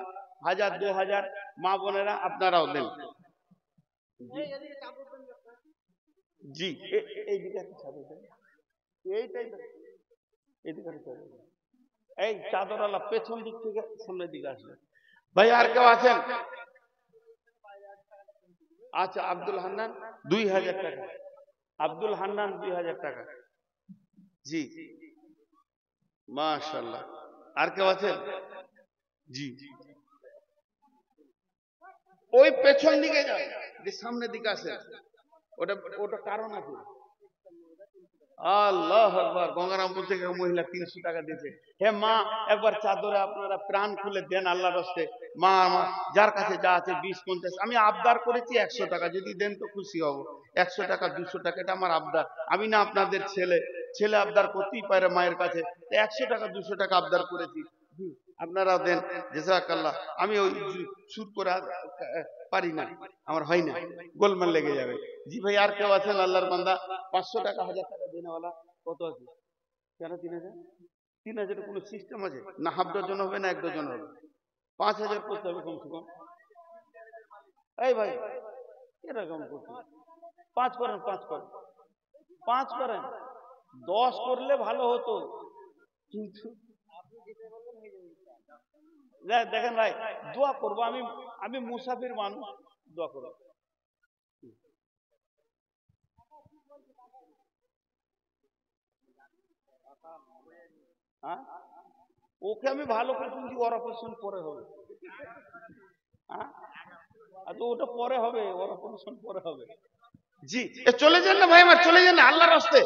1000, 2000, মা বোনেরা আপনারাও দেন। জি, এইদিকে একটা চাদর দেন, এইটাই এইদিকে একটা চাদর দেন। এই চাদরওয়ালা পেছন দিক থেকে সামনের দিকে আসবে। ভাই আর কেউ আছেন? আচ্ছা, আব্দুল হান্নান 2000 টাকা, আব্দুল হান্নান 2000 টাকা। জি, মাশাআল্লাহ। আর কেউ আছেন? জি, ওই পেছন দিকে যান, যে সামনের দিকে আসে, ওটা ওটা কারণ আছে। আল্লাহ আকবার। গঙ্গারামপুর থেকে মহিলা 300 টাকা দিয়েছে। হে মা, একবার চাদরে আপনারা প্রাণ খুলে দেন আল্লাহর রাস্তে। মা আমার, যার কাছে যা আছে 20, 50, আমি আবদার করেছি 100 টাকা, যদি দেন তো খুশি হব। 100 টাকা, 200 টাকা, এটা আমার আবদার। আমি না আপনাদের ছেলে, ছেলে আবদার করতেই পারে মায়ের কাছে। 100 টাকা, 200 টাকা আবদার করেছি, আপনারা দেন, জাযাকাল্লাহ। আমি ওই সুদ করে পারি না, আমার হয় না, গোলমাল লেগে যাবে। জি ভাই, আর কেউ আছেন আল্লাহর বান্দা? 500 টাকা, 1000 টাকা দেনেওয়ালা কত আছে? কেন 3000? 3000 কোনো সিস্টেম আছে না? হাফ ডজন হবে না 1 ডজন হবে? 5000 করতে হবে কমসে কম। এই ভাই, এরকম করতে 5 করেন, 5 করেন, 5 করেন। 10 করলে ভালো হতো, কিন্তু দেখেন ভাই, দোয়া করবো, আমি আমি মুসাফির মানুষ, দোয়া করবো। হ্যাঁ, ওকে আমি ভালো করে শুনছি, ওর অপারেশন পরে হবে। হ্যাঁ, তো ওটা পরে হবে, ওর অপারেশন পরে হবে। জি, চলে যান না ভাই আমার, চলে যান না আল্লাহর রাস্তায়।